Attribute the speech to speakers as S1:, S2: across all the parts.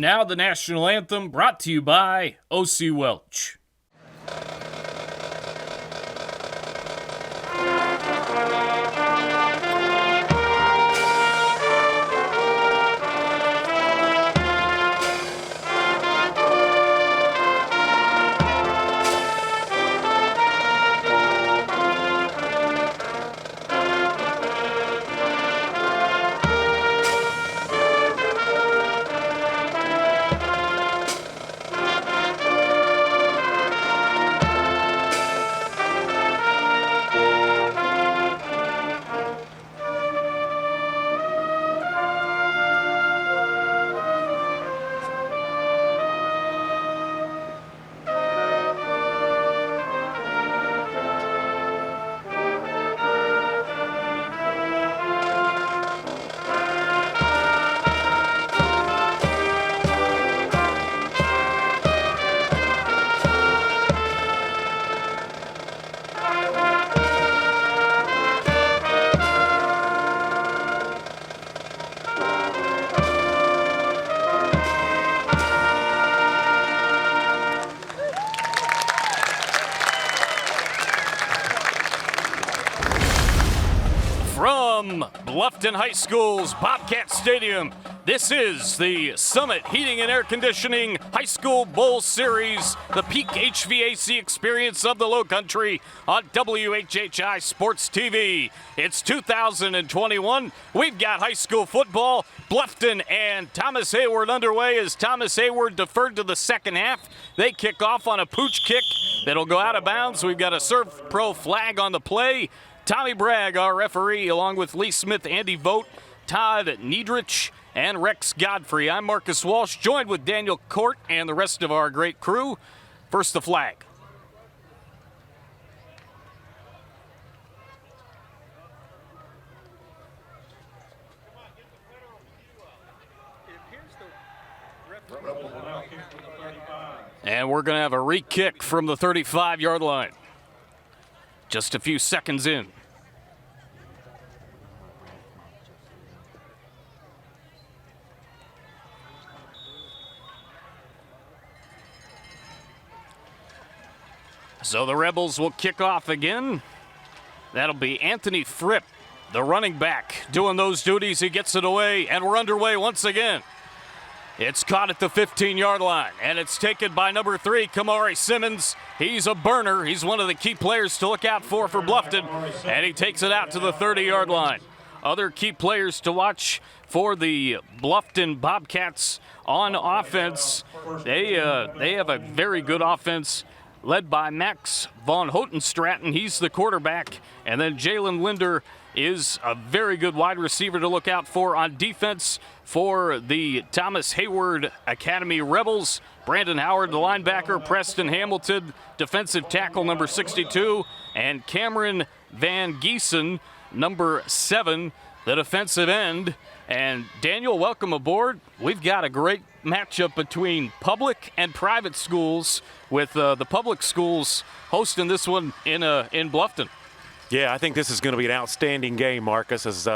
S1: now the national anthem, brought to you by O.C. Welch. From Bluffton High School's Bobcat Stadium, this is the Summit Heating and Air Conditioning High School Bowl Series, the peak HVAC experience of the Lowcountry on WHHI Sports TV. It's 2021. We've got high school football. Bluffton and Thomas Heyward underway as Thomas Heyward deferred to the second half. They kick off on a pooch kick that'll go out of bounds. We've got a Serve Pro flag on the play. Tommy Bragg, our referee, along with Lee Smith, Andy Vogt, Todd Niedrich, and Rex Godfrey. I'm Marcus Walsh, joined with Daniel Cort and the rest of our great crew. First, the flag. And we're going to have a re-kick from the 35-yard line. Just a few seconds in. So the Rebels will kick off again. That'll be Anthony Fripp, the running back, doing those duties. He gets it away, and we're underway once again. It's caught at the 15-yard line, and it's taken by number 3, Kamari Simmons. He's a burner. He's one of the key players to look out for Bluffton, and he takes it out to the 30-yard line. Other key players to watch for the Bluffton Bobcats on offense. They have a very good offense led by Max Von Hotenstraten. He's the quarterback, and then Jalen Linder is a very good wide receiver to look out for on defense for the Thomas Heyward Academy Rebels. Brandon Howard, the linebacker, Preston Hamilton, defensive tackle number 62, and Cameron Van Giesen, number 7, the defensive end. And Daniel, welcome aboard. We've got a great matchup between public and private schools, with the public schools hosting this one in Bluffton.
S2: Yeah, I think this is going to be an outstanding game, Marcus, as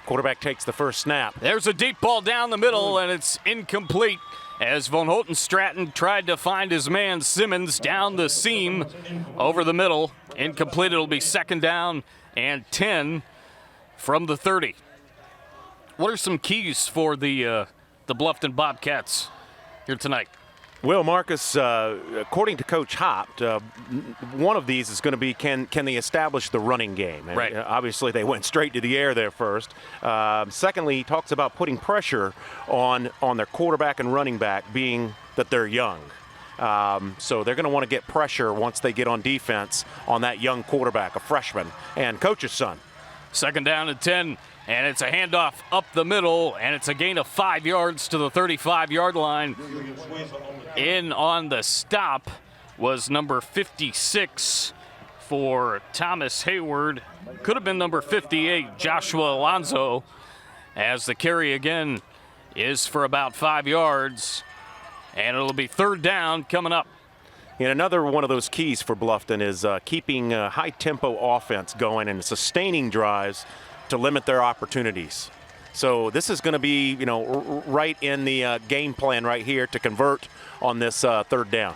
S2: quarterback takes the first snap.
S1: There's a deep ball down the middle, and it's incomplete as Von Hotenstraten tried to find his man Simmons down the seam over the middle. Incomplete. It'll be second down and 10 from the 30. What are some keys for the Bluffton Bobcats here tonight?
S2: Well, Marcus, according to Coach Hopt, one of these is going to be can they establish the running game? And,
S1: right.
S2: Obviously, they went straight to the air there first. Secondly, he talks about putting pressure on their quarterback and running back, being that they're young. So they're going to want to get pressure once they get on defense on that young quarterback, a freshman, and coach's son.
S1: Second down and 10. And it's a handoff up the middle, and it's a gain of 5 yards to the 35-yard line. In on the stop was number 56 for Thomas Heyward. Could have been number 58, Joshua Alonzo, as the carry again is for about 5 yards. And it'll be third down coming up.
S2: And another one of those keys for Bluffton is keeping high-tempo offense going and sustaining drives to limit their opportunities. So this is going to be, right in the game plan right here to convert on this third down.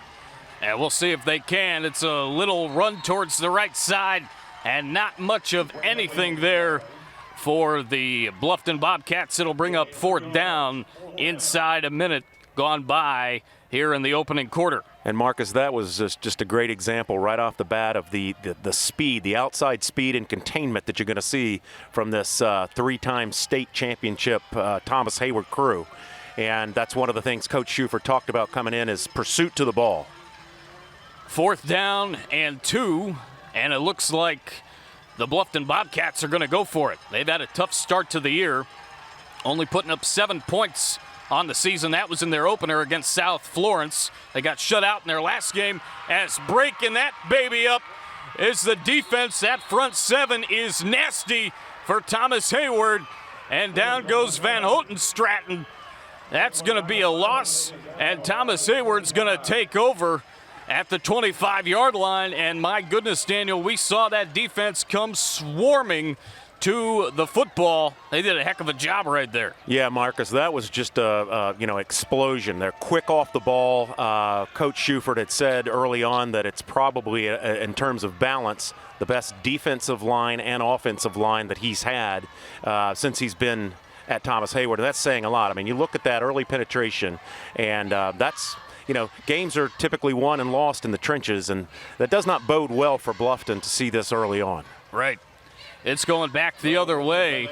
S1: And we'll see if they can. It's a little run towards the right side and not much of anything there for the Bluffton Bobcats. It'll bring up fourth down inside a minute gone by here in the opening quarter.
S2: And Marcus, that was just a great example right off the bat of the speed, the outside speed and containment that you're going to see from this three-time state championship Thomas Heyward crew. And that's one of the things Coach Schufert talked about coming in is pursuit to the ball.
S1: Fourth down and 2, and it looks like the Bluffton Bobcats are going to go for it. They've had a tough start to the year, only putting up 7 points on the season. That was in their opener against South Florence. They got shut out in their last game. As breaking that baby up is the defense. That front 7 is nasty for Thomas Heyward, and down goes Van Houten-Stratton. That's going to be a loss, and Thomas Heyward's going to take over at the 25-yard line. And my goodness, Daniel, we saw that defense come swarming to the football. They did a heck of a job right there.
S2: Yeah, Marcus, that was just a explosion. They're quick off the ball. Coach Schufert had said early on that it's probably, in terms of balance, the best defensive line and offensive line that he's had since he's been at Thomas Heyward. And that's saying a lot. I mean, you look at that early penetration, and that's, games are typically won and lost in the trenches, and that does not bode well for Bluffton to see this early on.
S1: Right. It's going back the other way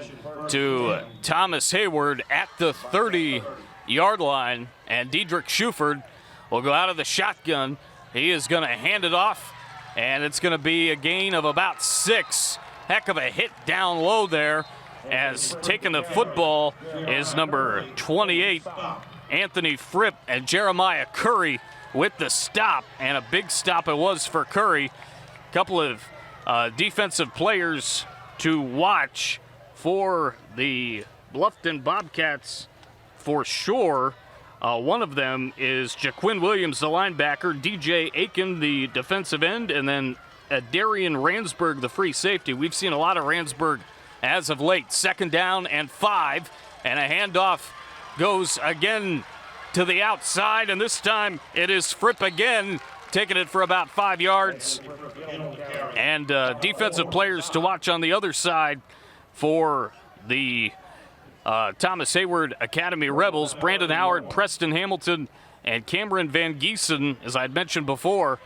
S1: to Thomas Heyward at the 30-yard line, and Diedrich Schufert will go out of the shotgun. He is going to hand it off, and it's going to be a gain of about 6. Heck of a hit down low there, as taking the football is number 28, Anthony Fripp, and Jeremiah Curry with the stop, and a big stop it was for Curry. A couple of defensive players to watch for the Bluffton Bobcats for sure. One of them is Jaquin Williams, the linebacker, DJ Aiken, the defensive end, and then Darian Ransburg, the free safety. We've seen a lot of Ransburg as of late. Second down and 5, and a handoff goes again to the outside, and this time it is Fripp again, taking it for about 5 yards. And defensive players to watch on the other side for the Thomas Heyward Academy Rebels: Brandon Howard, Preston Hamilton, and Cameron Van Giesen. As I had mentioned before,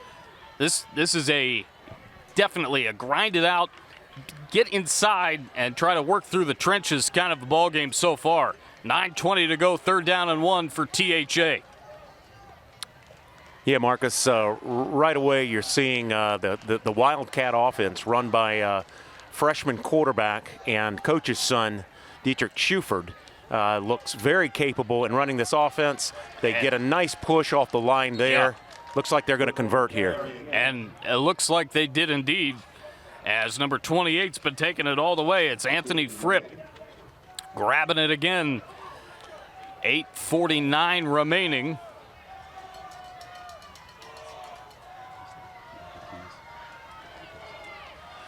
S1: this is definitely a grind it out, get inside and try to work through the trenches kind of a ball game so far. 9:20 to go, third down and 1 for THA.
S2: Yeah, Marcus, right away you're seeing the Wildcat offense run by freshman quarterback and coach's son, Diedrich Schufert. Looks very capable in running this offense. They get a nice push off the line there. Yeah. Looks like they're going to convert here. And
S1: it looks like they did indeed, as number 28's been taking it all the way. It's Anthony Fripp grabbing it again. 8:49 remaining.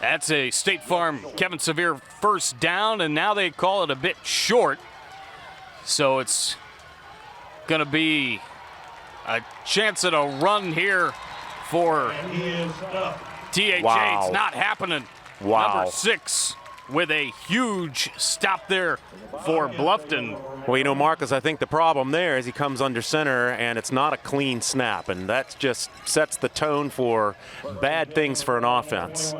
S1: That's a State Farm Kevin Sevier first down, and now they call it a bit short. So it's going to be a chance at a run here for THA.
S2: Wow.
S1: It's not happening.
S2: Wow.
S1: Number 6 with a huge stop there for Bluffton.
S2: Well, Marcus, I think the problem there is he comes under center and it's not a clean snap, and that just sets the tone for bad things for an offense.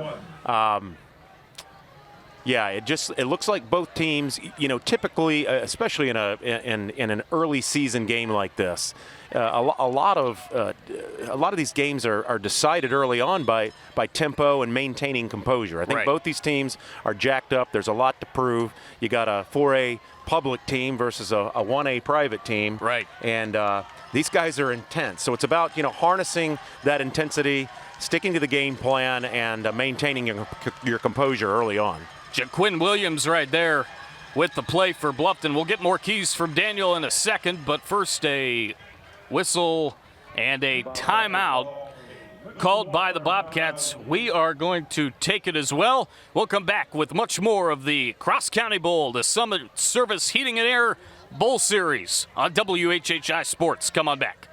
S2: Yeah, it looks like both teams, typically, especially in an early season game like this, a lot of these games are decided early on by tempo and maintaining composure. I think
S1: right.
S2: Both these teams are jacked up. There's a lot to prove. You got a 4A public team versus a 1A private team.
S1: Right.
S2: And these guys are intense. So it's about harnessing that intensity, sticking to the game plan, and maintaining your composure early on.
S1: Jaquin Williams right there with the play for Bluffton. We'll get more keys from Daniel in a second, but first a whistle and a timeout called by the Bobcats. We are going to take it as well. We'll come back with much more of the Cross County Bowl, the Summit Service Heating and Air Bowl Series on WHHI Sports. Come on back.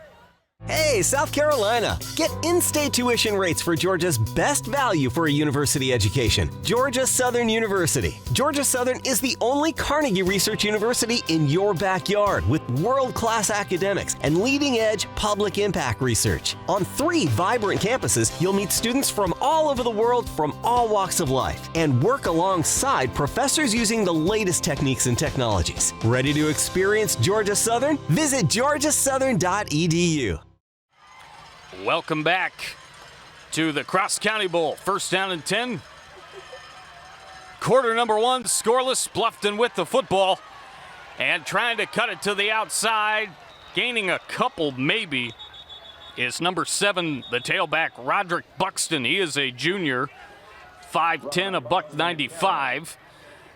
S3: Hey, South Carolina! Get in-state tuition rates for Georgia's best value for a university education, Georgia Southern University. Georgia Southern is the only Carnegie Research University in your backyard with world-class academics and leading-edge public impact research. On 3 vibrant campuses, you'll meet students from all over the world from all walks of life and work alongside professors using the latest techniques and technologies. Ready to experience Georgia Southern? Visit georgiasouthern.edu.
S1: Welcome back to the Cross County Bowl. First down and 10. Quarter number 1, scoreless. Bluffton with the football and trying to cut it to the outside. Gaining a couple maybe is number 7, the tailback, Roderick Buxton. He is a junior, 5'10", $195.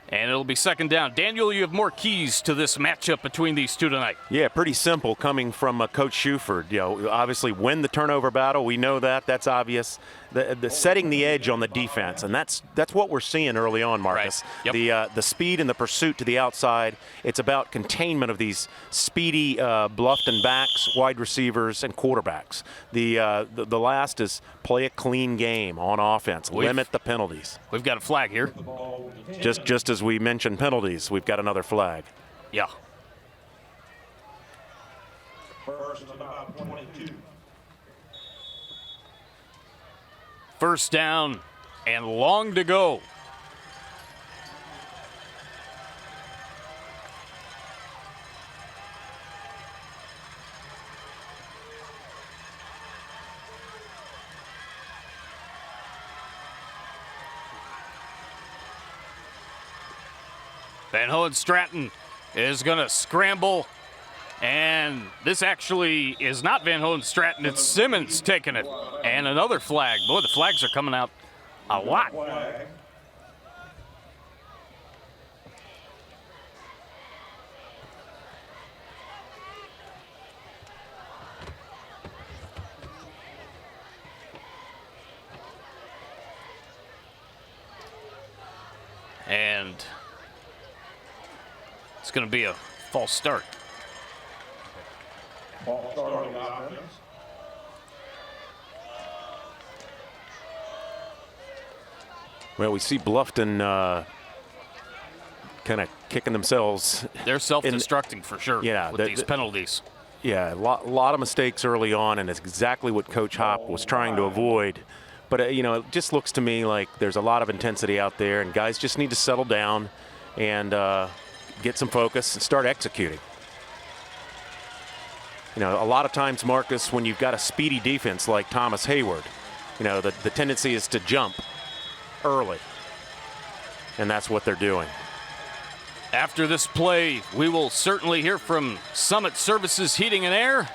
S1: And it'll be second down. Daniel, you have more keys to this matchup between these two tonight.
S2: Yeah, pretty simple coming from Coach Shuford. You know, obviously win the turnover battle. We know that. That's obvious. The setting the edge on the defense, and that's what we're seeing early on, Marcus.
S1: Right. Yep.
S2: The speed and the pursuit to the outside. It's about containment of these speedy Bluffton backs, wide receivers, and quarterbacks. The last is play a clean game on offense. Limit the penalties.
S1: We've got a flag here.
S2: Just as we mentioned penalties, we've got another flag.
S1: Yeah.
S4: First and about 22.
S1: First down and long to go. Van Hohenstraten is going to scramble, and this actually is not Van Hohenstraten, it's Simmons taking it. And another flag. Boy, the flags are coming out a lot. And it's going to be a false start.
S4: False start on the offense.
S2: Well, we see Bluffton kind of kicking themselves.
S1: They're self-destructing for sure with these penalties.
S2: Yeah, a lot of mistakes early on, and it's exactly what Coach Hop was trying to avoid. But, you know, it just looks to me like there's a lot of intensity out there, and guys just need to settle down and get some focus and start executing. You know, a lot of times, Marcus, when you've got a speedy defense like Thomas Heyward, you know, the tendency is to jump early, and that's what they're doing.
S1: After this play, we will certainly hear from Summit Services Heating and Air,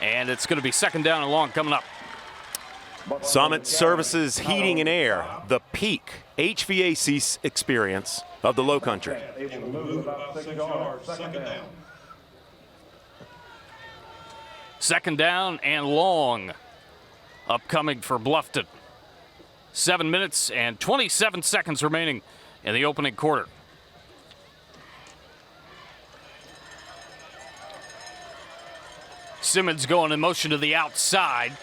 S1: and it's going to be second down and long coming up.
S2: Summit Services Heating and Air, the peak HVAC experience of the Lowcountry.
S4: They will move about 6 yards. Second down.
S1: Second down and long upcoming for Bluffton. 7 minutes and 27 seconds remaining in the opening quarter. Simmons going in motion to the outside.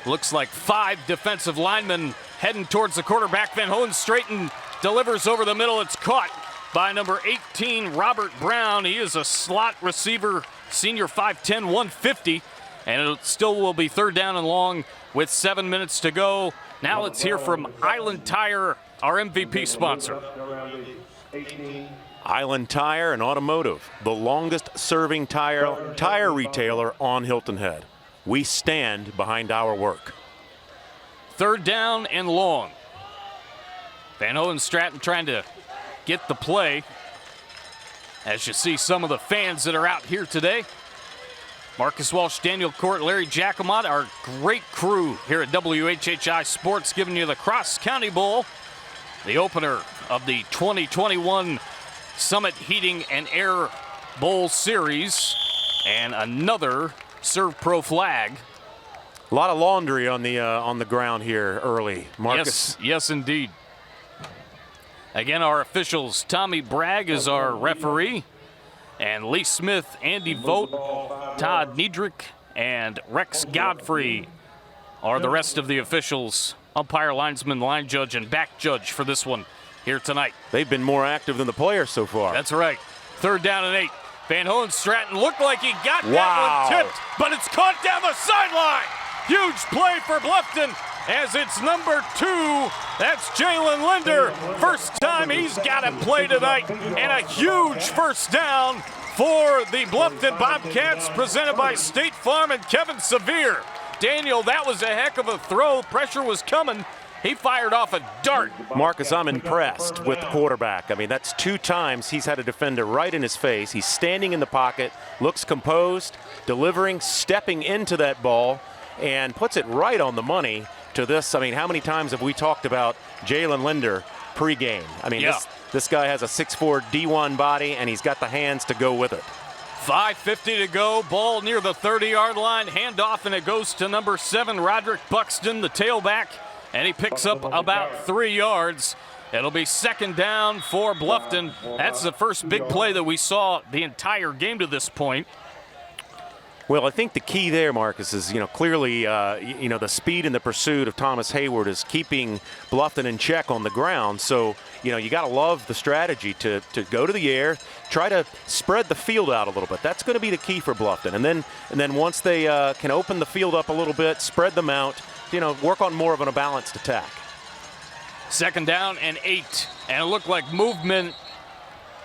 S1: Looks like 5 defensive linemen heading towards the quarterback. Van Hohenstraten delivers over the middle. It's caught by number 18, Robert Brown. He is a slot receiver, senior 5'10", 150. And it still will be third down and long with 7 minutes to go. Now let's hear from Island Tire, our MVP sponsor.
S2: Island Tire and Automotive, the longest serving tire retailer on Hilton Head. We stand behind our work.
S1: Third down and long. Van Hohenstraten trying to get the play. As you see some of the fans that are out here today. Marcus Walsh, Daniel Cort, Larry Jacomot, our great crew here at WHHI Sports, giving you the Cross County Bowl, the opener of the 2021 Summit Heating and Air Bowl Series, and another Serve Pro flag
S2: A lot of laundry on the ground here early, Marcus.
S1: Yes, indeed. Again, our officials, Tommy Bragg is our referee, and Lee Smith, Andy Vogt, Todd Niedrich, and Rex Godfrey are the rest of the officials, umpire, linesman, line judge, and back judge for this one here tonight.
S2: They've been more active than the players so far.
S1: That's right. 3rd down and 8. Van Hohenstraten looked like he got
S2: Wow.
S1: that one tipped, but it's caught down the sideline. Huge play for Bluffton as it's number 2. That's Jalen Linder. First time he's got a play tonight, and a huge first down for the Bluffton Bobcats, presented by State Farm and Kevin Sevier. Daniel, that was a heck of a throw. Pressure was coming. He fired off a dart.
S2: Marcus, I'm impressed with the quarterback. I mean, that's 2 times he's had a defender right in his face. He's standing in the pocket, looks composed, delivering, stepping into that ball, and puts it right on the money to this. I mean, how many times have we talked about Jalen Linder pregame? I mean, this guy has a 6'4" D1 body, and he's got the hands to go with it.
S1: 5:50 to go. Ball near the 30-yard line. Handoff, and it goes to number 7, Roderick Buxton, the tailback, and he picks up about 3 yards. It'll be 2nd down for Bluffton. That's the first big play that we saw the entire game to this point.
S2: Well, I think the key there, Marcus, is, clearly, the speed and the pursuit of Thomas Heyward is keeping Bluffton in check on the ground. So, you got to love the strategy to go to the air, try to spread the field out a little bit. That's going to be the key for Bluffton. And then once they can open the field up a little bit, spread them out, work on more of a balanced attack.
S1: 2nd down and 8. And it looked like movement.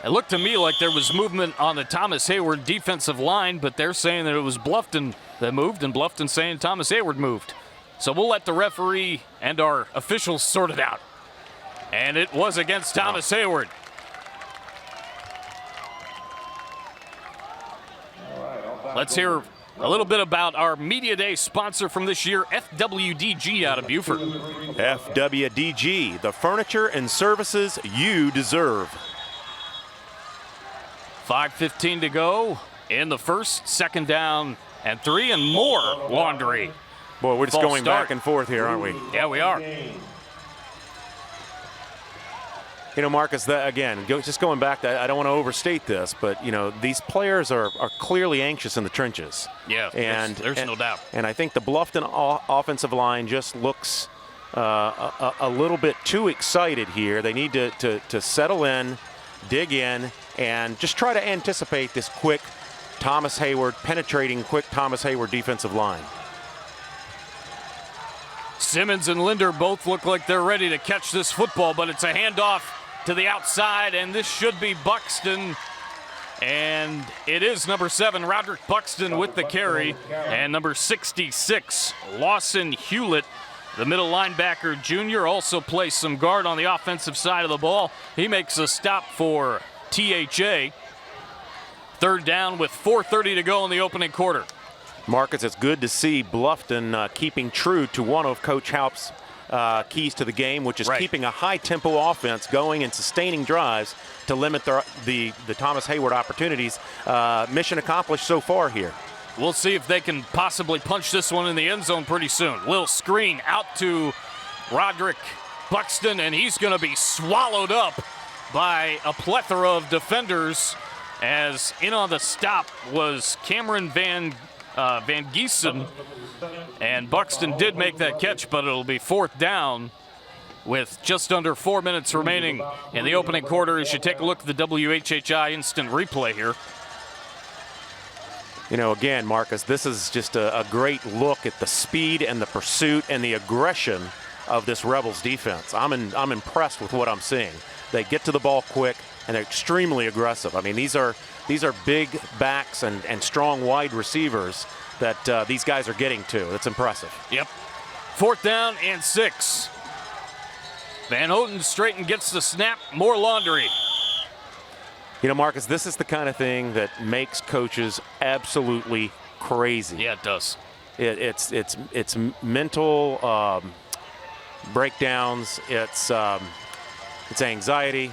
S1: It looked to me like there was movement on the Thomas Heyward defensive line, but they're saying that it was Bluffton that moved, and Bluffton saying Thomas Heyward moved. So we'll let the referee and our officials sort it out. And it was against Thomas Heyward. Let's hear a little bit about our Media Day sponsor from this year, FWDG out of Beaufort.
S2: FWDG, the furniture and services you deserve.
S1: 5:15 to go in the first. 2nd down and 3, and more laundry.
S2: Boy, we're just
S1: False
S2: going
S1: start.
S2: back and forth here, aren't we?
S1: Yeah, we are.
S2: Marcus, just going back, I don't want to overstate this, but, these players are clearly anxious in the trenches.
S1: Yeah, there's no doubt.
S2: And I think the Bluffton offensive line just looks a little bit too excited here. They need to settle in, dig in, and just try to anticipate this quick Thomas Heyward, penetrating quick Thomas Heyward defensive line.
S1: Simmons and Linder both look like they're ready to catch this football, but it's a handoff to the outside, and this should be Buxton. And it is number 7, Roderick Buxton, with the carry, and number 66, Lawson Hewlett, the middle linebacker junior, also plays some guard on the offensive side of the ball. He makes a stop for THA. 3rd down with 4:30 to go in the opening quarter.
S2: Marcus, it's good to see Bluffton keeping true to one of Coach Haupt's keys to the game, which is keeping a high-tempo offense going and sustaining drives to limit the Thomas Heyward opportunities. Mission accomplished so far here.
S1: We'll see if they can possibly punch this one in the end zone pretty soon. Little screen out to Roderick Buxton, and he's going to be swallowed up by a plethora of defenders, as in on the stop was Cameron Van Giesen, and Buxton did make that catch, but it'll be 4th down with just under 4 minutes remaining in the opening quarter as you take a look at the WHHI instant replay here.
S2: Again, Marcus, this is just a great look at the speed and the pursuit and the aggression of this Rebels defense. I'm impressed with what I'm seeing. They get to the ball quick, and they're extremely aggressive. I mean, these are big backs and strong wide receivers that these guys are getting to. That's impressive.
S1: Yep. 4th down and 6. Van Hohenstraten gets the snap. More laundry.
S2: Marcus, this is the kind of thing that makes coaches absolutely crazy.
S1: Yeah, it does.
S2: It's mental breakdowns. It's anxiety.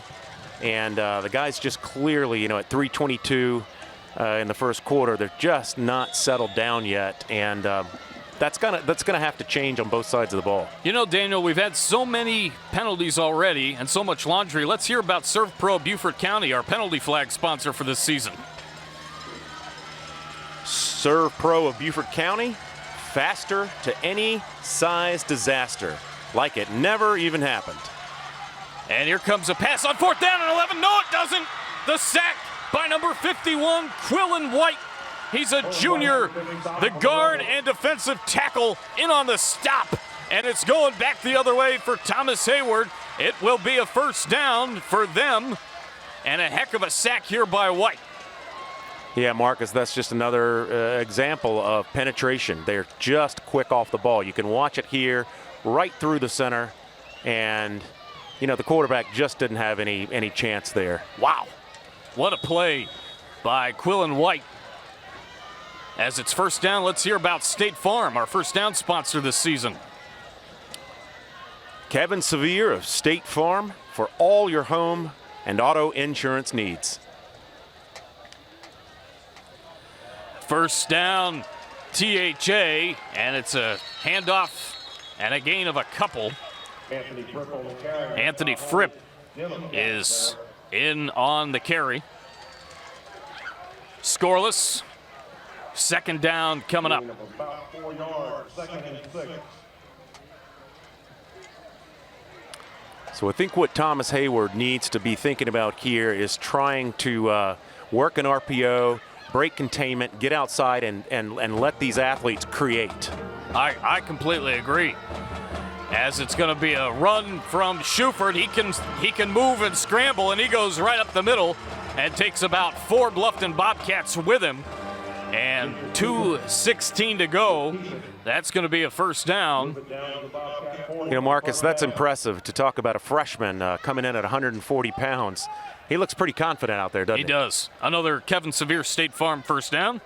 S2: And the guys just clearly, at 3:22 in the first quarter, they're just not settled down yet. And, that's gonna have to change on both sides of the ball.
S1: You know, Daniel, we've had so many penalties already and so much laundry. Let's hear about Serve Pro Beaufort County, our penalty flag sponsor for this season.
S2: Serve Pro of Beaufort County, faster to any size disaster, like it never even happened.
S1: And here comes a pass on 4th down and 11. No, it doesn't. The sack by number 51, Quillen White. He's a junior, the guard and defensive tackle in on the stop. And it's going back the other way for Thomas Heyward. It will be a first down for them. And a heck of a sack here by White.
S2: Yeah, Marcus, that's just another example of penetration. They're just quick off the ball. You can watch it here right through the center. And, you know, the quarterback just didn't have any chance there.
S1: Wow. What a play by Quillen White. As it's first down, let's hear about State Farm, our first down sponsor this season.
S2: Kevin Sevier of State Farm for all your home and auto insurance needs.
S1: First down, THA, and it's a handoff and a gain of a couple. Anthony Fripp is in on the carry. Scoreless. Second down coming up.
S4: About 4 yards, 2nd and 6.
S2: So I think what Thomas Heyward needs to be thinking about here is trying to work an RPO, break containment, get outside, and let these athletes create.
S1: I completely agree. As it's going to be a run from Schufert, he can move and scramble, and he goes right up the middle and takes about 4 Bluffton Bobcats with him. And 2:16 to go. That's going to be a first down.
S2: You know, Marcus, that's impressive to talk about a freshman coming in at 140 pounds. He looks pretty confident out there, doesn't he?
S1: He does. Another Kevin Sevier State Farm first down.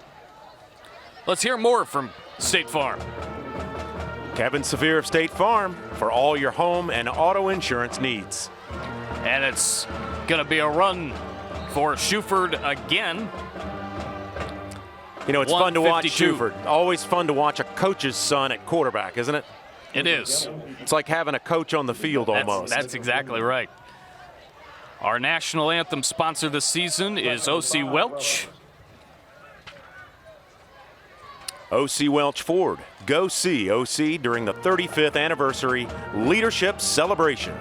S1: Let's hear more from State Farm.
S2: Kevin Sevier of State Farm for all your home and auto insurance needs.
S1: And it's going to be a run for Schufert again.
S2: You know, it's fun to watch Schufert. Always fun to watch a coach's son at quarterback, isn't it?
S1: It is.
S2: It's like having a coach on the field almost.
S1: That's exactly right. Our national anthem sponsor this season is O.C. Welch.
S2: O.C. Welch Ford. Go see O.C. during the 35th anniversary leadership celebration.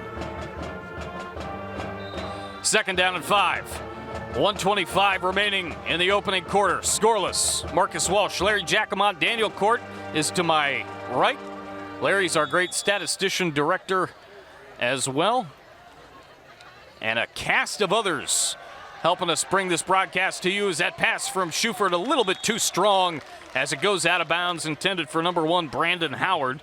S1: Second down and 5. 1:25 remaining in the opening quarter. Scoreless. Marcus Walsh, Larry Jacquemont, Daniel Cort is to my right. Larry's our great statistician director as well. And a cast of others helping us bring this broadcast to you. As that pass from Schufert a little bit too strong as it goes out of bounds, intended for number 1, Brandon Howard.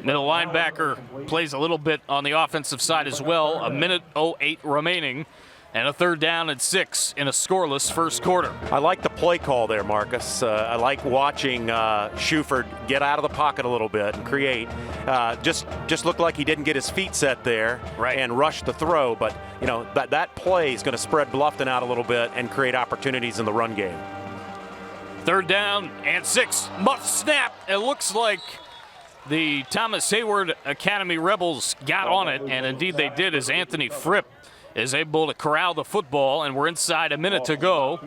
S1: Middle linebacker plays a little bit on the offensive side as well. 1:08 remaining. And a third down and 6 in a scoreless first quarter.
S2: I like the play call there, Marcus. I like watching Schufert get out of the pocket a little bit and create. Just looked like he didn't get his feet set there and rush the throw. But, you know, that play is going to spread Bluffton out a little bit and create opportunities in the run game.
S1: Third down and 6. Muff snap. It looks like the Thomas Heyward Academy Rebels got on it, and indeed they did, as Anthony Fripp is able to corral the football, and we're inside a minute to go.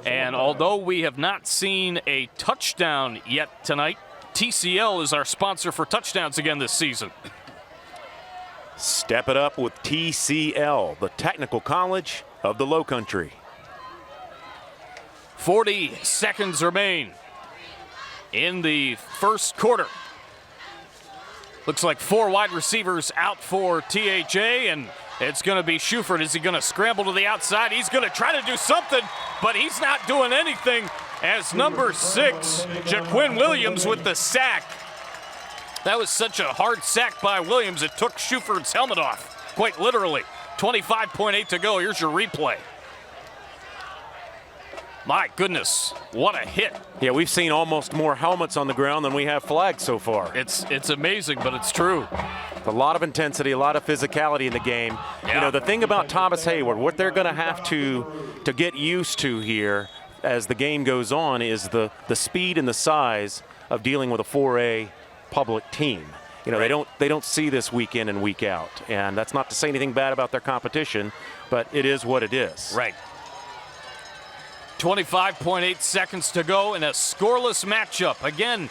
S1: And although we have not seen a touchdown yet tonight, TCL is our sponsor for touchdowns again this season.
S2: Step it up with TCL, the Technical College of the Lowcountry.
S1: 40 seconds remain in the first quarter. Looks like 4 wide receivers out for THA, and it's going to be Schufert. Is he going to scramble to the outside? He's going to try to do something, but he's not doing anything as number 6, Jaquin Williams with the sack. That was such a hard sack by Williams. It took Schufert's helmet off, quite literally. 25.8 to go. Here's your replay. My goodness, what a hit.
S2: Yeah, we've seen almost more helmets on the ground than we have flags so far.
S1: It's amazing, but it's true.
S2: A lot of intensity, a lot of physicality in the game.
S1: Yeah.
S2: You know, the thing about Thomas Heyward, what they're going to have to get used to here as the game goes on is the speed and the size of dealing with a 4A public team. You know, they don't see this week in and week out, and that's not to say anything bad about their competition, but it is what it is.
S1: Right. 25.8 seconds to go in a scoreless matchup. Again,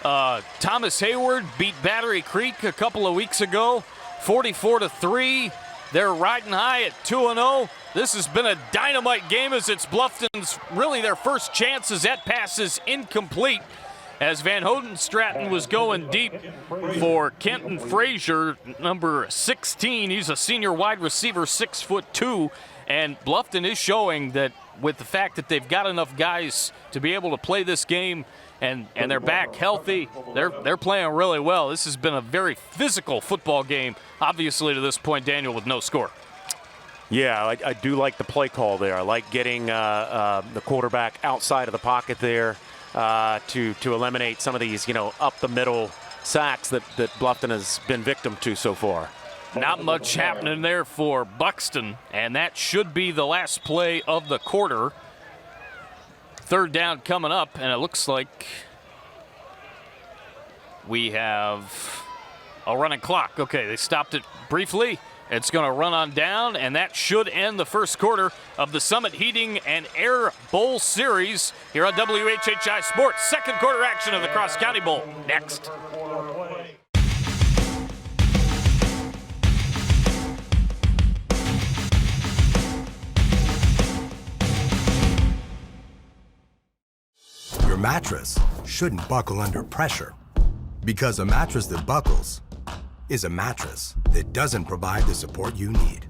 S1: Thomas Heyward beat Battery Creek a couple of weeks ago, 44-3. They're riding high at 2-0. This has been a dynamite game as it's Bluffton's really their first chances. That pass is incomplete as Van Hodenstraten was going deep for Kenton Frazier, number 16. He's a senior wide receiver, 6'2", and Bluffton is showing that with the fact that they've got enough guys to be able to play this game and they're back healthy, they're playing really well. This has been a very physical football game, obviously to this point, Daniel, with no score.
S2: Yeah, I do like the play call there. I like getting the quarterback outside of the pocket there to eliminate some of these, up the middle sacks that Bluffton has been victim to so far.
S1: Not much happening there for Buxton, and that should be the last play of the quarter. Third down coming up, and it looks like we have a running clock. Okay, they stopped it briefly. It's going to run on down, and that should end the first quarter of the Summit Heating and Air Bowl Series here on WHHI Sports. Second quarter action of the Cross County Bowl. Next.
S5: Your mattress shouldn't buckle under pressure, because a mattress that buckles is a mattress that doesn't provide the support you need.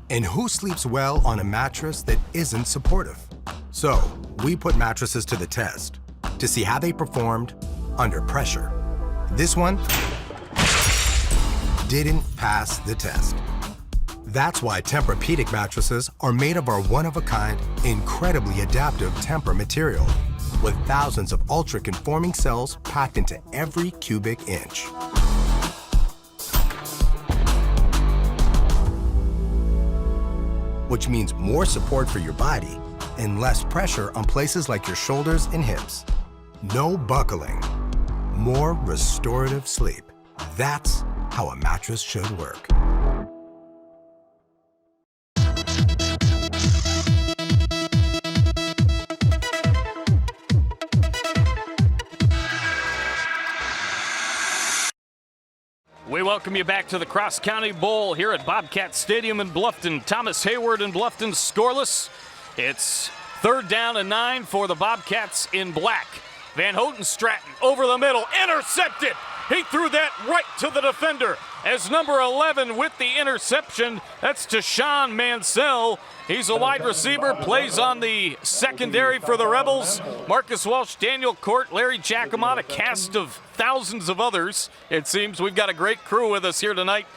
S5: And who sleeps well on a mattress that isn't supportive? So we put mattresses to the test to see how they performed under pressure. This one didn't pass the test. That's why Tempur-Pedic mattresses are made of our one-of-a-kind, incredibly adaptive Tempur material, with thousands of ultra-conforming cells packed into every cubic inch. Which means more support for your body and less pressure on places like your shoulders and hips. No buckling, more restorative sleep. That's how a mattress should work.
S1: We welcome you back to the Cross County Bowl here at Bobcat Stadium in Bluffton. Thomas Heyward and Bluffton scoreless. It's third down and 9 for the Bobcats in black. Van Hodenstraten over the middle, intercepted. He threw that right to the defender as number 11 with the interception. That's Tashawn Mansell. He's a wide receiver, plays on the secondary for the Rebels. Marcus Walsh, Daniel Cort, Larry Giacomot, a cast of thousands of others. It seems we've got a great crew with us here tonight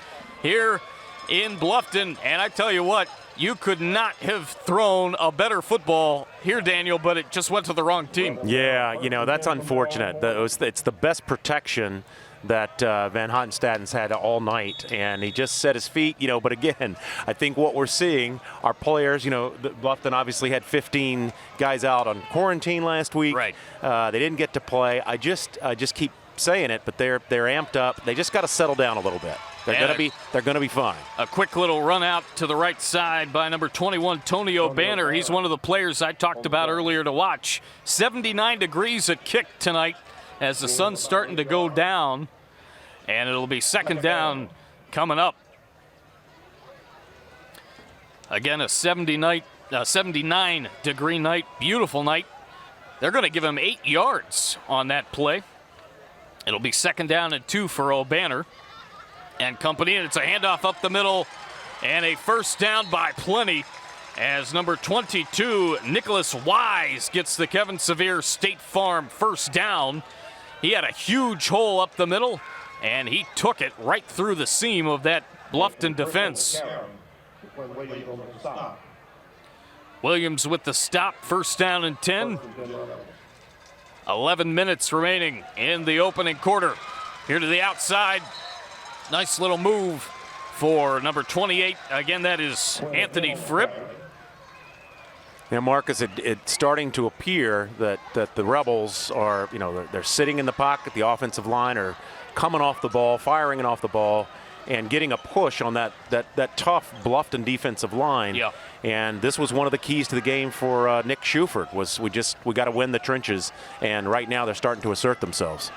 S1: here in Bluffton. And I tell you what, you could not have thrown a better football here, Daniel, but it just went to the wrong team.
S2: Yeah, that's unfortunate. It's the best protection that Van Hodenstraten's had all night, and he just set his feet, but again, I think what we're seeing, our players, Bluffton obviously had 15 guys out on quarantine last week.
S1: Right.
S2: They didn't get to play. I just keep saying it, but they're amped up. They just got to settle down a little bit. They're gonna be fine.
S1: A quick little run out to the right side by number 21, Tony O'Banner. He's one of the players I talked about earlier to watch. 79 degrees at kick tonight as the sun's starting to go down, and it'll be second down coming up. Again, a 79-degree night, beautiful night. They're going to give him 8 yards on that play. It'll be second down and 2 for O'Banner and company, and it's a handoff up the middle and a first down by plenty as number 22, Nicholas Wise, gets the Kevin Sevier State Farm first down. He had a huge hole up the middle, and he took it right through the seam of that Bluffton defense. Williams with the stop, first down and 10. 11 minutes remaining in the opening quarter. Here to the outside. Nice little move for number 28. Again, that is Anthony Fripp.
S2: Now, Marcus, it's starting to appear that the Rebels are, they're sitting in the pocket. The offensive line are coming off the ball, firing it off the ball, and getting a push on that tough Bluffton defensive line.
S1: Yeah.
S2: And this was one of the keys to the game for Nick Schufert, was we got to win the trenches, and right now they're starting to assert themselves.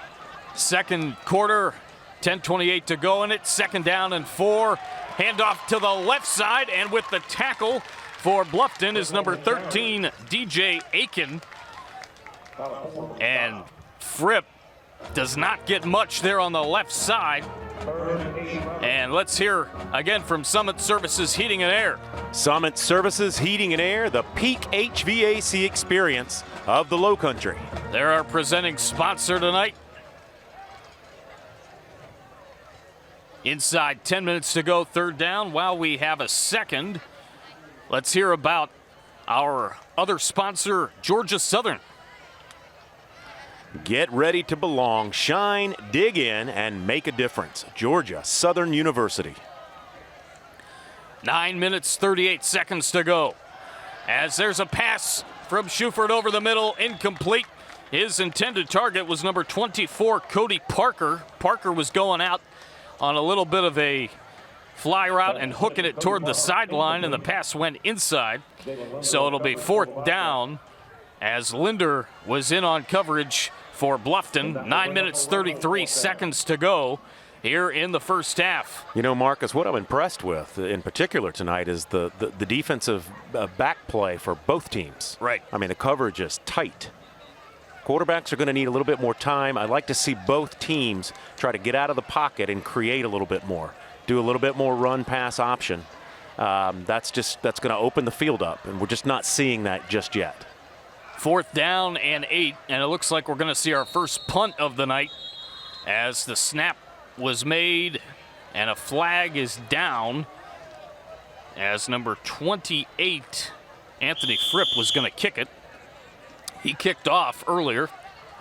S1: Second quarter, 10:28 to go in it. Second down and 4. Handoff to the left side, and with the tackle for Bluffton is number 13, DJ Aiken. And Fripp does not get much there on the left side. And let's hear again from Summit Services Heating and Air.
S2: Summit Services Heating and Air, the peak HVAC experience of the Lowcountry.
S1: They're our presenting sponsor tonight. Inside 10 minutes to go, third down. While we have a second, let's hear about our other sponsor, Georgia Southern.
S2: Get ready to belong, shine, dig in, and make a difference. Georgia Southern University.
S1: 9 minutes, 38 seconds to go. As there's a pass from Schufert over the middle, incomplete. His intended target was number 24, Cody Parker. Parker was going out on a little bit of a fly route and hooking it toward the sideline, and the pass went inside. So it'll be fourth down as Linder was in on coverage for Bluffton. 9 minutes, 33 seconds to go here in the first half.
S2: Marcus, what I'm impressed with in particular tonight is the defensive back play for both teams.
S1: Right.
S2: I mean, the coverage is tight. Quarterbacks are going to need a little bit more time. I'd like to see both teams try to get out of the pocket and create a little bit more, do a little bit more run-pass option. That's going to open the field up, and we're just not seeing that just yet.
S1: Fourth down and 8, and it looks like we're going to see our first punt of the night as the snap was made and a flag is down as number 28, Anthony Fripp, was going to kick it. He kicked off earlier,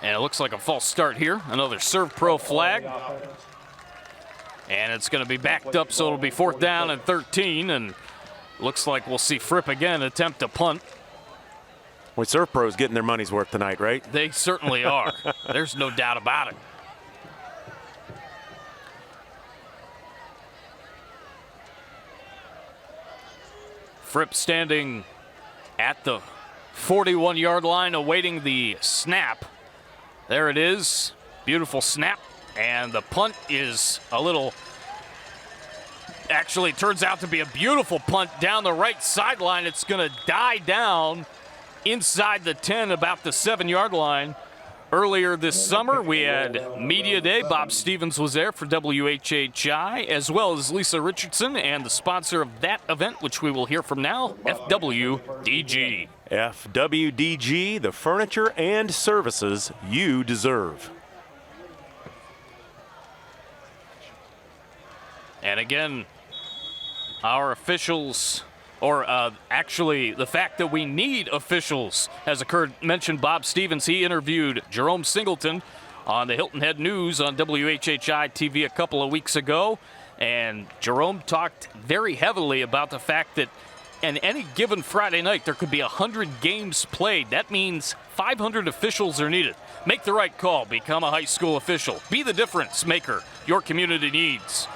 S1: and it looks like a false start here. Another Serve Pro flag. And it's going to be backed up, so it'll be fourth down and 13, and looks like we'll see Fripp again attempt to punt.
S2: Well, Serve Pro's getting their money's worth tonight, right?
S1: They certainly are. There's no doubt about it. Fripp standing at the 41-yard line awaiting the snap. There it is. Beautiful snap. And the punt is actually turns out to be a beautiful punt down the right sideline. It's going to die down inside the 10, about the 7-yard line. Earlier this summer, we had Media Day. Bob Stevens was there for WHHI, as well as Lisa Richardson, and the sponsor of that event, which we will hear from now, FWDG.
S2: FWDG, the furniture and services you deserve.
S1: And again, our officials, or actually the fact that we need officials has occurred. Mentioned Bob Stevens. He interviewed Jerome Singleton on the Hilton Head News on WHHI-TV a couple of weeks ago. And Jerome talked very heavily about the fact that in any given Friday night, there could be 100 games played. That means 500 officials are needed. Make the right call. Become a high school official. Be the difference maker your community needs.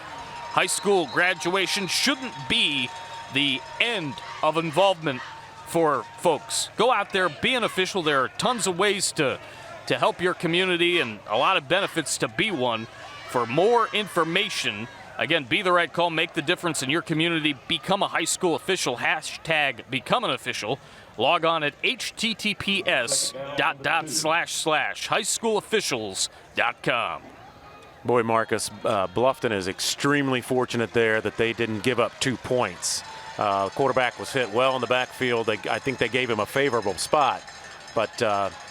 S1: High school graduation shouldn't be the end of involvement for folks. Go out there, be an official. There are tons of ways to help your community and a lot of benefits to be one. For more information, again, be the right call, make the difference in your community, become a high school official, hashtag become an official. Log on at https://highschoolofficials.com.
S2: Boy, Marcus, Bluffton is extremely fortunate there that they didn't give up 2 points. Quarterback was hit well in the backfield. I think they gave him a favorable spot, but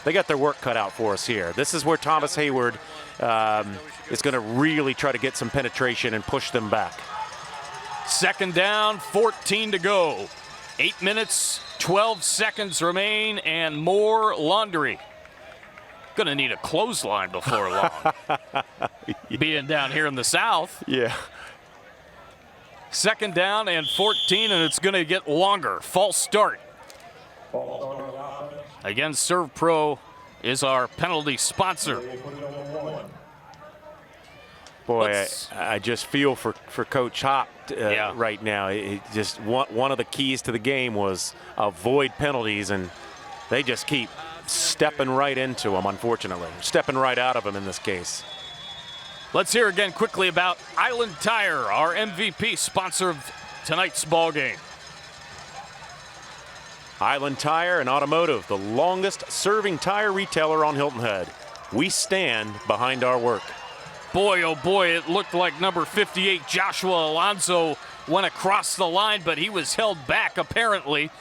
S2: they got their work cut out for us here. This is where Thomas Heyward is going to really try to get some penetration and push them back.
S1: Second down, 14 to go. 8 minutes, 12 seconds remain, and more laundry. Going to need a clothesline before long. Being down here in the South.
S2: Yeah.
S1: Second down and 14, and it's going to get longer. False start. Again, Serve Pro is our penalty sponsor.
S2: Boy, I just feel for Coach Hop right now. It just one of the keys to the game was avoid penalties, and they just keep stepping right into them, unfortunately. Stepping right out of them in this case.
S1: Let's hear again quickly about Island Tire, our MVP sponsor of tonight's ball game.
S2: Island Tire and Automotive, the longest serving tire retailer on Hilton Head. We stand behind our work.
S1: Boy, oh boy, it looked like number 58, Joshua Alonso, went across the line, but he was held back apparently,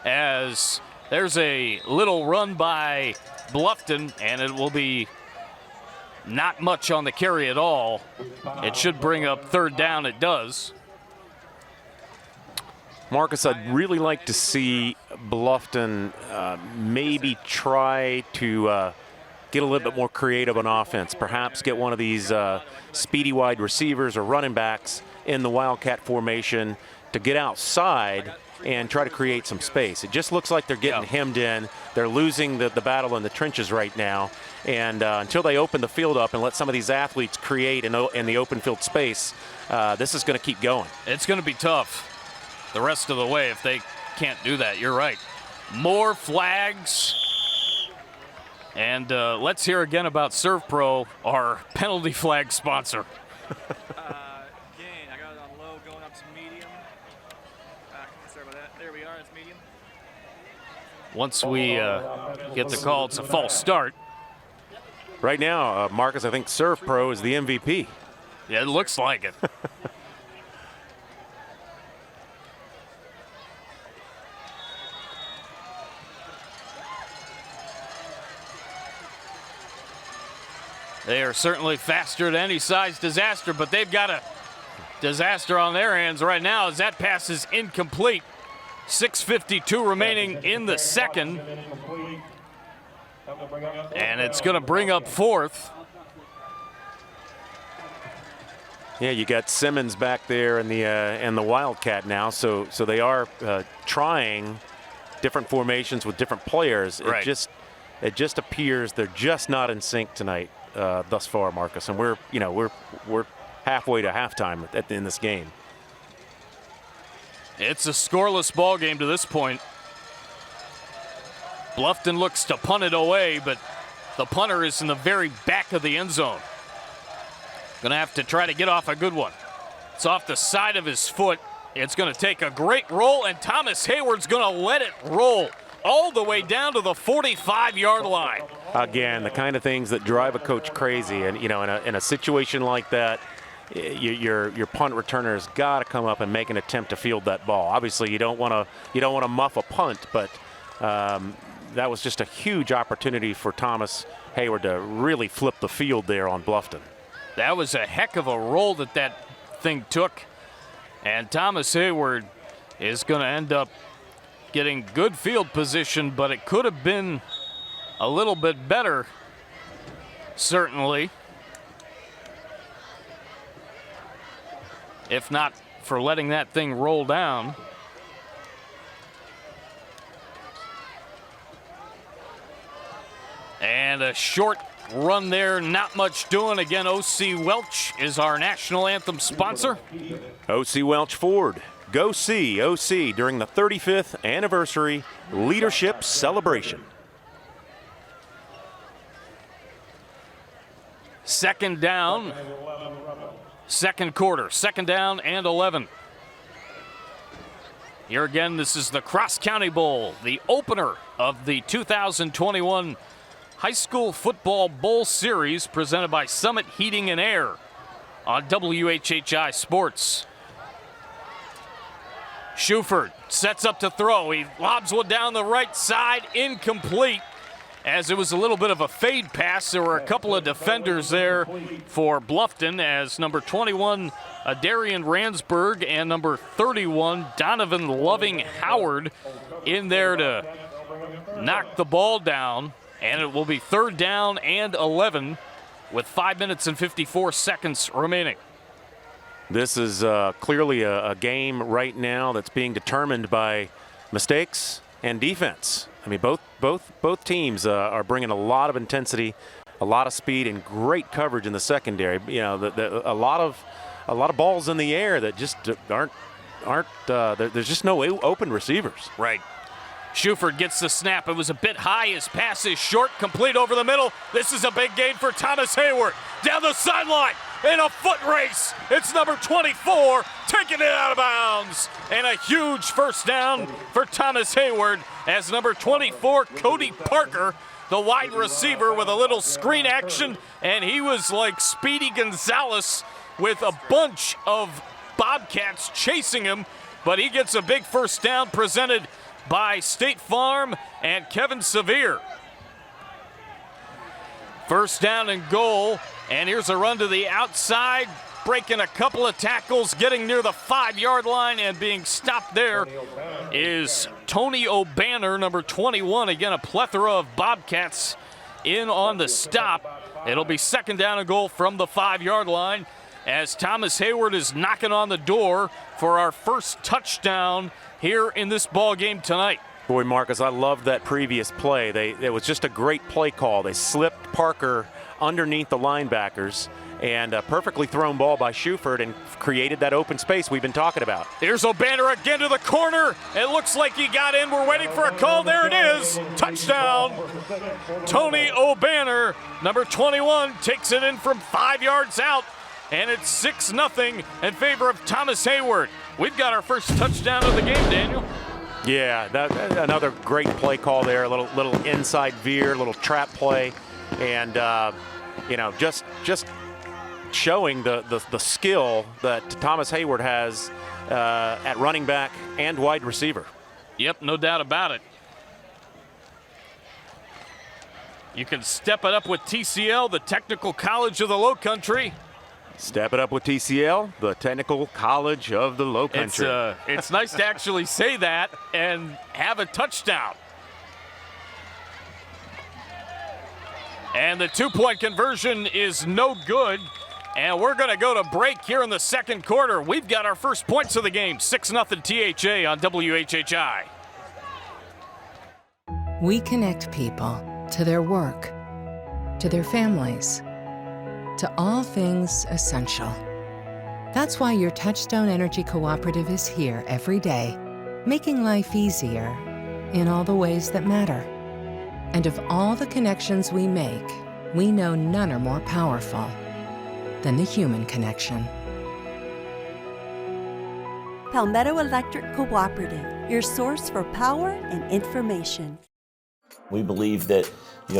S1: as there's a little run by Bluffton, and it will be not much on the carry at all. It should bring up third down. It does.
S2: Marcus, I'd really like to see Bluffton maybe try to get a little bit more creative on offense. Perhaps get one of these speedy wide receivers or running backs in the Wildcat formation to get outside and try to create some space. It just looks like they're getting hemmed in. They're losing the battle in the trenches right now. And until they open the field up and let some of these athletes create in the open field space, this is going to keep going.
S1: It's going to be tough the rest of the way if they can't do that. You're right. More flags. And let's hear again about Serve Pro, our penalty flag sponsor.
S6: Again, I got it on low, going up to medium. Sorry about that. There we are, it's medium.
S1: Once we get the call, it's a false start.
S2: Right now, Marcus, I think Serve Pro is the MVP.
S1: Yeah, it looks like it. They are certainly faster than any size disaster, but they've got a disaster on their hands right now as that pass is incomplete. 6:52 remaining in the second. And it's going to bring up fourth.
S2: Yeah, you got Simmons back there in the Wildcat now, so they are trying different formations with different players.
S1: Right.
S2: It just appears they're just not in sync tonight thus far, Marcus, and we're halfway to halftime in this game.
S1: It's a scoreless ball game to this point. Bluffton looks to punt it away, but the punter is in the very back of the end zone. Gonna have to try to get off a good one. It's off the side of his foot. It's gonna take a great roll, and Thomas Heyward's gonna let it roll all the way down to the 45-yard line.
S2: Again, the kind of things that drive a coach crazy, and in a situation like that, your punt returner's got to come up and make an attempt to field that ball. Obviously, you don't want to muff a punt, but that was just a huge opportunity for Thomas Heyward to really flip the field there on Bluffton.
S1: That was a heck of a roll that thing took, and Thomas Heyward is going to end up getting good field position, but it could have been a little bit better, certainly, if not for letting that thing roll down. And a short run there, not much doing. Again, O.C. Welch is our national anthem sponsor.
S2: O.C. Welch Ford. Go see O.C. during the 35th anniversary leadership celebration.
S1: Second down, second quarter, second down and 11. Here again, this is the Cross County Bowl, the opener of the 2021 High School Football Bowl Series presented by Summit Heating and Air on WHHI Sports. Schuford sets up to throw. He lobs one down the right side, incomplete, as it was a little bit of a fade pass. There were a couple of defenders there for Bluffton, as number 21, Darian Ransburg, and number 31, Donovan Loving Howard, in there to knock the ball down. And it will be third down and 11 with 5 minutes and 54 seconds remaining.
S2: This is clearly a game right now that's being determined by mistakes and defense. I mean, both teams are bringing a lot of intensity, a lot of speed, and great coverage in the secondary. You know, a lot of balls in the air that just aren't. There's just no open receivers.
S1: Right. Schuford gets the snap. It was a bit high. His pass is short, complete over the middle. This is a big gain for Thomas Heyward. Down the sideline in a foot race. It's number 24 taking it out of bounds. And a huge first down for Thomas Heyward as number 24, Cody Parker, the wide receiver, with a little screen action. And he was like Speedy Gonzalez with a bunch of Bobcats chasing him. But he gets a big first down presented by State Farm and Kevin Sevier. First down and goal, and here's a run to the outside, breaking a couple of tackles, getting near the 5-yard line, and being stopped there is Tony O'Banner, number 21. Again, a plethora of Bobcats in on the stop. It'll be second down and goal from the 5-yard line as Thomas Heyward is knocking on the door for our first touchdown here in this ball game tonight.
S2: Boy, Marcus, I loved that previous play. It was just a great play call. They slipped Parker underneath the linebackers, and a perfectly thrown ball by Schuford and created that open space we've been talking about.
S1: Here's O'Banner again to the corner. It looks like he got in. We're waiting for a call. There it is. Touchdown. Tony O'Banner, number 21, takes it in from 5 yards out, and it's 6-0 in favor of Thomas Heyward. We've got our first touchdown of the game, Daniel.
S2: Yeah, another great play call there. A little inside veer, a little trap play, and just showing the skill that Thomas Heyward has at running back and wide receiver.
S1: Yep, no doubt about it. You can step it up with TCL, the Technical College of the Lowcountry.
S2: Step it up with TCL, the Technical College of the Lowcountry.
S1: It's nice to actually say that and have a touchdown. And the 2-point conversion is no good. And we're going to go to break here in the second quarter. We've got our first points of the game, 6-0 THA on WHHI.
S7: We connect people to their work, to their families, to all things essential. That's why your Touchstone Energy Cooperative is here every day, making life easier in all the ways that matter. And of all the connections we make, we know none are more powerful than the human connection.
S8: Palmetto Electric Cooperative, your source for power and information.
S9: We believe that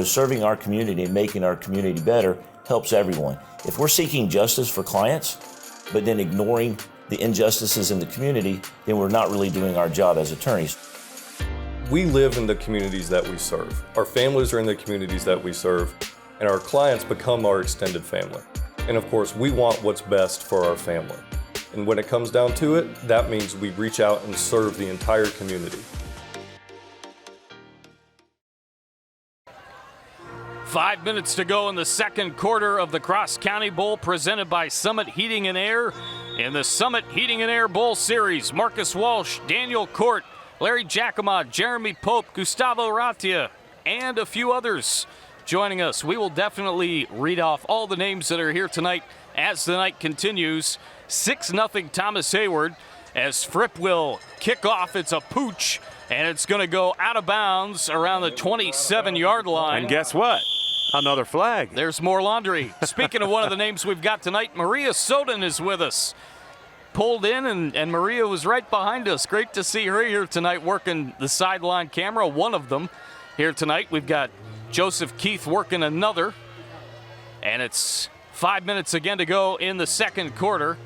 S9: serving our community and making our community better helps everyone. If we're seeking justice for clients, but then ignoring the injustices in the community, then we're not really doing our job as attorneys.
S10: We live in the communities that we serve. Our families are in the communities that we serve, and our clients become our extended family. And of course, we want what's best for our family. And when it comes down to it, that means we reach out and serve the entire community.
S1: 5 minutes to go in the second quarter of the Cross County Bowl presented by Summit Heating and Air. In the Summit Heating and Air Bowl Series, Marcus Walsh, Daniel Cort, Larry Giacomo, Jeremy Pope, Gustavo Ratia, and a few others joining us. We will definitely read off all the names that are here tonight as the night continues. 6-0 Thomas Heyward as Fripp will kick off. It's a pooch, and it's going to go out of bounds around the 27-yard line.
S2: And guess what? Another flag.
S1: There's more laundry. Speaking of one of the names we've got tonight, Maria Soden is with us. Pulled in, and Maria was right behind us. Great to see her here tonight working the sideline camera, one of them here tonight. We've got Joseph Keith working another, and it's 5 minutes again to go in the second quarter.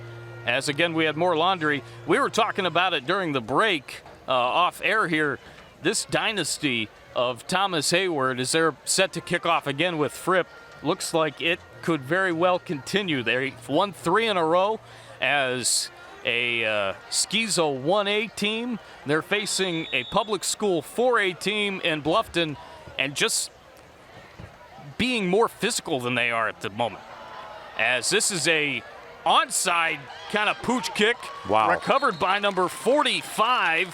S1: As again, we had more laundry. We were talking about it during the break off air here. This dynasty of Thomas Heyward, as they're set to kick off again with Fripp, looks like it could very well continue. They've won 3 in a row as a Schizo 1A team. They're facing a public school 4A team in Bluffton, and just being more physical than they are at the moment. As this is a onside kind of pooch kick.
S2: Wow.
S1: Recovered by number 45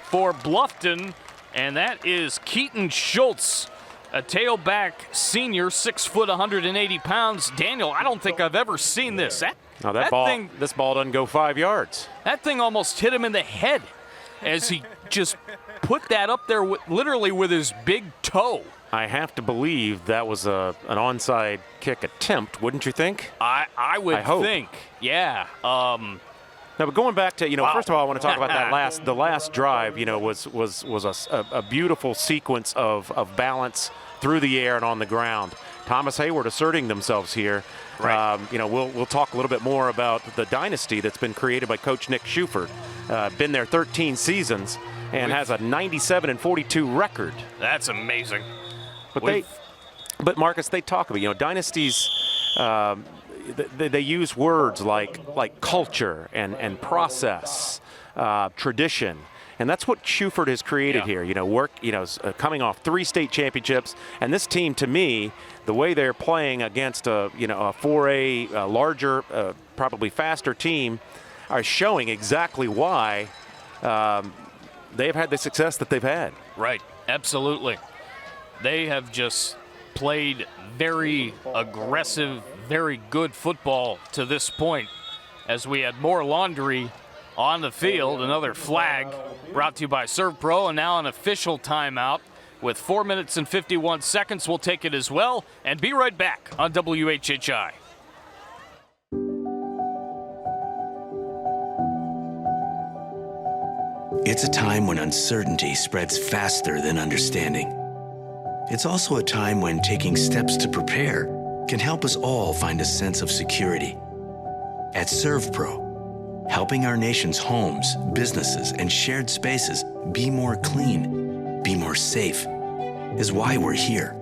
S1: for Bluffton. And that is Keaton Schultz, a tailback senior, 6 foot, 180 pounds. Daniel, I don't think I've ever seen this.
S2: This ball doesn't go 5 yards.
S1: That thing almost hit him in the head as he just put that up there literally with his big toe.
S2: I have to believe that was an onside kick attempt, wouldn't you think?
S1: I would think, yeah.
S2: Now, but going back to,
S1: Wow.
S2: First of all, I want to talk about the last drive, was a beautiful sequence of balance through the air and on the ground. Thomas Hayward asserting themselves here.
S1: Right.
S2: We'll talk a little bit more about the dynasty that's been created by Coach Nick Schufert. Been there 13 seasons and has a 97-42 record.
S1: That's amazing.
S2: But Marcus, they talk about, dynasties. They use words like culture and process, tradition, and that's what Schufert has created here. Coming off 3 state championships, and this team, to me, the way they're playing against a 4A, larger, probably faster team, are showing exactly why they've had the success that they've had.
S1: Right, absolutely. They have just played very aggressive, very good football to this point. As we had more laundry on the field, another flag brought to you by Serve Pro, and now an official timeout with 4 minutes and 51 seconds. We'll take it as well and be right back on WHHI.
S11: It's a time when uncertainty spreads faster than understanding. It's also a time when taking steps to prepare can help us all find a sense of security. At ServPro, helping our nation's homes, businesses, and shared spaces be more clean, be more safe, is why we're here.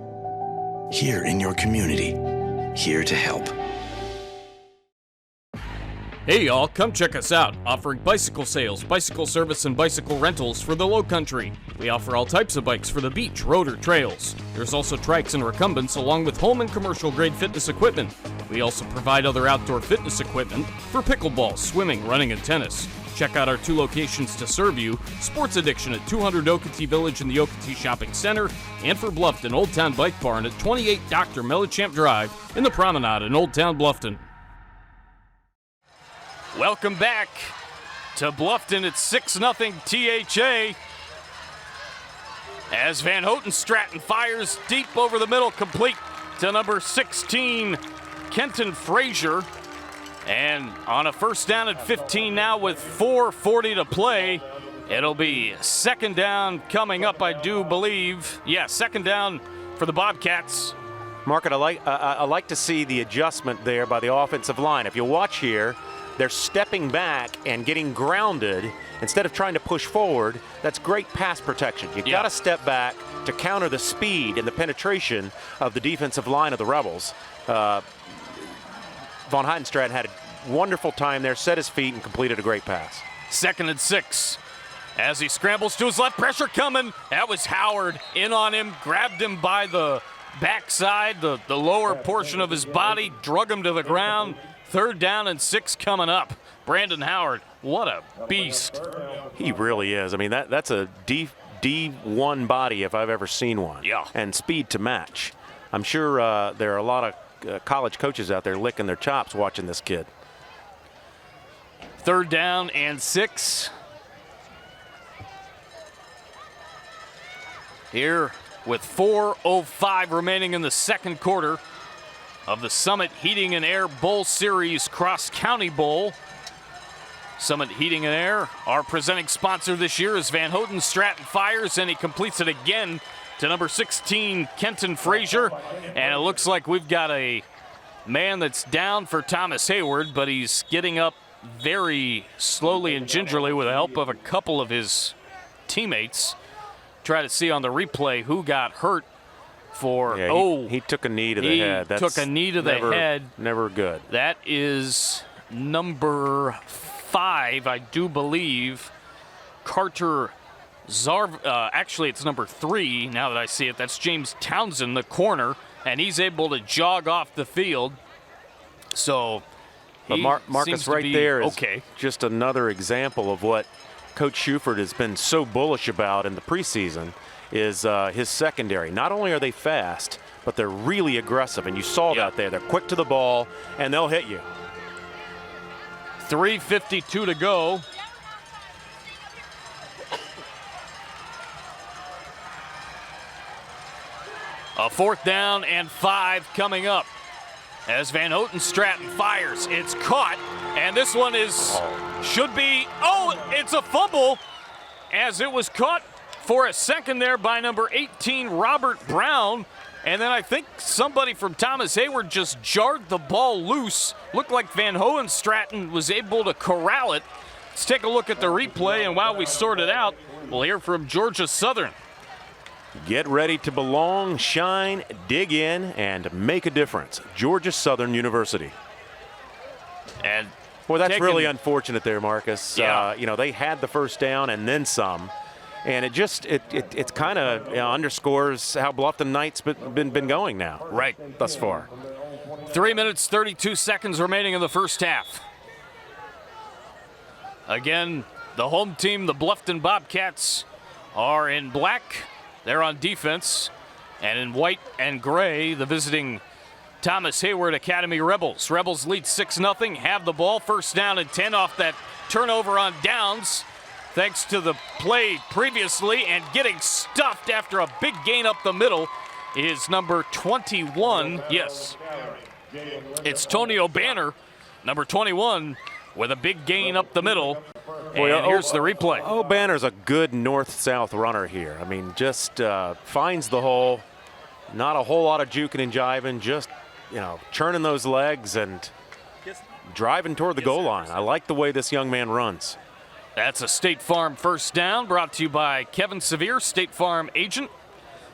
S11: Here in your community, here to help.
S1: Hey y'all, come check us out, offering bicycle sales, bicycle service, and bicycle rentals for the Lowcountry. We offer all types of bikes for the beach, road, or trails. There's also trikes and recumbents along with home and commercial grade fitness equipment. We also provide other outdoor fitness equipment for pickleball, swimming, running, and tennis. Check out our 2 locations to serve you, Sports Addiction at 200 Okatee Village in the Okatee Shopping Center, and for Bluffton, Old Town Bike Barn at 28 Dr. Mellichamp Drive in the Promenade in Old Town Bluffton. Welcome back to Bluffton. It's 6-0 THA. As Van Houten Stratton fires deep over the middle, complete to number 16, Kenton Frazier. And on a first down at 15 now with 4:40 to play. It'll be second down coming up, I do believe. Yeah, second down for the Bobcats.
S2: Market, I like to see the adjustment there by the offensive line. If you watch here, they're stepping back and getting grounded instead of trying to push forward. That's great pass protection. You've got to step back to counter the speed and the penetration of the defensive line of the Rebels. Von Heidenstraat had a wonderful time there, set his feet, and completed a great pass.
S1: 2nd and 6. As he scrambles to his left, pressure coming. That was Howard in on him, grabbed him by the backside, the lower portion of his body, drug him to the ground. 3rd down and 6 coming up. Brandon Howard, what a beast.
S2: He really is. I mean, that's a D1 body if I've ever seen one.
S1: Yeah.
S2: And speed to match. I'm sure there are a lot of college coaches out there licking their chops watching this kid.
S1: 3rd down and 6. Here with 4:05 remaining in the second quarter of the Summit Heating and Air Bowl Series Cross County Bowl. Summit Heating and Air, our presenting sponsor this year, is Van Houten Stratton fires, and he completes it again to number 16, Kenton Frazier. And it looks like we've got a man that's down for Thomas Heyward, but he's getting up very slowly and gingerly with the help of a couple of his teammates. Try to see on the replay who got hurt.
S2: He took a knee to the head.
S1: Took a knee to the head.
S2: Never good.
S1: That is number 5, I do believe. Carter actually, it's number 3 now that I see it. That's James Townsend, the corner, and he's able to jog off the field. So,
S2: but Marcus, right there is just another example of what Coach Schufert has been so bullish about in the preseason is his secondary. Not only are they fast, but they're really aggressive, and you saw that there. They're quick to the ball, and they'll hit you.
S1: 3:52 to go. A 4th down and 5 coming up as Van Houten Stratton fires. It's caught, and this one should be, it's a fumble as it was caught for a second there by number 18, Robert Brown. And then I think somebody from Thomas Heyward just jarred the ball loose. Looked like Van Houten Stratton was able to corral it. Let's take a look at the replay, and while we sort it out, we'll hear from Georgia Southern.
S2: Get ready to belong, shine, dig in, and make a difference. Georgia Southern University.
S1: And
S2: well, that's really unfortunate there, Marcus.
S1: Yeah.
S2: They had the first down and then some. And it kind of underscores how Bluffton Knights been going now.
S1: Right.
S2: Thus far.
S1: 3 minutes, 32 seconds remaining in the first half. Again, the home team, the Bluffton Bobcats, are in black. They're on defense. And in white and gray, the visiting Thomas Heyward Academy Rebels. Rebels lead 6-0, have the ball. First down and 10 off that turnover on downs. Thanks to the play previously, and getting stuffed after a big gain up the middle is number 21. Yes, it's Tony O'Banner, number 21, with a big gain up the middle. And here's the replay.
S2: O'Banner's a good north-south runner here. I mean, just finds the hole. Not a whole lot of juking and jiving, just, churning those legs and driving toward the goal line. I like the way this young man runs.
S1: That's a State Farm first down, brought to you by Kevin Sevier, State Farm agent.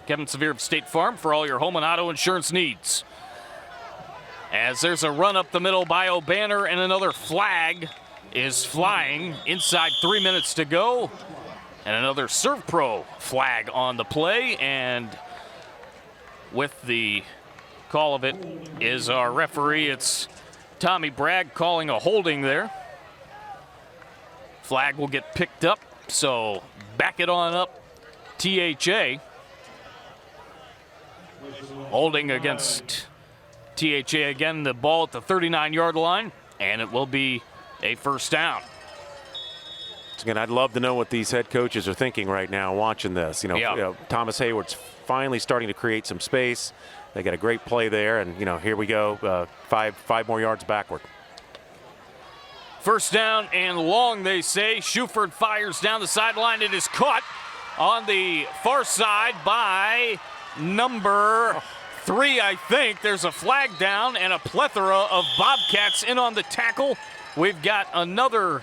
S1: Kevin Sevier of State Farm for all your home and auto insurance needs. As there's a run up the middle by O'Banner, and another flag is flying inside 3 minutes to go. And another Serve Pro flag on the play. And with the call of it is our referee. It's Tommy Bragg calling a holding there. Flag will get picked up, so back it on up, THA. Holding against THA again, the ball at the 39-yard line, and it will be a first down.
S2: Again, I'd love to know what these head coaches are thinking right now watching this. Thomas Heyward's finally starting to create some space. They got a great play there, and, here we go, five more yards backward.
S1: First down and long, they say. Schufert fires down the sideline. It is caught on the far side by number 3, I think. There's a flag down and a plethora of Bobcats in on the tackle. We've got another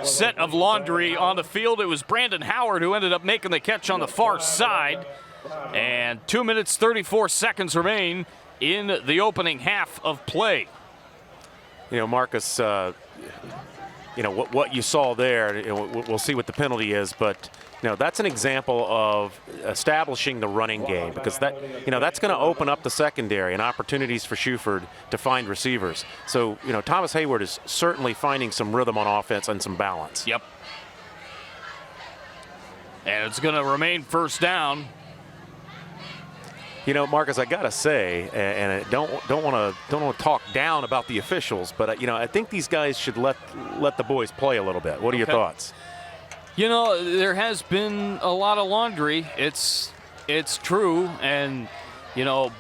S1: set of laundry on the field. It was Brandon Howard who ended up making the catch on the far side. And 2 minutes, 34 seconds remain in the opening half of play.
S2: Marcus, what you saw there, we'll see what the penalty is, but that's an example of establishing the running game, because that's going to open up the secondary and opportunities for Schufert to find receivers. So, Thomas Heyward is certainly finding some rhythm on offense and some balance.
S1: Yep. And it's going to remain first down.
S2: Marcus, I gotta say, and I don't want to talk down about the officials, but I think these guys should let the boys play a little bit. What are your thoughts?
S1: There has been a lot of laundry. It's true, and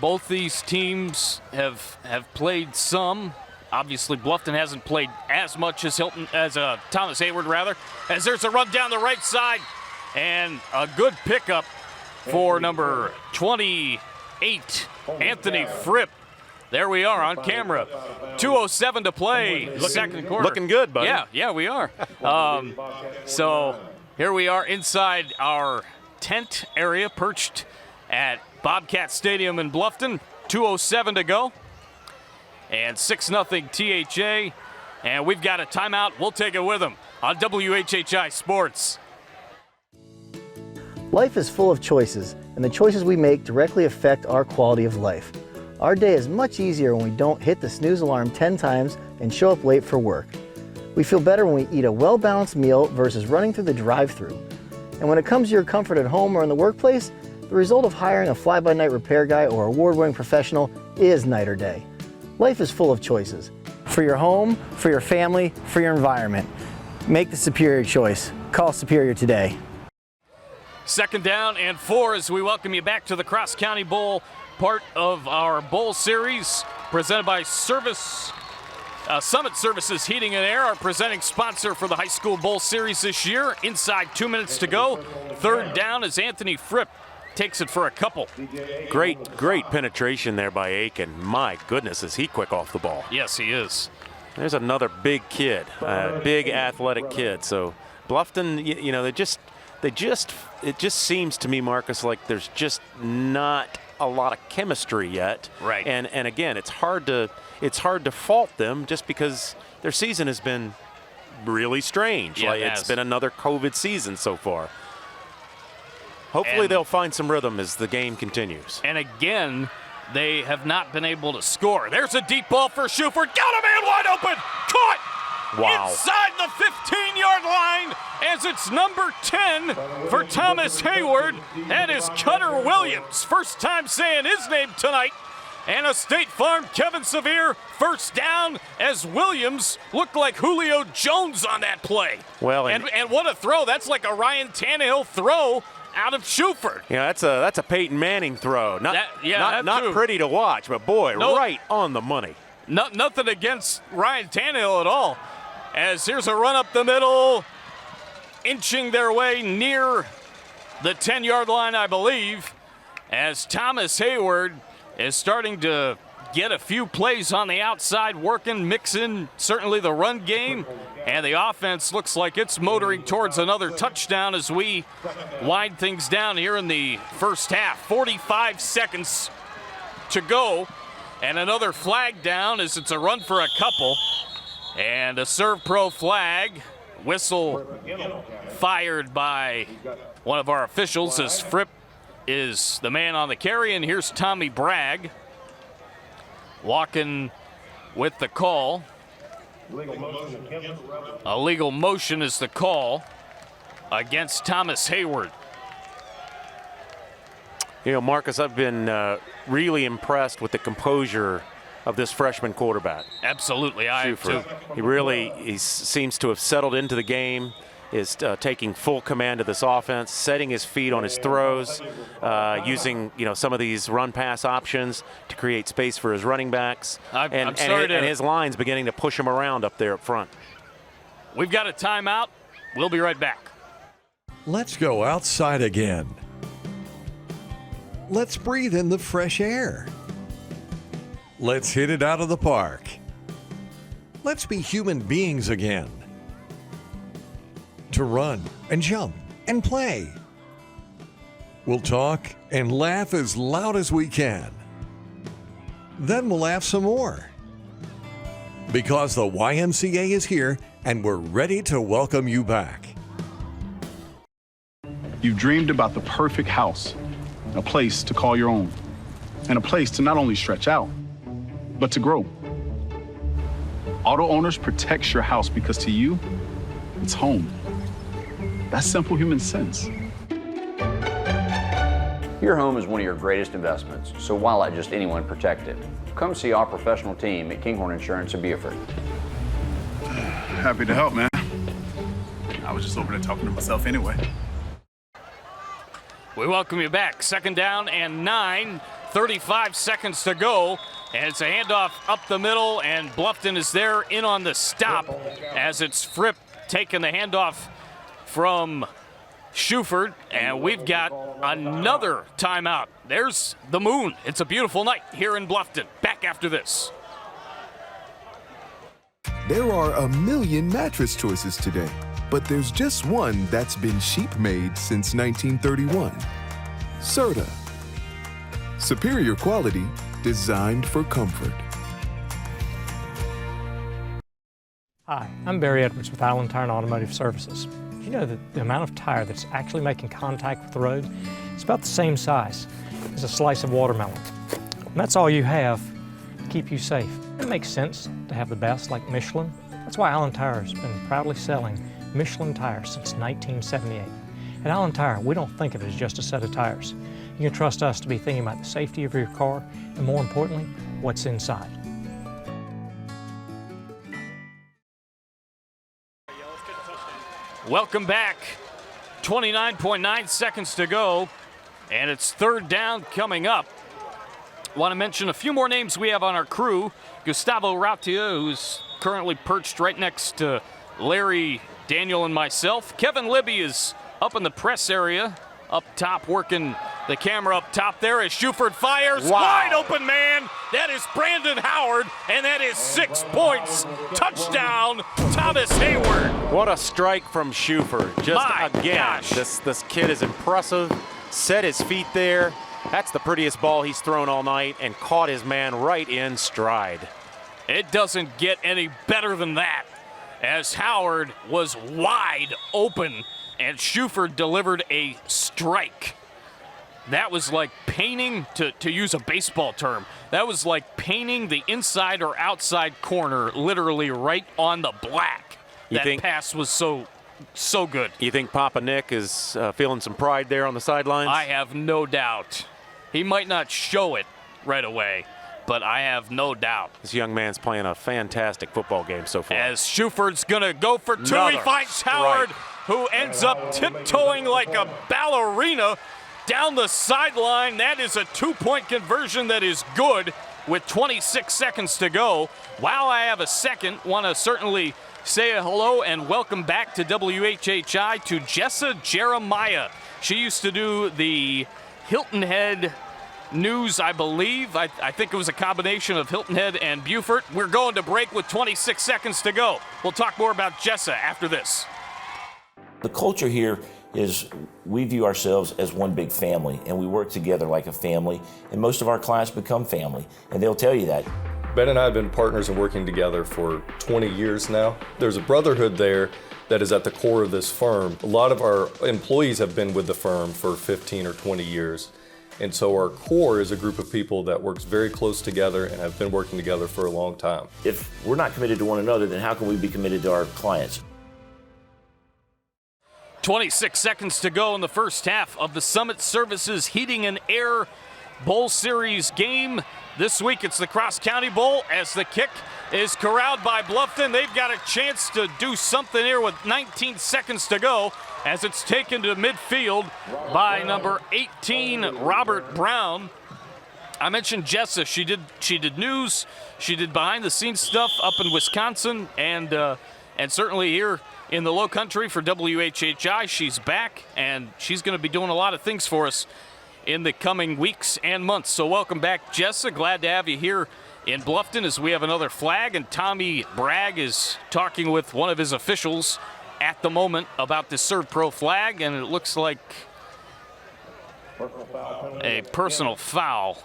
S1: both these teams have played some. Obviously, Bluffton hasn't played as much as Thomas Heyward, rather. As there's a run down the right side, and a good pickup for number 28, Anthony Fripp. There we are on camera. 2:07 to play, second quarter.
S2: Looking good, buddy.
S1: Yeah, we are. So here we are inside our tent area, perched at Bobcat Stadium in Bluffton. 2:07 to go. And 6-0 THA. And we've got a timeout. We'll take it with them on WHHI Sports.
S12: Life is full of choices, and the choices we make directly affect our quality of life. Our day is much easier when we don't hit the snooze alarm 10 times and show up late for work. We feel better when we eat a well-balanced meal versus running through the drive-thru. And when it comes to your comfort at home or in the workplace, the result of hiring a fly-by-night repair guy or award-winning professional is night or day. Life is full of choices. For your home, for your family, for your environment. Make the superior choice. Call Superior today.
S1: 2nd down and 4 as we welcome you back to the Cross County Bowl, part of our bowl series presented by Summit Services Heating and Air, our presenting sponsor for the high school bowl series this year. Inside 2 minutes to go. 3rd down as Anthony Fripp takes it for a couple.
S2: Great penetration there by Aiken. My goodness, is he quick off the ball.
S1: Yes, he is.
S2: There's another big kid, big athletic kid. So Bluffton, you know, it just seems to me, Marcus, like there's just not a lot of chemistry yet.
S1: Right.
S2: And again, it's hard to fault them just because their season has been really strange.
S1: Yeah,
S2: like it's been another COVID season so far. Hopefully they'll find some rhythm as the game continues.
S1: And again, they have not been able to score. There's a deep ball for Schuford. Got a man wide open. Caught.
S2: Wow.
S1: Inside the 15-yard line as it's number 10 for Thomas Heyward. That is Cutter Williams. First time saying his name tonight. And a State Farm Kevin Sevier first down as Williams looked like Julio Jones on that play.
S2: Well,
S1: and what a throw. That's like a Ryan Tannehill throw out of Schuford.
S2: Yeah, that's a Peyton Manning throw. Not pretty to watch, but boy, right on the money.
S1: Nothing against Ryan Tannehill at all. As here's a run up the middle, inching their way near the 10-yard line, I believe, as Thomas Heyward is starting to get a few plays on the outside working, mixing certainly the run game, and the offense looks like it's motoring towards another touchdown as we wind things down here in the first half. 45 seconds to go, and another flag down as it's a run for a couple, and a serve pro flag. Whistle fired by one of our officials as Fripp is the man on the carry, and here's Tommy Bragg walking with the call. A legal motion is the call against Thomas Heyward.
S2: You know, Marcus, I've been really impressed with the composure of this freshman quarterback.
S1: Absolutely, I have too.
S2: He seems to have settled into the game, is taking full command of this offense, setting his feet on his throws, using some of these run-pass options to create space for his running backs, and his line's beginning to push him around up there up front.
S1: We've got a timeout. We'll be right back.
S13: Let's go outside again. Let's breathe in the fresh air. Let's hit it out of the park. Let's be human beings again. To run and jump and play. We'll talk and laugh as loud as we can. Then we'll laugh some more. Because the YMCA is here and we're ready to welcome you back.
S14: You've dreamed about the perfect house, a place to call your own, and a place to not only stretch out, but to grow. Auto Owners protects your house because to you, it's home. That's simple human sense.
S15: Your home is one of your greatest investments, so why let just anyone protect it? Come see our professional team at Kinghorn Insurance of Beaufort.
S14: Happy to help, man. I was just over there talking to myself anyway.
S1: We welcome you back. 2nd down and 9, 35 seconds to go. And it's a handoff up the middle, and Bluffton is there in on the stop as it's Fripp taking the handoff from Schuford, and we've got another timeout. There's the moon. It's a beautiful night here in Bluffton. Back after this.
S16: There are a million mattress choices today, but there's just one that's been sheep-made since 1931. Serta. Superior quality, designed for comfort.
S17: Hi, I'm Barry Edwards with Island Tire and Automotive Services. Did you know that the amount of tire that's actually making contact with the road is about the same size as a slice of watermelon? And that's all you have to keep you safe. It makes sense to have the best like Michelin, That's why Allen Tire has been proudly selling Michelin tires since 1978. At Allen Tire, we don't think of it as just a set of tires. You can trust us to be thinking about the safety of your car and, more importantly, what's inside.
S1: Welcome back. 29.9 seconds to go, and it's third down coming up. Want to mention a few more names we have on our crew. Gustavo Rautia, who's currently perched right next to Larry, Daniel, and myself. Kevin Libby is up in the press area, up top, working the camera up top there as Shuford fires.
S2: Wow.
S1: Wide open man. That is Brandon Howard, and that is 6 points. Touchdown, Thomas Heyward.
S2: What a strike from Shuford. Just
S1: My
S2: again,
S1: gosh.
S2: this kid is impressive. Set his feet there. That's the prettiest ball he's thrown all night and caught his man right in stride.
S1: It doesn't get any better than that, as Howard was wide open and Shuford delivered a strike. That was like painting, to use a baseball term, that was like painting the inside or outside corner literally right on the black. That pass was so good.
S2: You think Papa Nick is feeling some pride there on the sidelines?
S1: I have no doubt. He might not show it right away, but I have no doubt.
S2: This young man's playing a fantastic football game so far.
S1: As Shuford's gonna go for two, he finds Howard, who ends up tiptoeing like a ballerina down the sideline. That is a 2-point conversion that is good with 26 seconds to go. While I have a second, want to certainly say a hello and welcome back to WHHI to Jessa Jeremiah. She used to do the Hilton Head news, I believe. I think it was a combination of Hilton Head and Beaufort. We're going to break with 26 seconds to go. We'll talk more about Jessa after this.
S9: The culture here is we view ourselves as one big family, and we work together like a family, and most of our clients become family, and they'll tell you that.
S10: Ben and I have been partners and working together for 20 years now. There's a brotherhood there that is at the core of this firm. A lot of our employees have been with the firm for 15 or 20 years. And so our core is a group of people that works very close together and have been working together for a long time.
S9: If we're not committed to one another, then how can we be committed to our clients?
S1: 26 seconds to go in the first half of the Summit Services Heating and Air Bowl Series game. This week it's the Cross County Bowl as the kick is corralled by Bluffton. They've got a chance to do something here with 19 seconds to go as it's taken to midfield by number 18, Robert Brown. I mentioned Jessa. She did news. She did behind-the-scenes stuff up in Wisconsin, and certainly here in the Lowcountry for WHHI. She's back, and she's going to be doing a lot of things for us in the coming weeks and months. So welcome back, Jessa. Glad to have you here in Bluffton as we have another flag, and Tommy Bragg is talking with one of his officials at the moment about the Serve Pro flag, and it looks like a personal foul.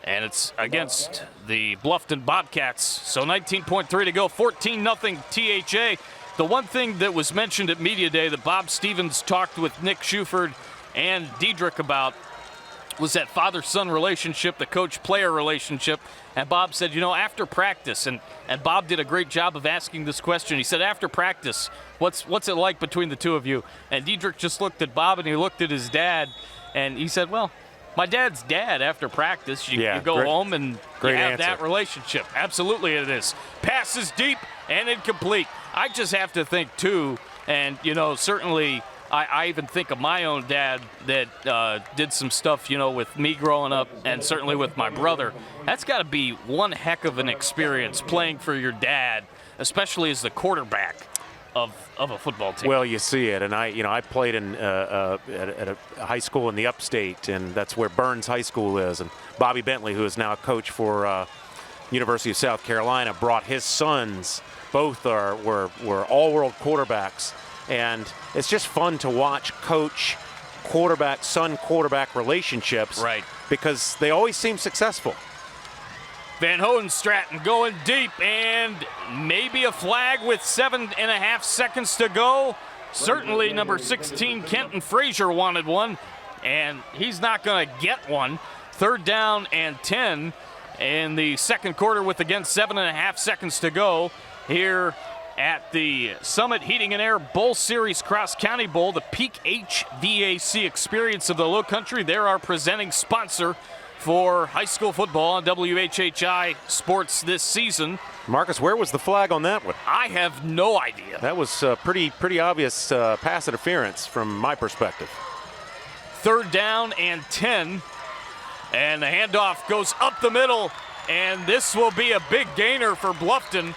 S1: And it's against the Bluffton Bobcats. So 19.3 to go, 14-0 THA. The one thing that was mentioned at Media Day that Bob Stevens talked with Nick Shuford and Diedrich about was that father-son relationship, the coach-player relationship. And Bob said, you know, after practice, and Bob did a great job of asking this question. He said, after practice, what's it like between the two of you? And Diedrich just looked at Bob and he looked at his dad, and he said, well, my dad's dad after practice. You go home and you have that relationship. Absolutely it is. Pass is deep and incomplete. I just have to think, too, and, you know, certainly I even think of my own dad that did some stuff, you know, with me growing up and certainly with my brother. That's got to be one heck of an experience playing for your dad, especially as the quarterback of a football team.
S2: Well, you see it, and I played in at a high school in the upstate, and that's where Burns High School is. And Bobby Bentley, who is now a coach for University of South Carolina, brought his sons. Both were all-world quarterbacks, and it's just fun to watch coach son quarterback relationships, right? Because they always seem successful.
S1: Van Hohenstraten going deep, and maybe a flag with 7.5 seconds to go. Certainly number 16, Kenton Frazier, wanted one, and he's not going to get one. 3rd down and 10 in the second quarter with, again, 7.5 seconds to go. here at the Summit Heating and Air Bowl Series Cross County Bowl, the peak HVAC experience of the Lowcountry. They're our presenting sponsor for high school football on WHHI Sports this season.
S2: Marcus, where was the flag on that one?
S1: I have no idea.
S2: That was pretty obvious pass interference from my perspective.
S1: 3rd down and 10, and the handoff goes up the middle, and this will be a big gainer for Bluffton.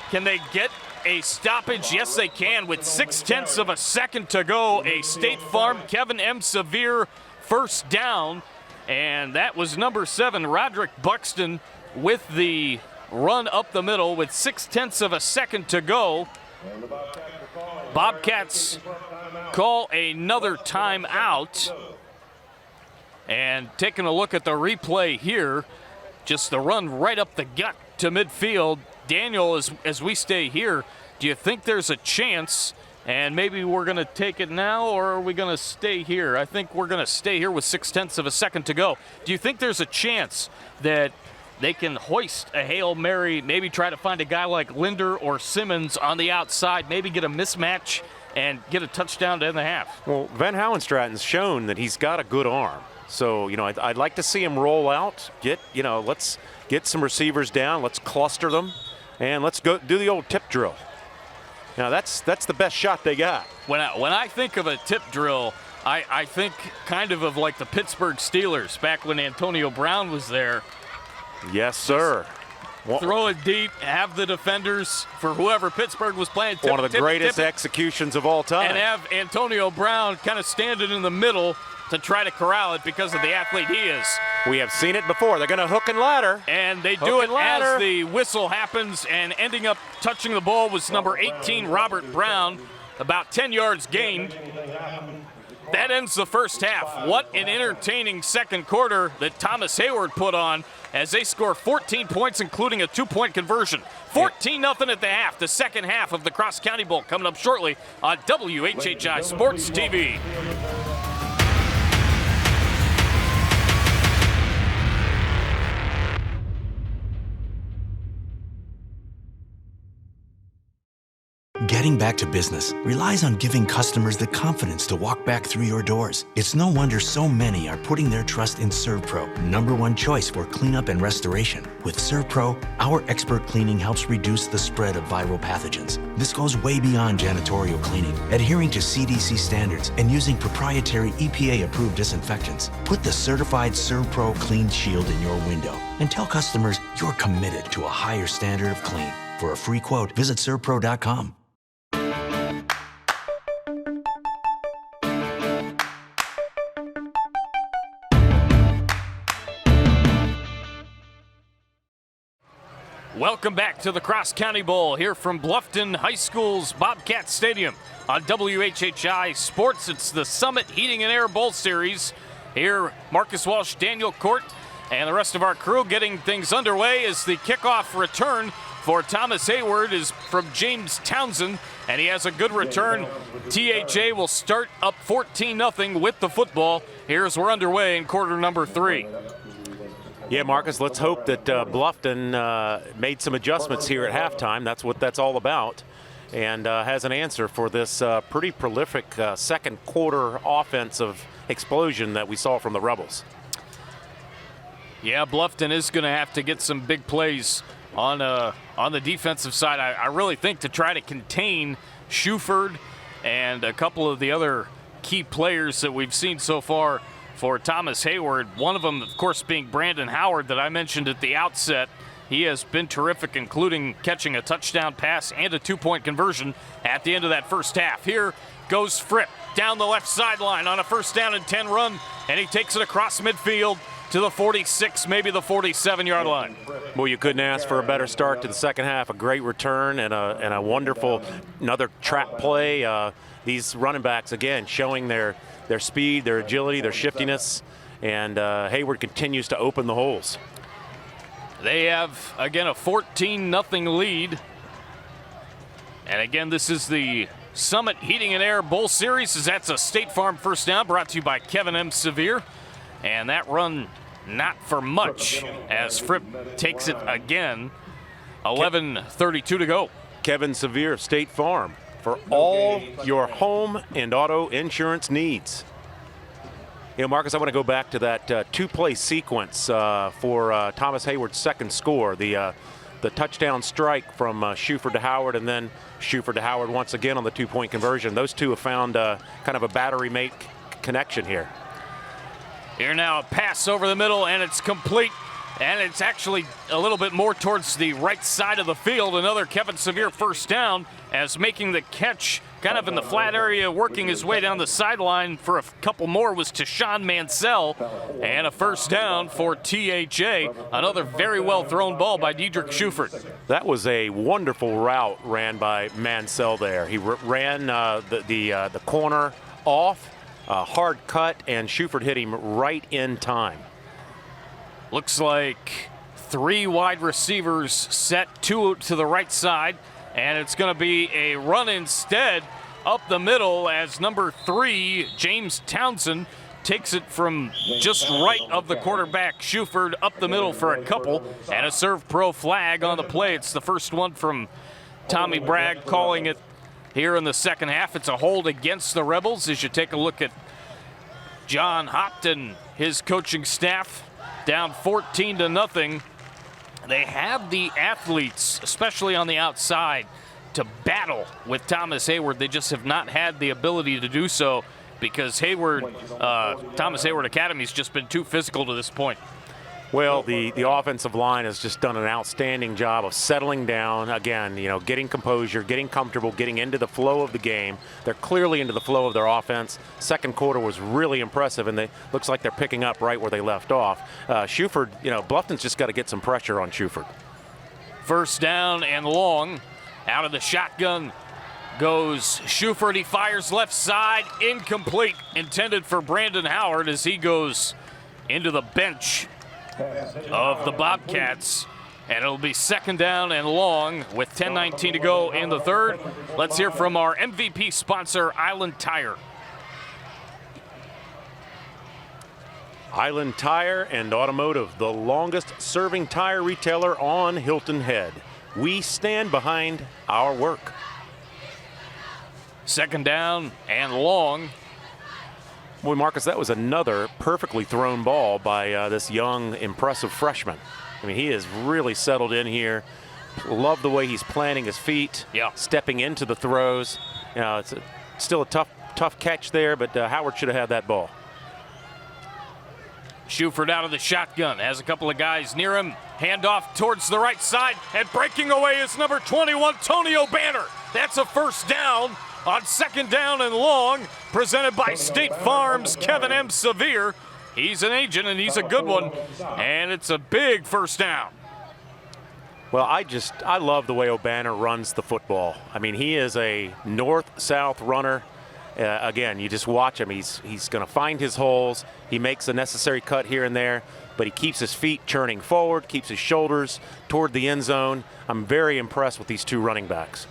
S1: Can they get a stoppage? Yes, they can. With 0.6 of a second to go, a State Farm Kevin M. Severe first down, and that was number 7, Roderick Buxton, with the run up the middle with 0.6 of a second to go. Bobcats call another timeout. And taking a look at the replay here, just the run right up the gut to midfield. Daniel, as we stay here, do you think there's a chance, and maybe we're going to take it now, or are we going to stay here? I think we're going to stay here with 0.6 of a second to go. Do you think there's a chance that they can hoist a Hail Mary, maybe try to find a guy like Linder or Simmons on the outside, maybe get a mismatch and get a touchdown to end the half?
S2: Well, Van Howenstraten's shown that he's got a good arm. So, I'd like to see him roll out, let's get some receivers down, let's cluster them, and let's go do the old tip drill. Now, that's the best shot they got.
S1: When I think of a tip drill, I think kind of like the Pittsburgh Steelers back when Antonio Brown was there.
S2: Yes, sir.
S1: Throw it deep, have the defenders for whoever Pittsburgh was playing.
S2: One of the greatest executions of all time.
S1: And have Antonio Brown kind of standing in the middle to try to corral it because of the athlete he is.
S2: We have seen it before. They're going to hook and ladder.
S1: And they do it as the whistle happens, and ending up touching the ball was number 18, Robert Brown, about 10 yards gained. That ends the first half. What an entertaining second quarter that Thomas Heyward put on as they score 14 points, including a 2-point conversion. 14-0 at the half. The second half of the Cross County Bowl coming up shortly on WHHI Sports TV.
S11: Getting back to business relies on giving customers the confidence to walk back through your doors. It's no wonder so many are putting their trust in ServPro, #1 choice for cleanup and restoration. With ServPro, our expert cleaning helps reduce the spread of viral pathogens. This goes way beyond janitorial cleaning, adhering to CDC standards and using proprietary EPA-approved disinfectants. Put the certified ServPro Clean Shield in your window and tell customers you're committed to a higher standard of clean. For a free quote, visit servpro.com.
S1: Welcome back to the Cross County Bowl here from Bluffton High School's Bobcat Stadium on WHHI Sports. It's the Summit Heating and Air Bowl Series. Here, Marcus Walsh, Daniel Cort, and the rest of our crew getting things underway as the kickoff return for Thomas Heyward is from James Townsend, and he has a good return. THA will start up 14-0 with the football. Here's we're underway in quarter number 3.
S2: Yeah, Marcus, let's hope that Bluffton made some adjustments here at halftime. That's what that's all about, and has an answer for this pretty prolific second quarter offensive explosion that we saw from the Rebels.
S1: Yeah, Bluffton is going to have to get some big plays on the defensive side. I really think to try to contain Shuford and a couple of the other key players that we've seen so far for Thomas Heyward. One of them, of course, being Brandon Howard that I mentioned at the outset. He has been terrific, including catching a touchdown pass and a 2-point conversion at the end of that first half. Here goes Fripp down the left sideline on a 1st down and 10 run, and he takes it across midfield to the 46, maybe the 47-yard line.
S2: Well, you couldn't ask for a better start to the second half. A great return and a wonderful another trap play. These running backs, again, showing their speed, their agility, their shiftiness, and Heyward continues to open the holes.
S1: They have, again, a 14-0 lead. And again, this is the Summit Heating and Air Bowl Series, as that's a State Farm first down brought to you by Kevin M. Severe. And that run not for much as Fripp takes it again. 11:32 to go.
S2: Kevin Sevier of State Farm for all your home and auto insurance needs. You know, Marcus, I want to go back to that two-play sequence for Thomas Heyward's second score, the touchdown strike from Shuford to Howard, and then Shuford to Howard once again on the two-point conversion. Those two have found kind of a battery mate connection here.
S1: Here now, a pass over the middle, and it's complete. And it's actually a little bit more towards the right side of the field. Another Kevin Sevier first down, as making the catch kind of in the flat area, working his way down the sideline for a couple more was Tashawn Mansell. And a first down for THA. Another very well thrown ball by Dedrick Shuford.
S2: That was a wonderful route ran by Mansell there. He ran the corner off, hard cut, and Shuford hit him right in time.
S1: Looks like 3 wide receivers set, 2 to the right side, and it's going to be a run instead up the middle as number 3, James Townsend, takes it from just right of the quarterback, Shuford, up the middle for a couple, and a serve pro flag on the play. It's the first one from Tommy Bragg, calling it here in the second half. It's a hold against the Rebels as you take a look at John Hopton, his coaching staff. Down 14-0. They have the athletes, especially on the outside, to battle with Thomas Heyward. They just have not had the ability to do so because Thomas Heyward Academy's just been too physical to this point.
S2: Well, the offensive line has just done an outstanding job of settling down, again, you know, getting composure, getting comfortable, getting into the flow of the game. They're clearly into the flow of their offense. Second quarter was really impressive, and looks like they're picking up right where they left off. Shuford, you know, Bluffton's just got to get some pressure on Shuford.
S1: First down and long. Out of the shotgun goes Shuford. He fires left side, incomplete. Intended for Brandon Howard as he goes into the bench of the Bobcats, and it'll be second down and long with 10:19 to go in the third. Let's hear from our MVP sponsor, Island Tire.
S2: Island Tire and Automotive, the longest serving tire retailer on Hilton Head. We stand behind our work.
S1: Second down and long.
S2: Boy, Marcus, that was another perfectly thrown ball by this young, impressive freshman. I mean, he has really settled in here. Love the way he's planting his feet, stepping into the throws. You know, it's still a tough catch there, but Howard should have had that ball.
S1: Shuford out of the shotgun, has a couple of guys near him. Handoff towards the right side, and breaking away is number 21, Tony O'Banner. That's a first down on second down and long, presented by State Farm's Kevin M. Sevier. He's an agent, and he's a good one, and it's a big first down.
S2: Well, I love the way O'Banner runs the football. I mean, he is a north-south runner. Again, you just watch him. He's going to find his holes. He makes a necessary cut here and there, but he keeps his feet churning forward, keeps his shoulders toward the end zone. I'm very impressed with these two running backs.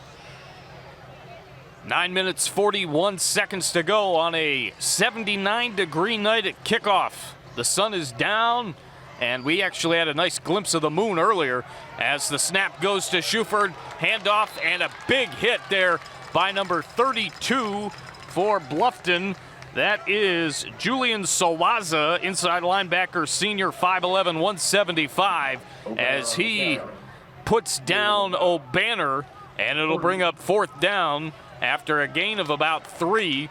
S1: 9 minutes, 41 seconds to go on a 79-degree night at kickoff. The sun is down, and we actually had a nice glimpse of the moon earlier as the snap goes to Shuford. Handoff and a big hit there by number 32 for Bluffton. That is Julian Sawaza, inside linebacker, senior, 5'11", 175, as he puts down O'Banner, and it'll bring up fourth down after a gain of about 3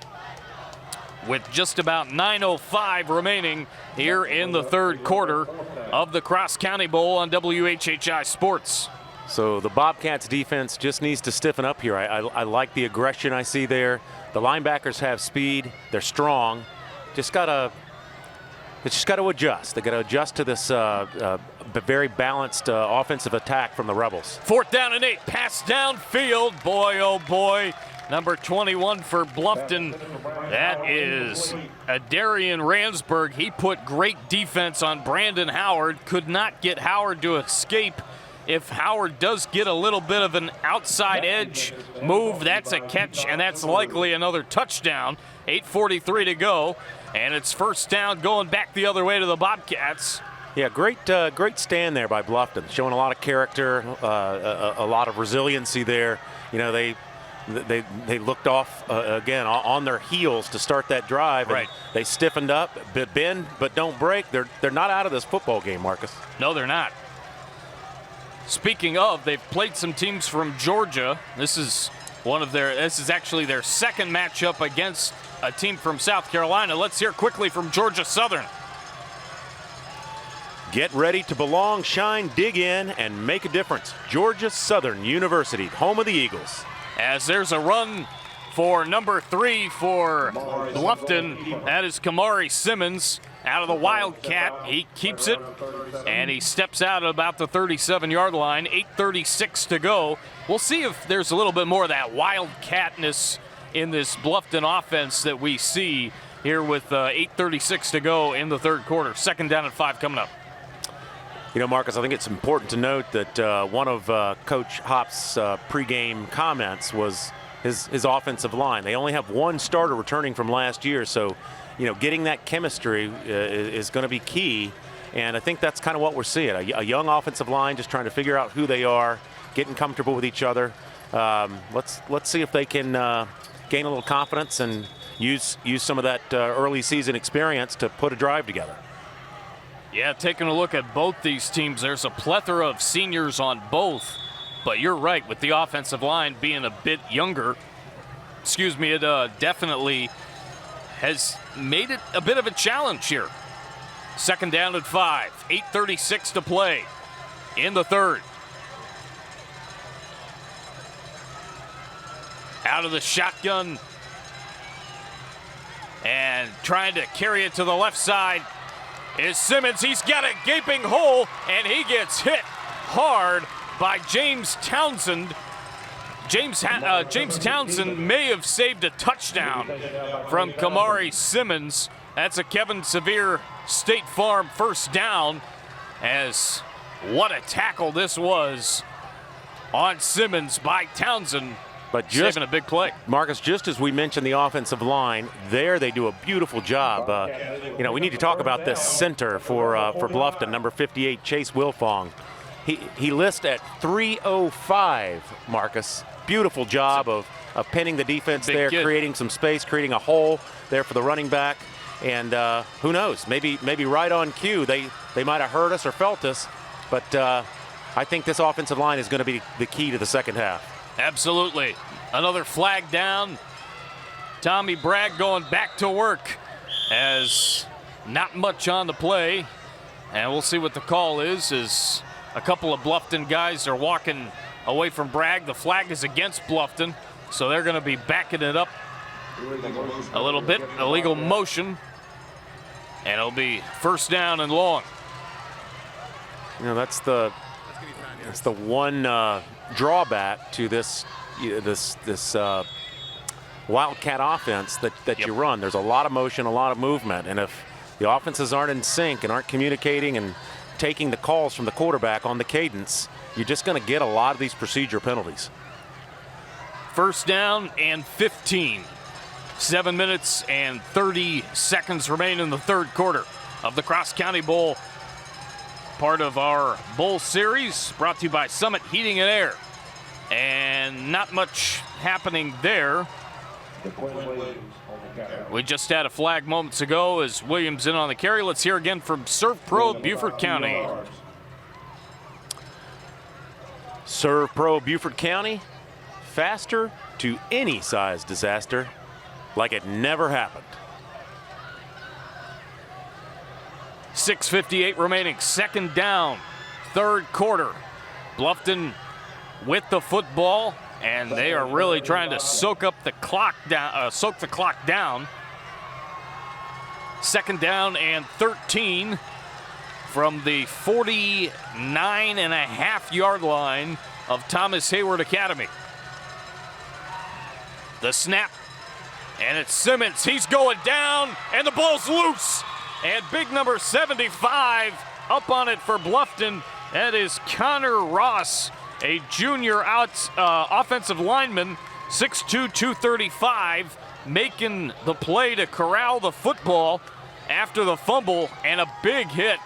S1: with just about 9:05 remaining here in the third quarter of the Cross County Bowl on WHHI Sports.
S2: So the Bobcats defense just needs to stiffen up here. I like the aggression I see there. The linebackers have speed. They're strong. Just got to adjust. They got to adjust to this very balanced offensive attack from the Rebels.
S1: Fourth down and 8. Pass downfield. Boy, oh boy. Number 21 for Bluffton. That is Adarian Ransburg. He put great defense on Brandon Howard. Could not get Howard to escape. If Howard does get a little bit of an outside edge move, that's a catch, and that's likely another touchdown. 8:43 to go, and it's first down going back the other way to the Bobcats.
S2: Yeah, great stand there by Bluffton, showing a lot of character, a lot of resiliency there. You know, they looked off again on their heels to start that drive.
S1: Right.
S2: And they stiffened up, bend but don't break. They're not out of this football game, Marcus.
S1: No, they're not. Speaking of, they've played some teams from Georgia. This is actually their second matchup against a team from South Carolina. Let's hear quickly from Georgia Southern.
S2: Get ready to belong, shine, dig in, and make a difference. Georgia Southern University, home of the Eagles.
S1: As there's a run for number 3 for Bluffton. That is Kamari Simmons out of the Wildcat. He keeps it, and he steps out at about the 37-yard line. 8:36 to go. We'll see if there's a little bit more of that Wildcatness in this Bluffton offense that we see here with 8:36 to go in the third quarter. Second down and 5 coming up.
S2: You know, Marcus, I think it's important to note that one of Coach Hop's pregame comments was his offensive line. They only have one starter returning from last year, so, you know, getting that chemistry is going to be key. And I think that's kind of what we're seeing, a young offensive line just trying to figure out who they are, getting comfortable with each other. Let's see if they can gain a little confidence and use some of that early season experience to put a drive together.
S1: Yeah, taking a look at both these teams, there's a plethora of seniors on both. But you're right, with the offensive line being a bit younger, it definitely has made it a bit of a challenge here. Second down and 5, 8:36 to play in the third. Out of the shotgun and trying to carry it to the left side is Simmons. He's got a gaping hole, and he gets hit hard by James Townsend. James Townsend may have saved a touchdown from Kamari Simmons. That's a Kevin Sevier State Farm first down, as what a tackle this was on Simmons by Townsend.
S2: But just
S1: saving a big play.
S2: Marcus, just as we mentioned the offensive line, there they do a beautiful job. You know, we need to talk about this center for Bluffton, number 58, Chase Wilfong. He lists at 305, Marcus. Beautiful job of pinning the defense there, creating some space, creating a hole there for the running back. And who knows, maybe right on cue, they might have heard us or felt us. But I think this offensive line is going to be the key to the second half.
S1: Absolutely. Another flag down. Tommy Bragg going back to work, as not much on the play. And we'll see what the call is, as a couple of Bluffton guys are walking away from Bragg. The flag is against Bluffton, so they're going to be backing it up a little bit. Illegal motion. And it'll be first down and long.
S2: You know, that's the one drawback to this Wildcat offense that you run. There's a lot of motion, a lot of movement, and if the offenses aren't in sync and aren't communicating and taking the calls from the quarterback on the cadence, you're just going to get a lot of these procedure penalties.
S1: First down and 15. 7 minutes and 30 seconds remain in the third quarter of the Cross County Bowl. Part of our bowl series, brought to you by Summit Heating and Air. And not much happening there. We just had a flag moments ago as Williams in on the carry. Let's hear again from Serve Pro Beaufort County.
S2: Serve Pro Beaufort County, faster to any size disaster, like it never happened.
S1: 6:58 remaining, second down, third quarter. Bluffton with the football, and they are really trying to soak the clock down. Second down and 13 from the 49.5-yard line of Thomas Heyward Academy. The snap, and it's Simmons. He's going down, and the ball's loose. And big number 75 up on it for Bluffton. That is Connor Ross, a junior offensive lineman, 6'2", 235, making the play to corral the football after the fumble, and a big hit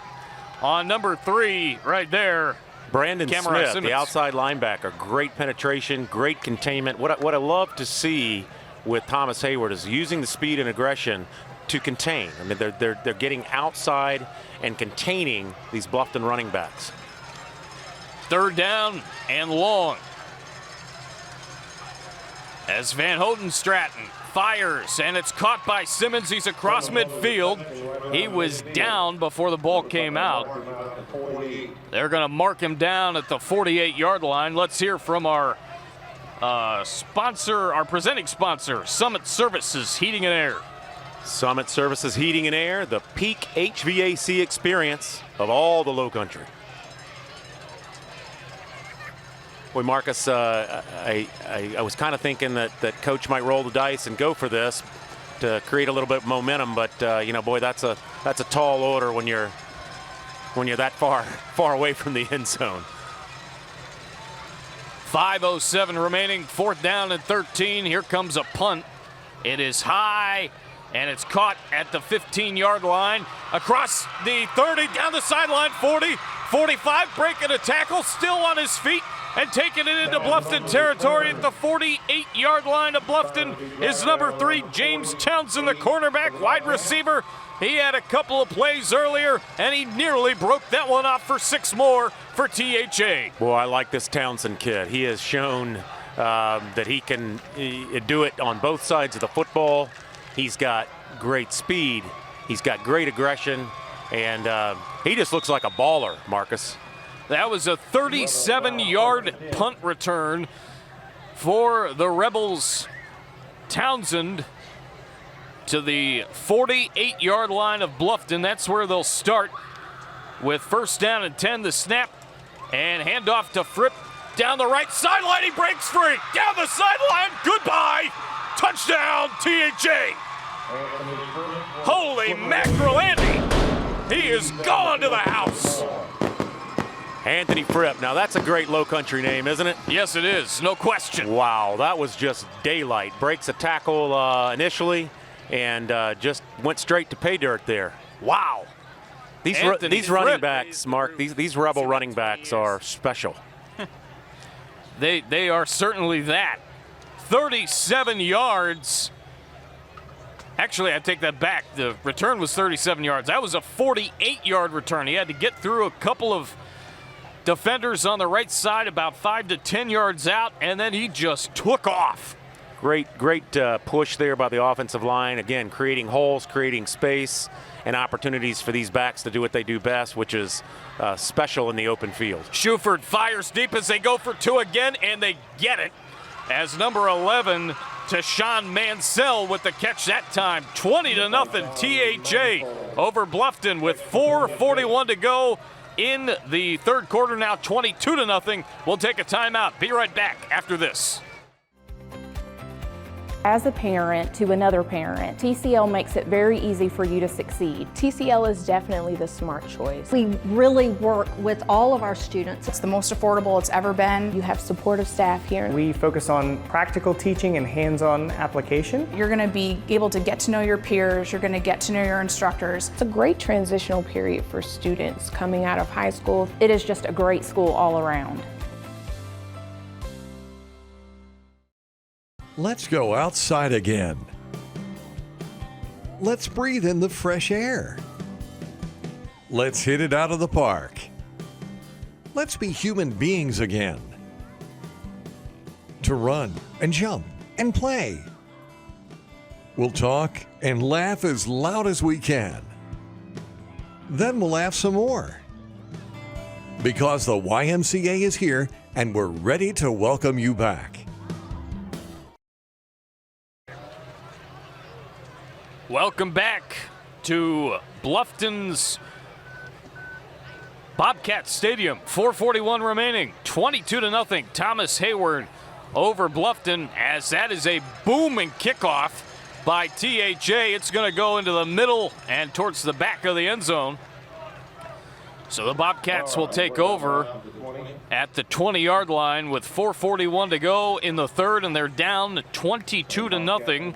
S1: on number 3 right there.
S2: Brandon
S1: Cameron
S2: Smith,
S1: Simmons.
S2: the outside linebacker. Great penetration, great containment. What I love to see with Thomas Heyward is using the speed and aggression to contain. I mean, they're getting outside and containing these Bluffton running backs.
S1: 3rd down and long. As Van Houten Stratton fires, and it's caught by Simmons. He's across midfield. He was down before the ball came out. They're going to mark him down at the 48-yard line. Let's hear from our sponsor, our presenting sponsor, Summit Services Heating and Air.
S2: Summit Services Heating and Air, the peak HVAC experience of all the Lowcountry. Boy, Marcus, I was kind of thinking that Coach might roll the dice and go for this to create a little bit of momentum, but you know, boy, that's a tall order when you're that far away from the end zone.
S1: 5:07 remaining, 4th down and 13. Here comes a punt. It is high, and it's caught at the 15-yard line. Across the 30, down the sideline, 40, 45, breaking a tackle, still on his feet, and taking it into Bluffton territory at the 48-yard line of Bluffton is number 3, James Townsend, the cornerback, wide receiver. He had a couple of plays earlier, and he nearly broke that one off for 6 more for THA.
S2: Boy, I like this Townsend kid. He has shown that he can do it on both sides of the football. He's got great speed. He's got great aggression, and he just looks like a baller, Marcus.
S1: That was a 37-yard punt return for the Rebels. Townsend to the 48-yard line of Bluffton. That's where they'll start with 1st down and 10. The snap and handoff to Fripp down the right sideline. He breaks free. Down the sideline. Goodbye. Touchdown, THA. Holy mackerel, Andy. He is gone to the house.
S2: Anthony Fripp. Now that's a great Lowcountry name, isn't it?
S1: Yes, it is. No question.
S2: Wow, that was just daylight. Breaks a tackle initially and just went straight to pay dirt there. Wow. These running backs, Mark, these Rebel running backs are special.
S1: They are certainly that. 37 yards. Actually, I take that back. The return was 37 yards. That was a 48-yard return. He had to get through a couple of defenders on the right side, about 5 to 10 yards out, and then he just took off.
S2: Great push there by the offensive line. Again, creating holes, creating space, and opportunities for these backs to do what they do best, which is special in the open field.
S1: Shuford fires deep as they go for 2 again, and they get it. As number 11, Tashawn Mansell with the catch that time. 20-0 THA over Bluffton with 4:41 to go in the 3rd quarter. Now 22-0. We'll take a timeout. Be right back after this.
S18: As a parent to another parent, TCL makes it very easy for you to succeed.
S19: TCL is definitely the smart choice.
S20: We really work with all of our students.
S19: It's the most affordable it's ever been. You have supportive staff here.
S21: We focus on practical teaching and hands-on application.
S19: You're going to be able to get to know your peers. You're going to get to know your instructors.
S22: It's a great transitional period for students coming out of high school. It is just a great school all around.
S13: Let's go outside again. Let's breathe in the fresh air. Let's hit it out of the park. Let's be human beings again. To run and jump and play. We'll talk and laugh as loud as we can. Then we'll laugh some more. Because the YMCA is here and we're ready to welcome you back.
S1: Welcome back to Bluffton's Bobcat Stadium. 4:41 remaining, 22-0. Thomas Heyward over Bluffton, as that is a booming kickoff by THA. It's going to go into the middle and towards the back of the end zone. So the Bobcats will take over at the 20-yard line with 4:41 to go in the 3rd, and they're down 22-0.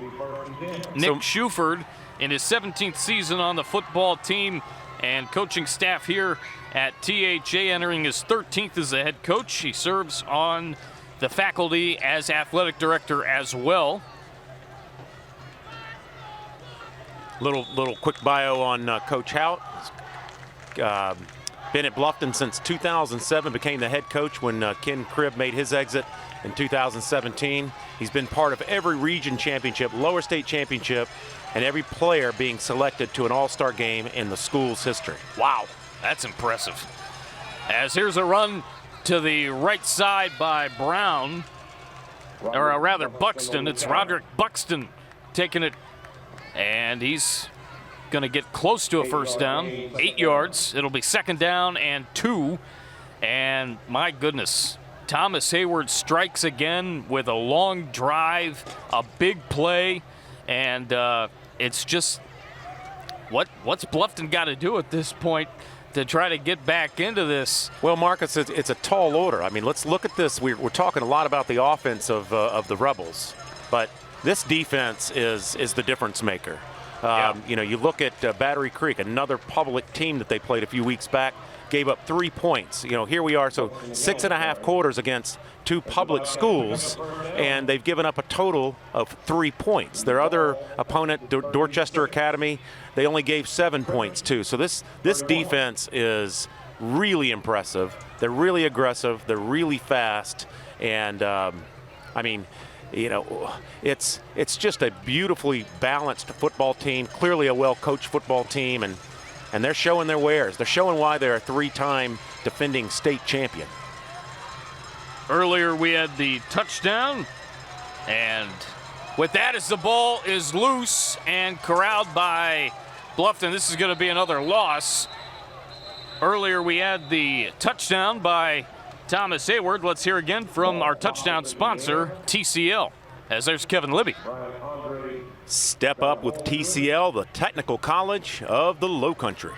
S1: Nick Shuford, in his 17th season on the football team, and coaching staff here at THA, entering his 13th as a head coach. He serves on the faculty as athletic director as well.
S2: Little quick bio on Coach Hout. Been at Bluffton since 2007, became the head coach when Ken Cribb made his exit in 2017. He's been part of every region championship, lower state championship, and every player being selected to an all-star game in the school's history.
S1: Wow, that's impressive. As here's a run to the right side by Brown, or rather Buxton. It's Roderick Buxton taking it, and he's going to get close to a first down, 8 yards. It'll be 2nd down and 2, and my goodness, Thomas Heyward strikes again with a long drive, a big play, and it's just what's Bluffton got to do at this point to try to get back into this?
S2: Well, Marcus, it's a tall order. I mean, let's look at this. We're talking a lot about the offense of the Rebels, but this defense is the difference maker. You know, you look at Battery Creek, another public team that they played a few weeks back, gave up 3 points. You know, here we are, so 6.5 quarters against 2 public schools, and they've given up a total of 3 points. Their other opponent, Dorchester Academy, they only gave 7 points to. So this defense is really impressive. They're really aggressive. They're really fast, and I mean, you know, it's just a beautifully balanced football team, clearly a well-coached football team, and they're showing their wares. They're showing why they're a 3-time defending state champion.
S1: Earlier we had the touchdown, and with that, as the ball is loose and corralled by Bluffton, this is going to be another loss. Earlier we had the touchdown by Thomas Heyward. Let's hear again from our touchdown sponsor, TCL, as there's Kevin Libby.
S2: Step up with TCL, the technical college of the Lowcountry.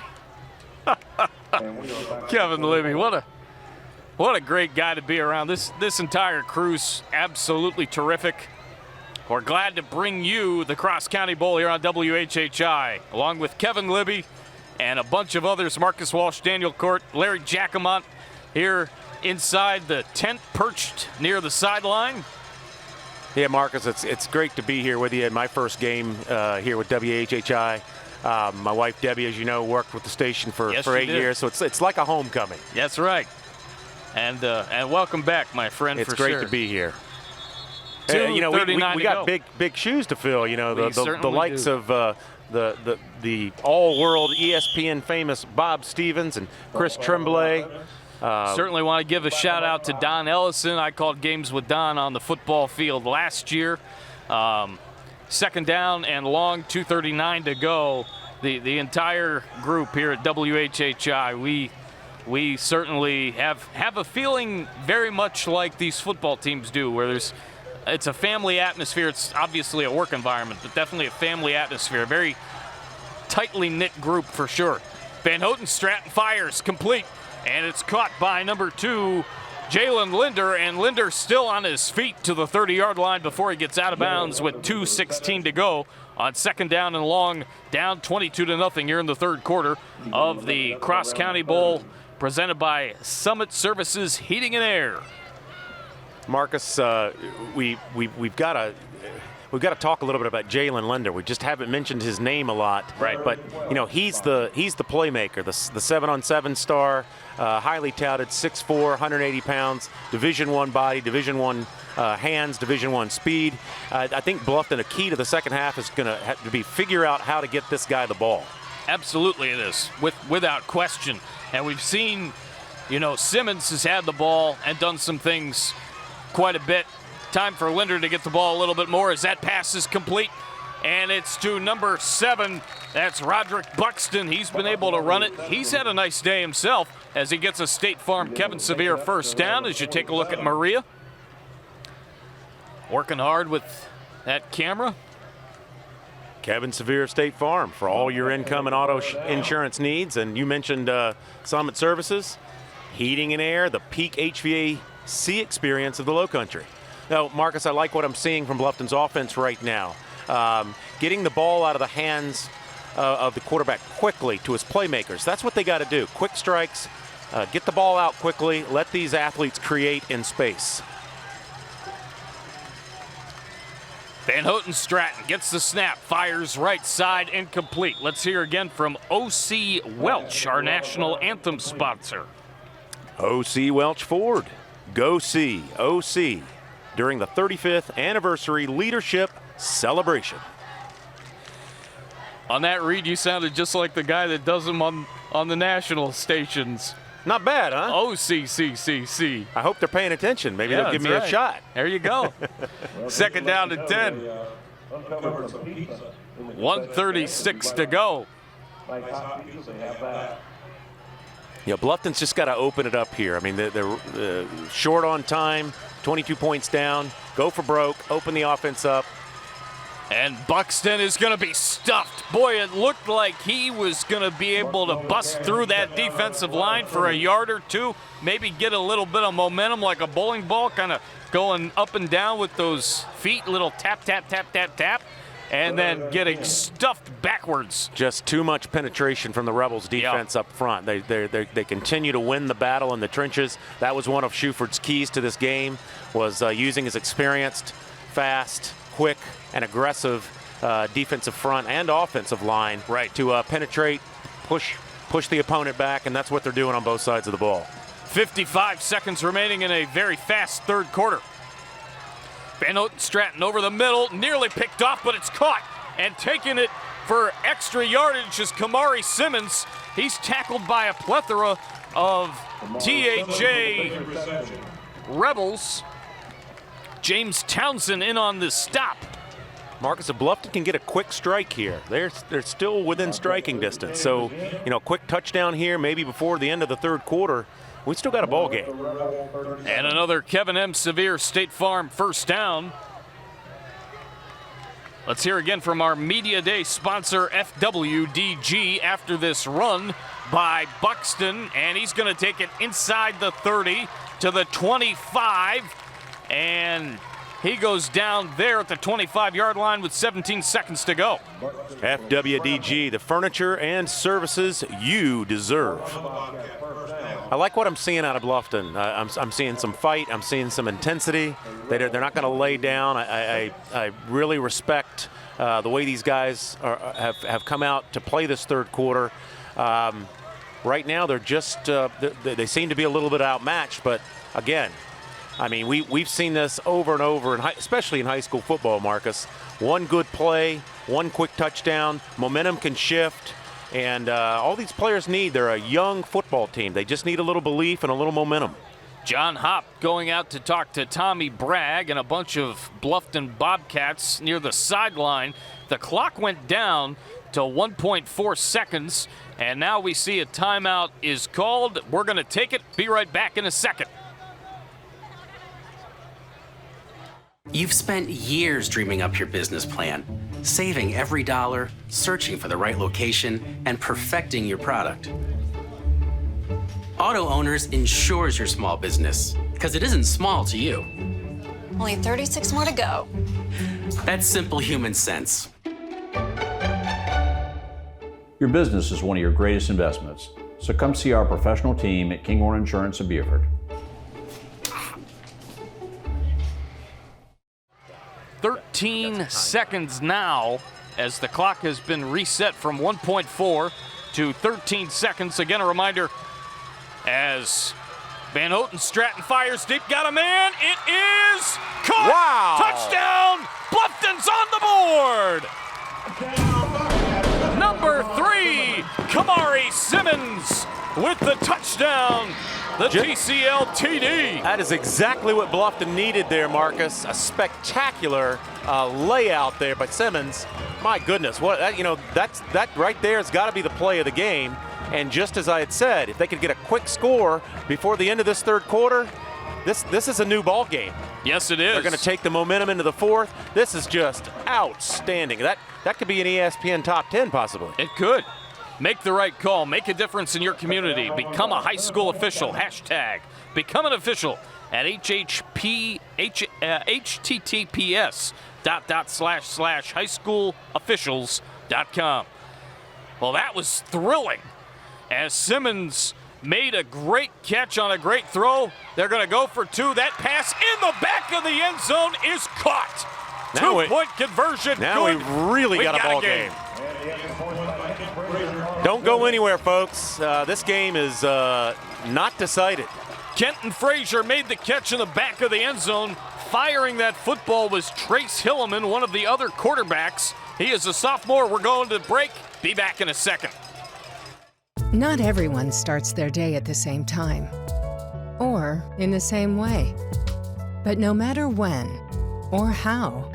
S1: Kevin Libby, what a great guy to be around. This entire crew's absolutely terrific. We're glad to bring you the Cross County Bowl here on WHHI, along with Kevin Libby and a bunch of others, Marcus Walsh, Daniel Cort, Larry Jackamont, here inside the tent perched near the sideline.
S2: Yeah, Marcus, it's great to be here with you in my first game here with WHHI. My wife Debbie, as you know, worked with the station for 8 years, so it's like a homecoming.
S1: That's right. And welcome back, my friend.
S2: It's
S1: for
S2: great
S1: sure.
S2: to be here. You know, we got big shoes to fill. You know, the likes of the all-world ESPN famous Bob Stevens and Chris Tremblay.
S1: Certainly want to give a shout out to Don Ellison. I called games with Don on the football field last year. 2nd down and long, 2:39 to go. The entire group here at WHHI, we certainly have a feeling very much like these football teams do, where it's a family atmosphere. It's obviously a work environment, but definitely a family atmosphere. A very tightly knit group for sure. Van Houten Stratton fires, complete. And it's caught by number 2, Jalen Linder, and Linder still on his feet to the 30-yard line before he gets out of bounds with 2:16 to go on 2nd down and long, down 22-0 here in the 3rd quarter of the Cross County Bowl, presented by Summit Services Heating and Air.
S2: Marcus, we've got to talk a little bit about Jalen Linder. We just haven't mentioned his name a lot.
S1: Right.
S2: But you know, he's the playmaker, the 7-on-7 star, highly touted, 6'4", 180 pounds, Division I body, Division I hands, Division I speed. I think Bluffton, a key to the second half is going to have to be figure out how to get this guy the ball.
S1: Absolutely it is, without question. And we've seen, you know, Simmons has had the ball and done some things quite a bit. Time for Linder to get the ball a little bit more as that pass is complete. And it's to number 7. That's Roderick Buxton. He's been able to run it. He's had a nice day himself as he gets a State Farm Kevin Sevier first down. As you take a look at Maria. Working hard with that camera.
S2: Kevin Sevier, State Farm, for all your income and auto insurance needs. And you mentioned Summit Services, heating and air, the peak HVAC experience of the Lowcountry. Now, Marcus, I like what I'm seeing from Bluffton's offense right now. Getting the ball out of the hands of the quarterback quickly to his playmakers. That's what they got to do. Quick strikes, get the ball out quickly, let these athletes create in space.
S1: Van Houten Stratton gets the snap, fires right side, incomplete. Let's hear again from O.C. Welch, our national anthem sponsor.
S2: O.C. Welch Ford. Go see O.C. during the 35th anniversary leadership celebration.
S1: On that read, you sounded just like the guy that does them on the national stations.
S2: Not bad, huh?
S1: O-C-C-C-C.
S2: I hope they're paying attention. Maybe they'll give me a shot.
S1: There you go. Second down and 10. 1:36 to go.
S2: Yeah, Bluffton's just got to open it up here. I mean, they're short on time, 22 points down. Go for broke, open the offense up.
S1: And Buxton is going to be stuffed. Boy, it looked like he was going to be able to bust through that defensive line for a yard or two, maybe get a little bit of momentum like a bowling ball, kind of going up and down with those feet, little tap, tap, tap, tap, tap, and then getting stuffed backwards.
S2: Just too much penetration from the Rebels defense up front. They continue to win the battle in the trenches. That was one of Shuford's keys to this game, was using his experienced, fast, quick, and aggressive defensive front and offensive line to penetrate, push the opponent back, and that's what they're doing on both sides of the ball.
S1: 55 seconds remaining in a very fast third quarter. Van Houten Stratton over the middle, nearly picked off, but it's caught, and taking it for extra yardage is Kamari Simmons. He's tackled by a plethora of THA Rebels. James Townsend in on this stop.
S2: Marcus, if Bluffton can get a quick strike here, they're still within striking distance. So, quick touchdown here, maybe before the end of the third quarter, we still got a ball game.
S1: And another Kevin M. Sevier State Farm first down. Let's hear again from our Media Day sponsor, FWDG, after this run by Buxton. And he's going to take it inside the 30 to the 25. And he goes down there at the 25-yard line with 17 seconds to go.
S2: FWDG, the furniture and services you deserve. I like what I'm seeing out of Bluffton. I'm seeing some fight. I'm seeing some intensity. They're not going to lay down. I really respect the way these guys have come out to play this third quarter. Right now, they're just they seem to be a little bit outmatched. But again, I mean, we've seen this over and over, especially in high school football, Marcus. One good play, one quick touchdown, momentum can shift, and all these players they're a young football team. They just need a little belief and a little momentum.
S1: John Hopp going out to talk to Tommy Bragg and a bunch of Bluffton Bobcats near the sideline. The clock went down to 1.4 seconds, and now we see a timeout is called. We're going to take it. Be right back in a second.
S3: You've spent years dreaming up your business plan, saving every dollar, searching for the right location, and perfecting your product. Auto Owners insures your small business, because it isn't small to you.
S4: Only 36 more to go.
S3: That's simple human sense.
S23: Your business is one of your greatest investments, so come see our professional team at Kinghorn Insurance of Beaufort.
S1: 13 seconds now as the clock has been reset from 1.4 to 13 seconds. Again, a reminder as Van Houten Stratton fires deep, got a man. It is caught.
S2: Wow.
S1: Touchdown. Bluffton's on the board. Number 3, Kamari Simmons with the touchdown. The TCL TD.
S2: That is exactly what Bluffton needed there, Marcus. A spectacular layout there by Simmons. My goodness, that right there has got to be the play of the game. And just as I had said, if they could get a quick score before the end of this third quarter, this is a new ball game.
S1: Yes, it is.
S2: They're going to take the momentum into the fourth. This is just outstanding. That could be an ESPN top 10 possibly.
S1: It could. Make the right call. Make a difference in your community. Become a high school official. Hashtag become an official at https://highschoolofficials.com. Well, that was thrilling as Simmons made a great catch on a great throw. They're going to go for two. That pass in the back of the end zone is caught. Two-point conversion.
S2: Now
S1: good.
S2: we really got a ball game. Don't go anywhere, folks. This game is not decided.
S1: Kenton Frazier made the catch in the back of the end zone. Firing that football was Trace Hilleman, one of the other quarterbacks. He is a sophomore. We're going to break. Be back in a second.
S5: Not everyone starts their day at the same time or in the same way. But no matter when or how,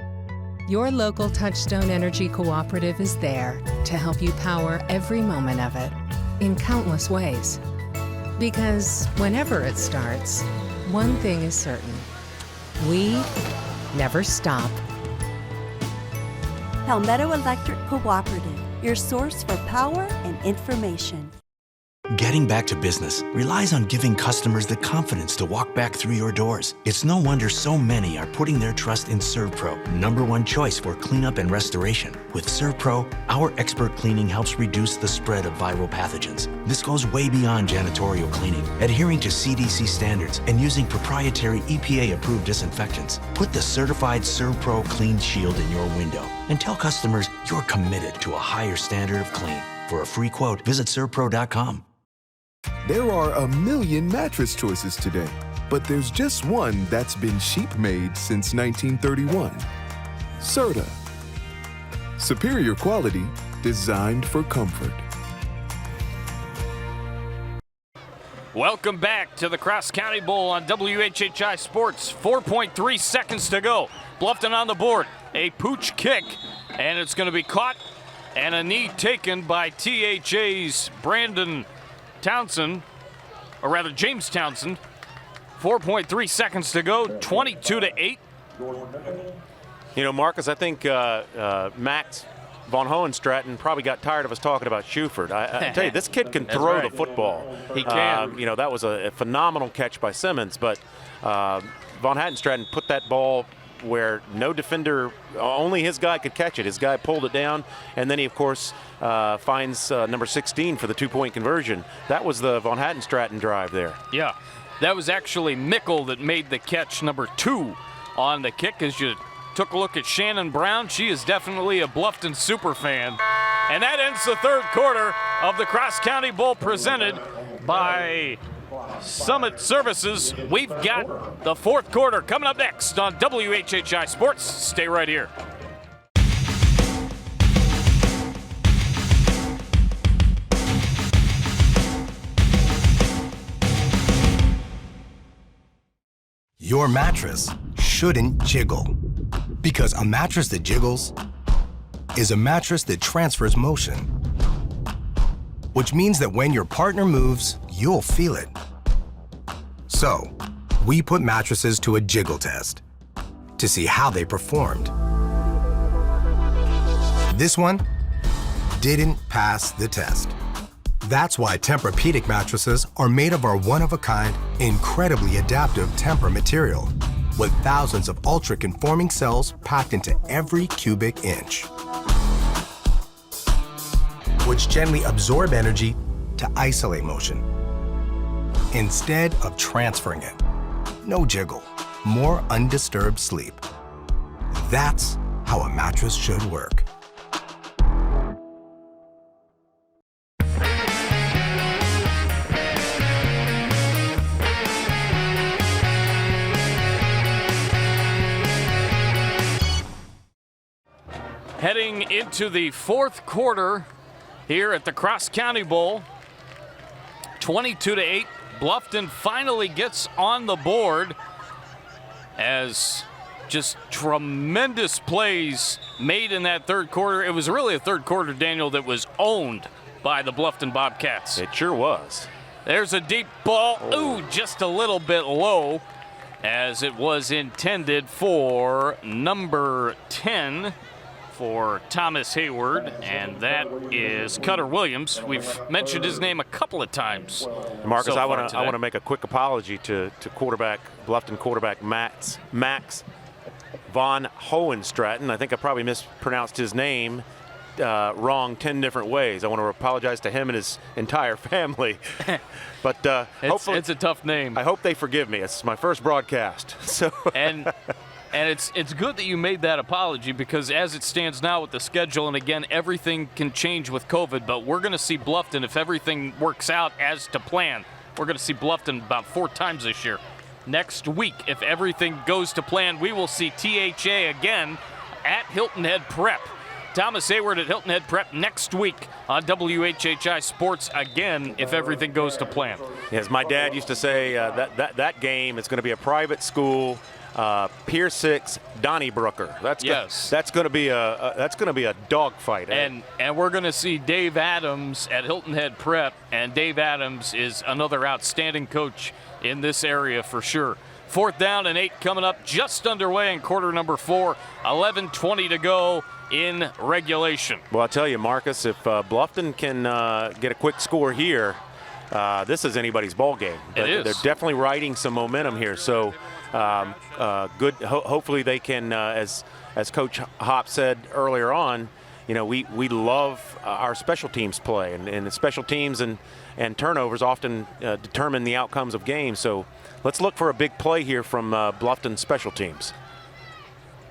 S5: your local Touchstone Energy Cooperative is there to help you power every moment of it in countless ways. Because whenever it starts, one thing is certain. We never stop.
S8: Palmetto Electric Cooperative, your source for power and information.
S11: Getting back to business relies on giving customers the confidence to walk back through your doors. It's no wonder so many are putting their trust in ServPro, #1 choice for cleanup and restoration. With ServPro, our expert cleaning helps reduce the spread of viral pathogens. This goes way beyond janitorial cleaning, adhering to CDC standards and using proprietary EPA-approved disinfectants. Put the certified ServPro Clean Shield in your window and tell customers you're committed to a higher standard of clean. For a free quote, visit servpro.com.
S16: There are a million mattress choices today, but there's just one that's been sheep-made since 1931. Serta. Superior quality, designed for comfort.
S1: Welcome back to the Cross County Bowl on WHHI Sports. 4.3 seconds to go. Bluffton on the board. A pooch kick, and it's going to be caught, and a knee taken by THA's Brandon Townsend, or rather James Townsend. 4.3 seconds to go, 22-8.
S2: You know, Marcus, I think Max Von Hohenstraten probably got tired of us talking about Schufert. I tell you, this kid can throw the football.
S1: He can.
S2: You know, that was a phenomenal catch by Simmons, but Von Hohenstraten put that ball where no defender, only his guy could catch it. His guy pulled it down, and then he, of course, finds number 16 for the two-point conversion. That was the Von Hohenstraten drive there.
S1: Yeah, that was actually Mickle that made the catch, number 2 on the kick. As you took a look at Shannon Brown, she is definitely a Bluffton super fan. And that ends the third quarter of the Cross County Bowl presented by Summit Services. We've got the fourth quarter coming up next on WHHI Sports. Stay right here.
S6: Your mattress shouldn't jiggle, because a mattress that jiggles is a mattress that transfers motion, which means that when your partner moves, you'll feel it. So, we put mattresses to a jiggle test to see how they performed. This one didn't pass the test. That's why Tempur-Pedic mattresses are made of our one-of-a-kind, incredibly adaptive Tempur material, with thousands of ultra-conforming cells packed into every cubic inch, which gently absorb energy to isolate motion, instead of transferring it. No jiggle, more undisturbed sleep. That's how a mattress should work.
S1: Heading into the fourth quarter here at the Cross County Bowl, 22-8. Bluffton finally gets on the board as just tremendous plays made in that third quarter. It was really a third quarter, Daniel, that was owned by the Bluffton Bobcats.
S2: It sure was.
S1: There's a deep ball. Ooh, just a little bit low, as it was intended for number 10 for Thomas Heyward, and that is Cutter Williams. We've mentioned his name a couple of times.
S2: Marcus,
S1: so
S2: I want to make a quick apology to Bluffton quarterback Max Von Hohenstraten. I think I probably mispronounced his name. wrong 10 different ways. I want to apologize to him and his entire family. But hopefully,
S1: it's a tough name.
S2: I hope they forgive me. It's my first broadcast. So
S1: and it's good that you made that apology, because as it stands now with the schedule, and again, everything can change with COVID, but we're going to see Bluffton, if everything works out as to plan, we're going to see Bluffton about 4 times this year. Next week, if everything goes to plan, we will see THA again at Hilton Head Prep. Thomas Heyward at Hilton Head Prep next week on WHHI Sports again, if everything goes to plan.
S2: As my dad used to say, that game is going to be a private school, Pier 6, Donnybrooker. That's going to be a dogfight.
S1: And we're going to see Dave Adams at Hilton Head Prep, and Dave Adams is another outstanding coach in this area for sure. 4th down and 8 coming up, just underway in quarter number 4. 11:20 to go in regulation.
S2: Well, I'll tell you, Marcus, if Bluffton can get a quick score here, this is anybody's ball game.
S1: It is.
S2: They're definitely riding some momentum here. So good. Hopefully they can, as Coach Hop said earlier on, we love our special teams play, and the special teams and turnovers often determine the outcomes of games. So let's look for a big play here from Bluffton special teams.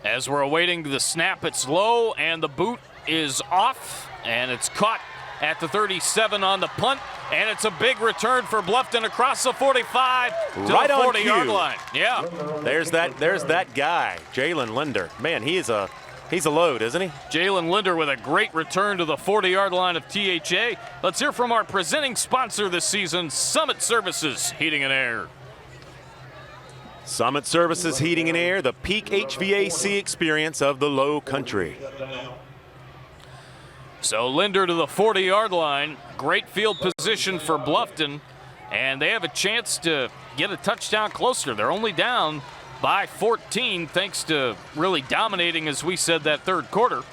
S1: As we're awaiting the snap, it's low, and the boot is off, and it's caught at the 37 on the punt, and it's a big return for Bluffton across the 45 to
S2: right
S1: the 40-yard
S2: on
S1: line. Yeah.
S2: There's that guy, Jalen Linder. Man, he's a load, isn't he?
S1: Jalen Linder with a great return to the 40-yard line of THA. Let's hear from our presenting sponsor this season, Summit Services Heating and Air.
S2: Summit Services Heating and Air, the peak HVAC experience of the Lowcountry.
S1: So Linder to the 40-yard line. Great field position for Bluffton, and they have a chance to get a touchdown closer. They're only down by 14 thanks to really dominating, as we said, that third quarter.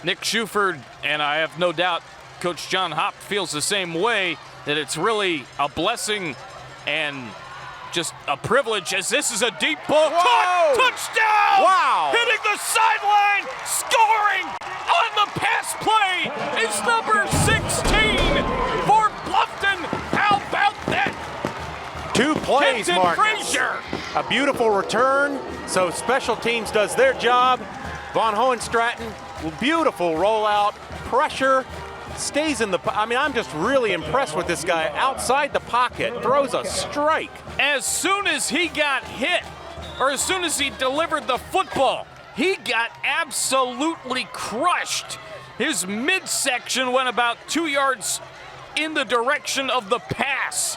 S1: Nick Shuford, and I have no doubt Coach John Hopp feels the same way, that it's really a blessing and just a privilege, as this is a deep ball. Caught! Touchdown!
S2: Wow!
S1: Hitting the sideline, scoring on the pass play is number 16 for Bluffton. How about that?
S2: 2 plays, Mark.
S1: Frazier.
S2: A beautiful return. So special teams does their job. Von Hohenstratton, beautiful rollout, pressure. Stays in the, I'm just really impressed with this guy. Outside the pocket, throws a strike.
S1: As soon as he got hit, or as soon as he delivered the football, he got absolutely crushed. His midsection went about 2 yards in the direction of the pass,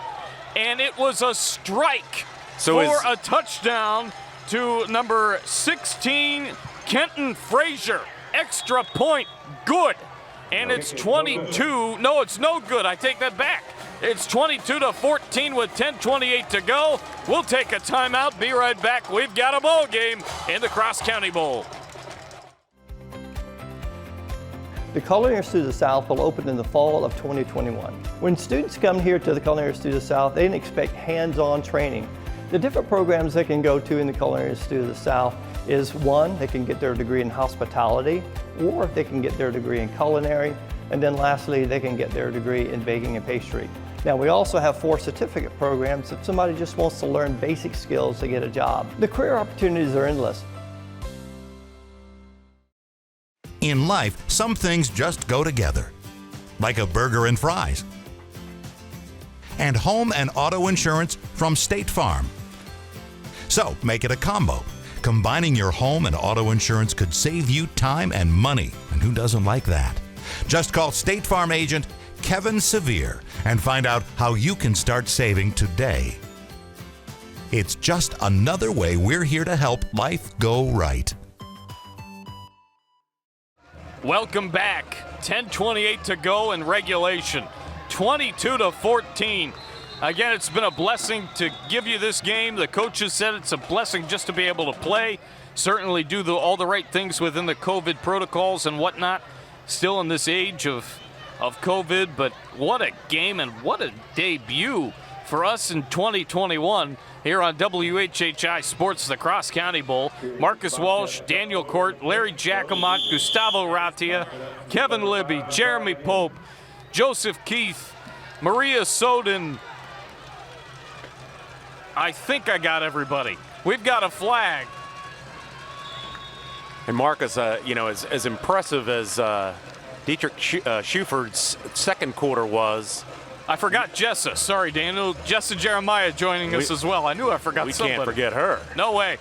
S1: and it was a strike for a touchdown to number 16, Kenton Frazier. Extra point, good. And it's 22. No, it's no good. I take that back. It's 22-14 with 10:28 to go. We'll take a timeout. Be right back. We've got a ball game in the Cross County Bowl.
S7: The Culinary Institute of the South will open in the fall of 2021. When students come here to the Culinary Institute of the South, they can expect hands-on training. The different programs they can go to in the Culinary Institute of the South is, one, they can get their degree in hospitality, or they can get their degree in culinary, and then lastly, they can get their degree in baking and pastry. Now, we also have 4 certificate programs if somebody just wants to learn basic skills to get a job. The career opportunities are endless.
S12: In life, some things just go together, like a burger and fries. And home and auto insurance from State Farm. So make it a combo. Combining your home and auto insurance could save you time and money, and who doesn't like that? Just call State Farm agent Kevin Sevier and find out how you can start saving today. It's just another way we're here to help life go right.
S1: Welcome back. 10:28 to go in regulation. 22-14. Again, it's been a blessing to give you this game. The coaches said it's a blessing just to be able to play. Certainly do all the right things within the COVID protocols and whatnot. Still in this age of COVID, but what a game and what a debut for us in 2021 here on WHHI Sports, the Cross County Bowl. Marcus Walsh, Daniel Cort, Larry Giacomot, Gustavo Ratia, Kevin Libby, Jeremy Pope, Joseph Keith, Maria Soden. I think I got everybody. We've got a flag.
S2: And Marcus, as impressive as Dietrich Schuford's second quarter was.
S1: I forgot Jessa. Sorry, Daniel. Jessa Jeremiah joining us as well. I knew I forgot somebody.
S2: We can't forget her.
S1: No way.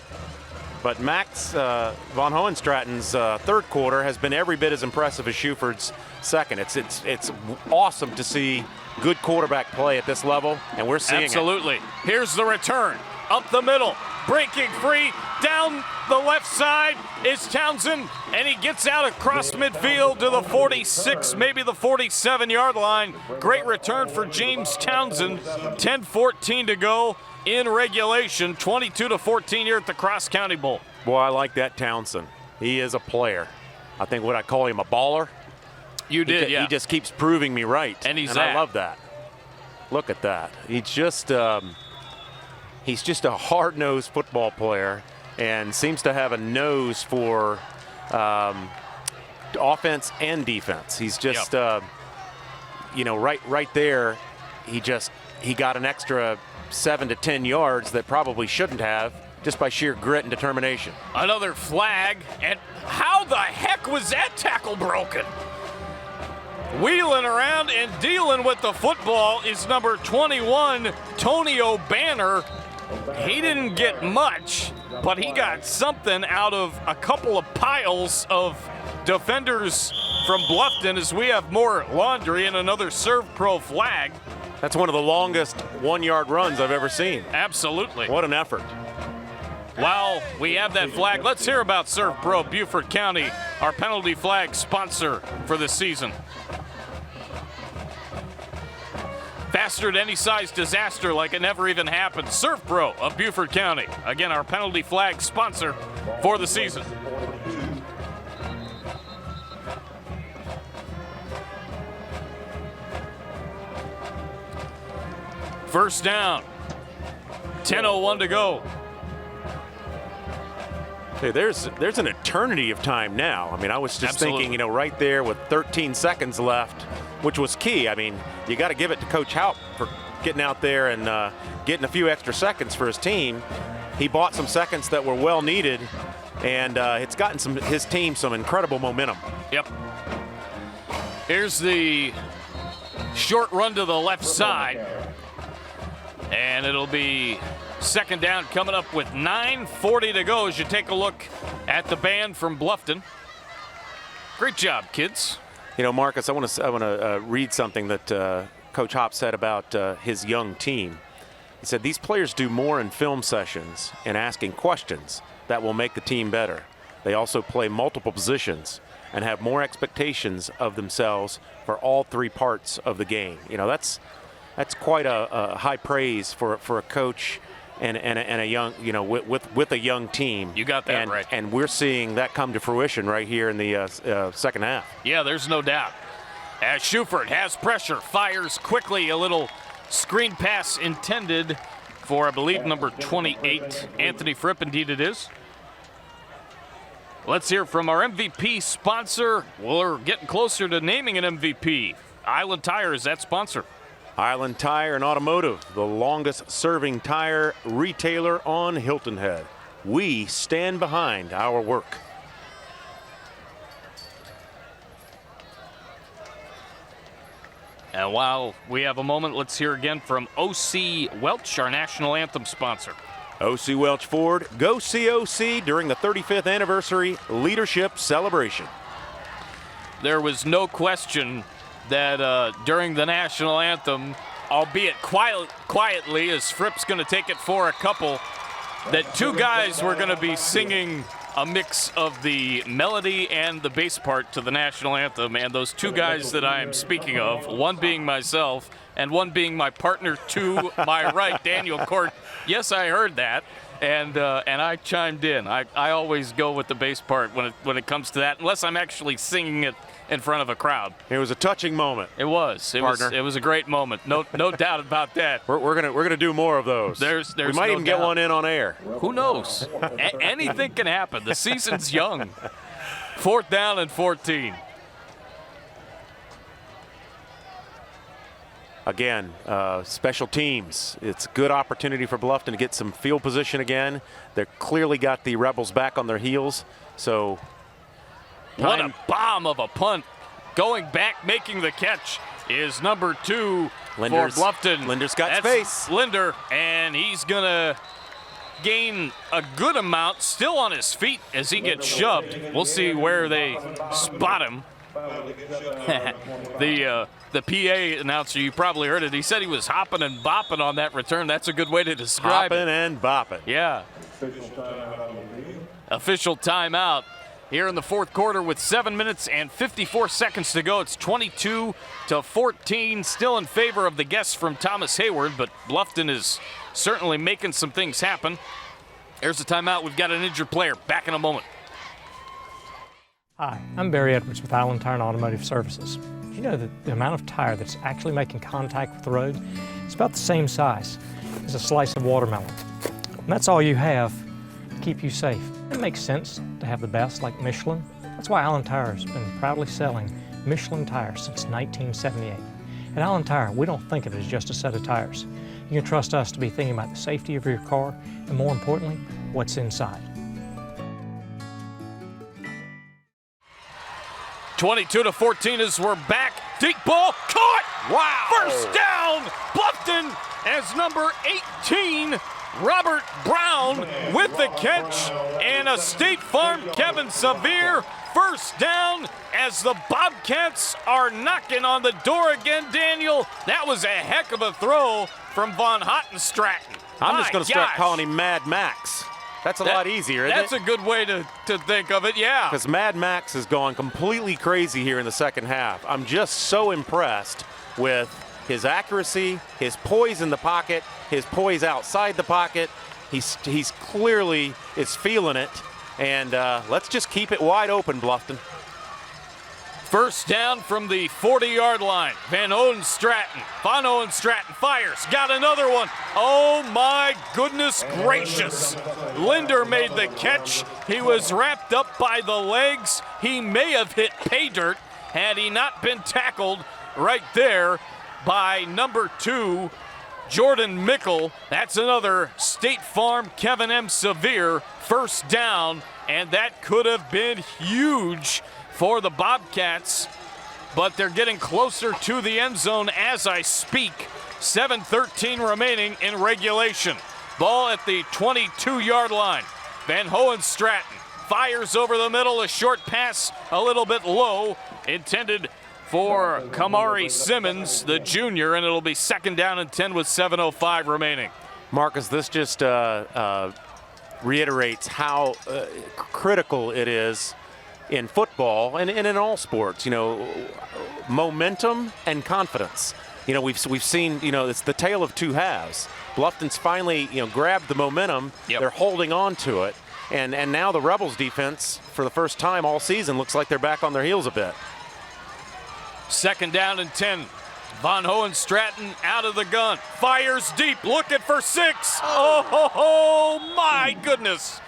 S2: But Max von Hohenstratten's third quarter has been every bit as impressive as Schuford's second. It's awesome to see good quarterback play at this level, and we're seeing
S1: Absolutely. Here's the return. Up the middle. Breaking free. Down the left side is Townsend, and he gets out across midfield to the 46, maybe the 47-yard line. Great return for James Townsend. 10:14 to go in regulation. 22-14 here at the Cross County Bowl.
S2: Boy, I like that Townsend. He is a player. I think what I call him a baller.
S1: You did, yeah.
S2: He just keeps proving me right.
S1: And
S2: I love that. Look at that. He's just a hard-nosed football player and seems to have a nose for offense and defense. He's just, right there, he got an extra 7 to 10 yards that probably shouldn't have, just by sheer grit and determination.
S1: Another flag, and how the heck was that tackle broken? Wheeling around and dealing with the football is number 21, Tony O'Banner. He didn't get much, but he got something out of a couple of piles of defenders from Bluffton as we have more laundry and another Serve Pro flag.
S2: That's one of the longest 1-yard runs I've ever seen.
S1: Absolutely.
S2: What an effort.
S1: While we have that flag, let's hear about Serve Pro Beaufort County, our penalty flag sponsor for the season. Faster than any size disaster like it never even happened. Serve Pro of Beaufort County. Again, our penalty flag sponsor for the season. First down. 10:01 to go.
S2: Hey, there's an eternity of time now. I mean, I was just thinking, right there with 13 seconds left, which was key. I mean, you got to give it to Coach Haupt for getting out there and getting a few extra seconds for his team. He bought some seconds that were well needed, and it's gotten his team some incredible momentum.
S1: Yep. Here's the short run to the left side, and it'll be second down coming up with 9:40 to go as you take a look at the band from Bluffton. Great job, kids.
S2: Marcus, I want to read something that Coach Haupt said about his young team. He said, these players do more in film sessions and asking questions that will make the team better. They also play multiple positions and have more expectations of themselves for all three parts of the game. That's quite a high praise for a coach and a young, with a young team.
S1: You got that right.
S2: And we're seeing that come to fruition right here in the second half.
S1: Yeah, there's no doubt. As Schuford has pressure, fires quickly, a little screen pass intended for, I believe, number 28, Anthony Fripp. Indeed it is. Let's hear from our MVP sponsor. We're getting closer to naming an MVP. Island Tire is that sponsor.
S2: Island Tire and Automotive, the longest serving tire retailer on Hilton Head. We stand behind our work.
S1: And while we have a moment, let's hear again from O.C. Welch, our national anthem sponsor.
S2: O.C. Welch Ford, go COC during the 35th anniversary leadership celebration.
S1: There was no question that during the national anthem, albeit quietly, as Fripp's going to take it for a couple, that two guys were going to be singing a mix of the melody and the bass part to the national anthem, and those two guys that I am speaking of, one being myself and one being my partner to my right, Daniel Cort. Yes, I heard that. And I chimed in. I always go with the bass part when it comes to that, unless I'm actually singing it in front of a crowd.
S2: It was a touching moment.
S1: It was. It was a great moment. No doubt about that.
S2: We're gonna do more of those.
S1: There's
S2: we might
S1: no
S2: even get
S1: doubt.
S2: one in on air.
S1: Who knows? Anything can happen. The season's young. 4th down and 14.
S2: Again, special teams. It's a good opportunity for Bluffton to get some field position again. They're clearly got the Rebels back on their heels. So,
S1: what a bomb of a punt. Going back, making the catch is number 2 for Bluffton.
S2: Linder's got
S1: That's
S2: space.
S1: Linder, and he's going to gain a good amount, still on his feet as he gets shoved. We'll see where they spot him. The PA announcer, you probably heard it. He said he was hopping and bopping on that return. That's a good way to describe
S2: Hopping and bopping.
S1: Yeah. Official timeout here in the 4th quarter with 7 minutes and 54 seconds to go. It's 22-14, still in favor of the guests from Thomas Heyward, but Bluffton is certainly making some things happen. There's the timeout. We've got an injured player. Back in a moment.
S14: Hi, I'm Barry Edwards with Island Tire and Automotive Services. Do you know that the amount of tire that's actually making contact with the road is about the same size as a slice of watermelon? And that's all you have to keep you safe. It makes sense to have the best like Michelin. That's why Island Tire has been proudly selling Michelin tires since 1978. At Island Tire, we don't think of it as just a set of tires. You can trust us to be thinking about the safety of your car and, more importantly, what's inside.
S1: 22-14 as we're back. Deep ball, caught!
S2: Wow!
S1: First down, Bluffton as number 18, Robert Brown with the catch, and a State Farm Kevin Severe. First down as the Bobcats are knocking on the door again, Daniel. That was a heck of a throw from Von Hottenstratton.
S2: I'm just going to start calling him Mad Max. That's a lot easier, isn't it?
S1: That's a good way to think of it, yeah.
S2: Because Mad Max has gone completely crazy here in the second half. I'm just so impressed with his accuracy, his poise in the pocket, his poise outside the pocket. He's clearly is feeling it. And let's just keep it wide open, Bluffton.
S1: First down from the 40-yard line. Van Owenstratton fires. Got another one. Oh, my goodness gracious. Linder made the catch. He was wrapped up by the legs. He may have hit pay dirt had he not been tackled right there by number 2, Jordan Mickle. That's another State Farm Kevin M. Severe first down, and that could have been huge for the Bobcats, but they're getting closer to the end zone as I speak. 7:13 remaining in regulation. Ball at the 22-yard line. Van Hohenstratton fires over the middle, a short pass a little bit low, intended for Kamari Simmons, the junior, and it'll be 2nd down and 10 with 7:05 remaining.
S2: Marcus, this just reiterates how critical it is in football and in all sports, momentum and confidence. We've seen, it's the tale of two halves. Bluffton's finally, grabbed the momentum. Yep. They're holding on to it. And now the Rebels defense, for the first time all season, looks like they're back on their heels a bit.
S1: 2nd down and 10. Von Hohenstratton out of the gun. Fires deep, looking for 6. Oh, my goodness.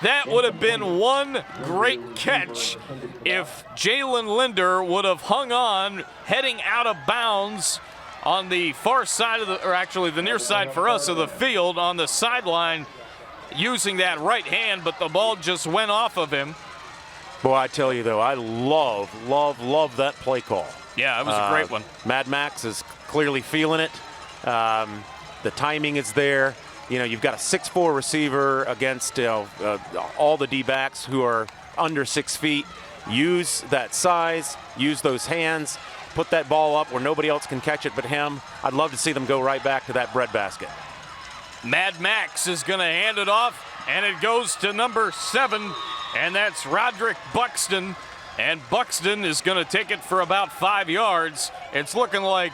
S1: That would have been one great catch if Jalen Linder would have hung on, heading out of bounds on the far side of the near side for us of the field on the sideline, using that right hand, but the ball just went off of him.
S2: Boy, I tell you though, I love that play call.
S1: Yeah, it was a great one.
S2: Mad Max is clearly feeling it. The timing is there. You've got a 6'4" receiver against all the D-backs who are under 6 feet. Use that size, use those hands, put that ball up where nobody else can catch it but him. I'd love to see them go right back to that breadbasket.
S1: Mad Max is going to hand it off, and it goes to number 7, and that's Roderick Buxton. And Buxton is going to take it for about 5 yards. It's looking like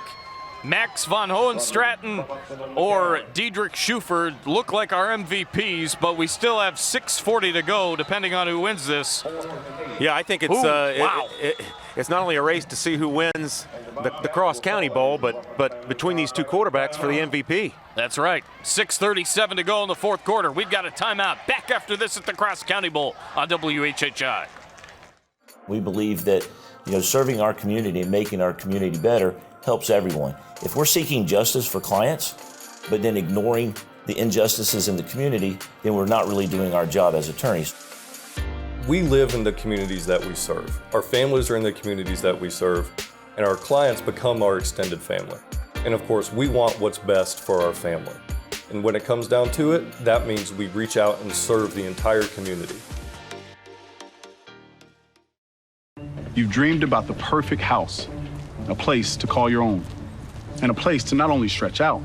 S1: Max von Hohenstraten or Diedrich Schuford look like our MVPs, but we still have 6:40 to go, depending on who wins this.
S2: Yeah, I think it's
S1: wow.
S2: It's not only a race to see who wins the cross-county bowl, but between these two quarterbacks for the MVP.
S1: That's right. 6:37 to go in the fourth quarter. We've got a timeout. Back after this at the cross-county bowl on WHHI.
S9: We believe that serving our community and making our community better helps everyone. If we're seeking justice for clients, but then ignoring the injustices in the community, then we're not really doing our job as attorneys.
S10: We live in the communities that we serve. Our families are in the communities that we serve, and our clients become our extended family. And of course, we want what's best for our family. And when it comes down to it, that means we reach out and serve the entire community.
S15: You've dreamed about the perfect house, a place to call your own, and a place to not only stretch out,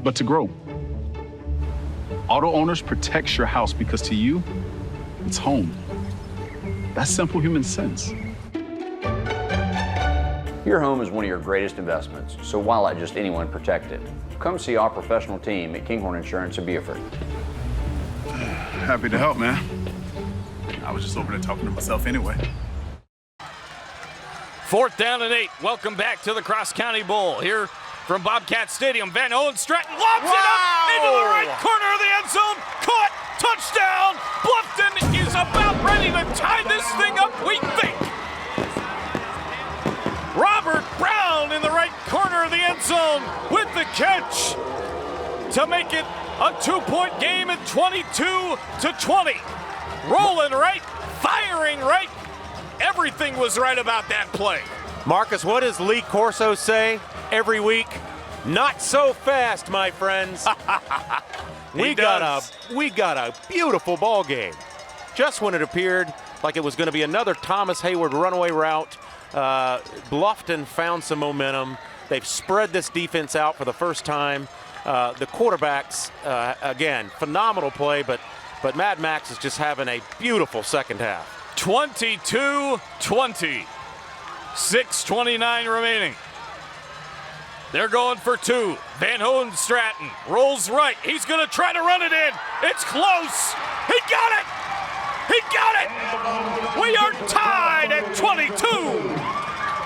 S15: but to grow. Auto Owners protects your house because to you, it's home. That's simple human sense.
S23: Your home is one of your greatest investments, so why let just anyone protect it? Come see our professional team at Kinghorn Insurance of Beaufort.
S15: Happy to help, man. I was just over there talking to myself anyway.
S1: 4th down and 8. Welcome back to the Cross County Bowl here from Bobcat Stadium. Van Hohenstraten lobs it up into the right corner of the end zone. Caught. Touchdown. Bluffton is about ready to tie this thing up, we think. Robert Brown in the right corner of the end zone with the catch to make it a 2-point game at 22-20. Rolling right, firing right. Everything was right about that play.
S2: Marcus, what does Lee Corso say every week? Not so fast, my friends. We got a beautiful ball game. Just when it appeared like it was going to be another Thomas Heyward runaway route, Bluffton found some momentum. They've spread this defense out for the first time. The quarterbacks, again, phenomenal play, but Mad Max is just having a beautiful second half.
S1: 22-20. 6:29 remaining. They're going for 2. Van Hohenstraten rolls right. He's going to try to run it in. It's close. He got it. He got it. We are tied at 22.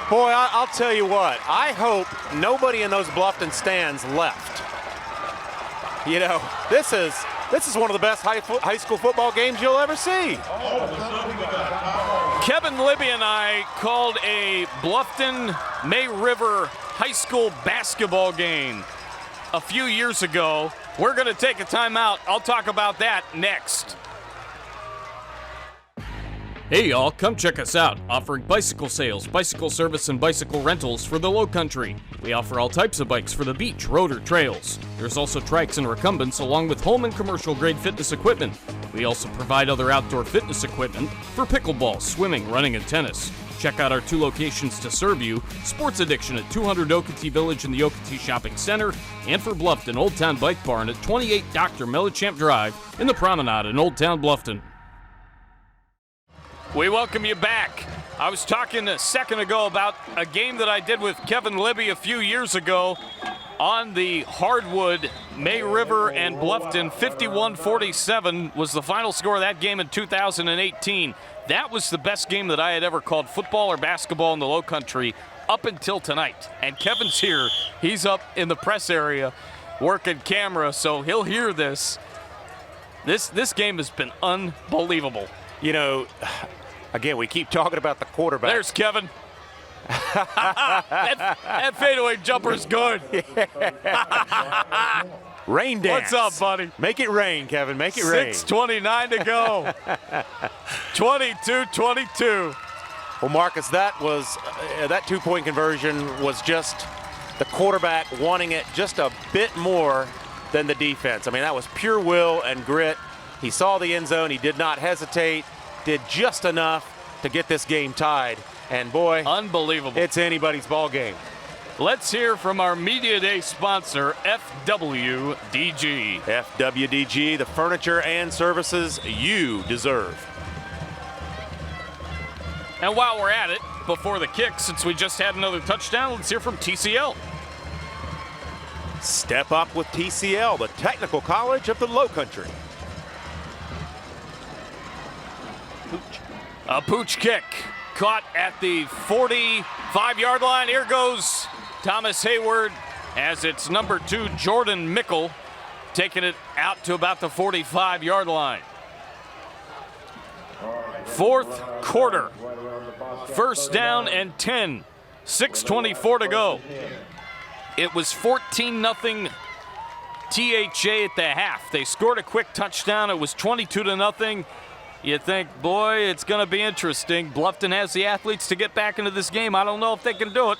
S2: Boy, I'll tell you what. I hope nobody in those Bluffton stands left. You know, this is one of the best high school football games you'll ever see.
S1: Kevin Libby and I called a Bluffton May River high school basketball game a few years ago. We're going to take a timeout. I'll talk about that next. Hey y'all, come check us out, offering bicycle sales, bicycle service, and bicycle rentals for the Lowcountry. We offer all types of bikes for the beach, road, or trails. There's also trikes and recumbents, along with home and commercial grade fitness equipment. We also provide other outdoor fitness equipment for pickleball, swimming, running, and tennis. Check out our 2 locations to serve you: Sports Addiction at 200 Okatee Village in the Okatee Shopping Center, and for Bluffton, Old Town Bike Barn at 28 Dr. Mellichamp Drive in the Promenade in Old Town Bluffton. We welcome you back. I was talking a second ago about a game that I did with Kevin Libby a few years ago on the hardwood. May River and Bluffton, 51-47 was the final score of that game in 2018. That was the best game that I had ever called football or basketball in the Lowcountry up until tonight. And Kevin's here. He's up in the press area working camera, so he'll hear this. This game has been unbelievable.
S2: You know, again, we keep talking about the quarterback.
S1: There's Kevin. that fadeaway jumper's good.
S2: Rain dance.
S1: What's up, buddy?
S2: Make it rain, Kevin. Make it rain.
S1: 6:29 to go. 22-22.
S2: Well, Marcus, that was that 2-point conversion was just the quarterback wanting it just a bit more than the defense. I mean, that was pure will and grit. He saw the end zone. He did not hesitate, did just enough to get this game tied. And boy,
S1: unbelievable.
S2: It's anybody's ball game.
S1: Let's hear from our Media Day sponsor, FWDG.
S2: FWDG, the furniture and services you deserve.
S1: And while we're at it, before the kick, since we just had another touchdown, let's hear from TCL.
S2: Step up with TCL, the technical college of the Lowcountry.
S1: A pooch kick caught at the 45-yard line. Here goes Thomas Heyward as it's number 2, Jordan Mickle, taking it out to about the 45-yard line. Fourth quarter, first down and 10, 6:24 to go. It was 14-0 THA at the half. They scored a quick touchdown. It was 22-0. You think, boy, it's going to be interesting. Bluffton has the athletes to get back into this game. I don't know if they can do it.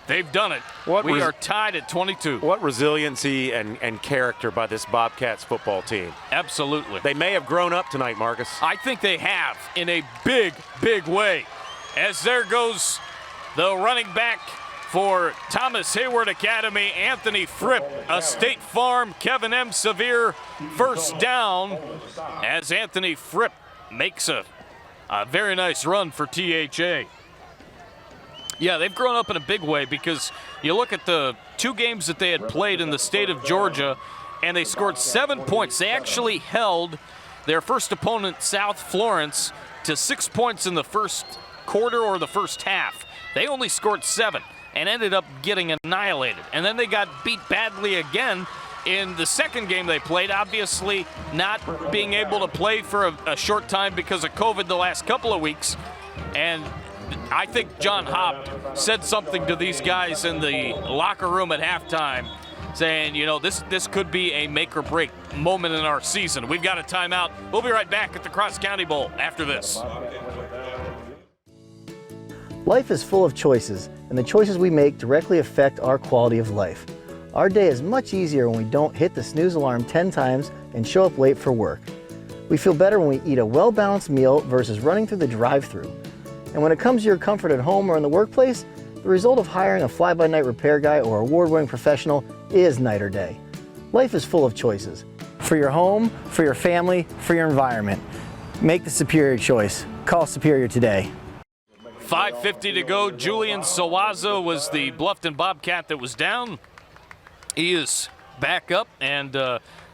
S1: They've done it. We are tied at 22.
S2: What resiliency and character by this Bobcats football team.
S1: Absolutely.
S2: They may have grown up tonight, Marcus.
S1: I think they have in a big, big way. As there goes the running back for Thomas Heyward Academy, Anthony Fripp, a State Farm, Kevin M. Sevier, first down, as Anthony Fripp makes a very nice run for THA. Yeah, they've grown up in a big way because you look at the 2 games that they had played in the state of Georgia, and they scored 7 points. They actually held their first opponent, South Florence, to 6 points in the first quarter or the first half. They only scored 7 and ended up getting annihilated. And then they got beat badly again in the second game they played, obviously not being able to play for a short time because of COVID the last couple of weeks. And I think John Hopp said something to these guys in the locker room at halftime, saying, you know, this could be a make or break moment in our season. We've got a timeout. We'll be right back at the Cross County Bowl after this.
S17: Life is full of choices, and the choices we make directly affect our quality of life. Our day is much easier when we don't hit the snooze alarm 10 times and show up late for work. We feel better when we eat a well-balanced meal versus running through the drive-thru. And when it comes to your comfort at home or in the workplace, the result of hiring a fly-by-night repair guy or award-winning professional is night or day. Life is full of choices. For your home, for your family, for your environment. Make the superior choice. Call Superior today.
S1: 5:50 to go. Julian Sawaza was the Bluffton Bobcat that was down. He is back up, and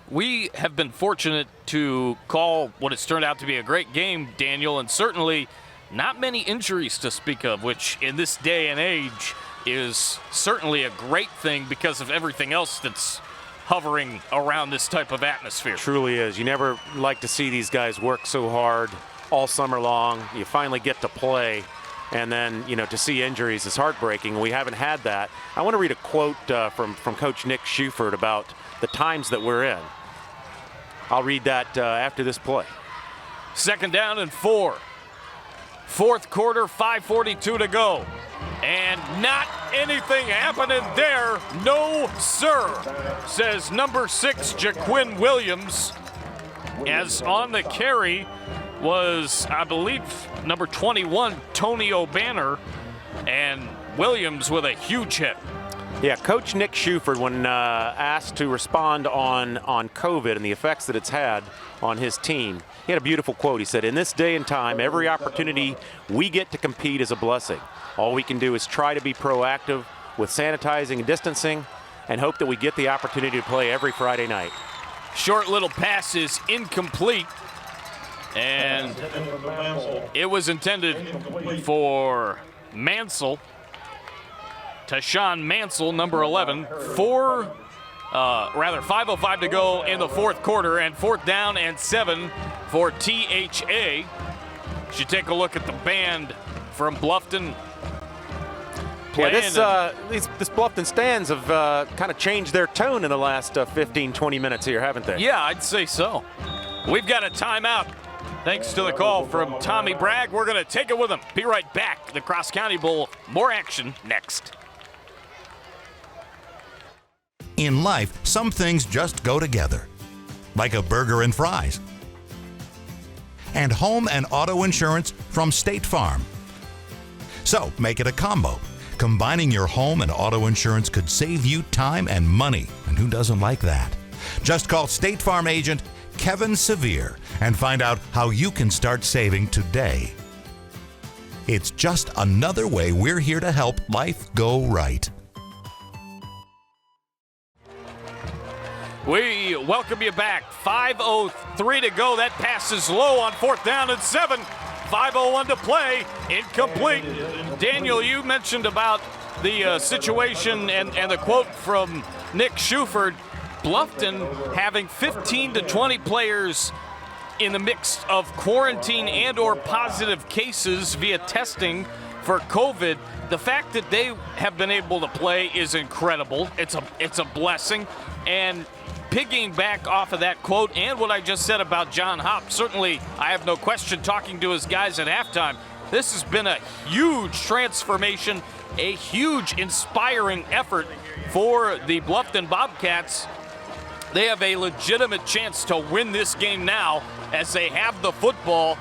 S1: we have been fortunate to call what has turned out to be a great game, Daniel, and certainly not many injuries to speak of, which in this day and age is certainly a great thing because of everything else that's hovering around this type of atmosphere.
S2: Truly is. You never like to see these guys work so hard all summer long. You finally get to play, and then, you know, to see injuries is heartbreaking. We haven't had that. I want to read a quote from Coach Nick Schuford about the times that we're in. I'll read that after this play.
S1: Second down and 4. Fourth quarter, 5:42 to go. And not anything happening there. No, sir, says number 6, Jaquin Williams. As on the carry was, I believe, number 21, Tony O'Banner. And Williams with a huge hit.
S2: Yeah, Coach Nick Schuford, when asked to respond on COVID and the effects that it's had on his team, he had a beautiful quote. He said, "In this day and time, every opportunity we get to compete is a blessing. All we can do is try to be proactive with sanitizing and distancing and hope that we get the opportunity to play every Friday night."
S1: Short little pass is incomplete, and it was intended for Mansell. Tashawn Mansell, number 11. 5:05 to go in the fourth quarter, and 4th down and 7 for THA. Should take a look at the band from Bluffton.
S2: Yeah, this Bluffton stands have kind of changed their tone in the last 15, 20 minutes here, haven't they?
S1: Yeah, I'd say so. We've got a timeout. Thanks to the call from Tommy Bragg. We're going to take it with him. Be right back. The Cross County Bowl. More action next.
S12: In life, some things just go together, like a burger and fries. And home and auto insurance from State Farm. So make it a combo. Combining your home and auto insurance could save you time and money, and who doesn't like that? Just call State Farm agent Kevin Sevier and find out how you can start saving today. It's just another way we're here to help life go right.
S1: We welcome you back. 5:03 to go. That pass is low on 4th down and 7. 5:01 to play. Incomplete. Daniel, you mentioned about the situation and the quote from Nick Shuford. Bluffton having 15 to 20 players in the mix of quarantine and or positive cases via testing for COVID. The fact that they have been able to play is incredible. It's a blessing. And piggying back off of that quote and what I just said about John Hopp, certainly I have no question talking to his guys at halftime. This has been a huge transformation, a huge inspiring effort for the Bluffton Bobcats. They have a legitimate chance to win this game now as they have the football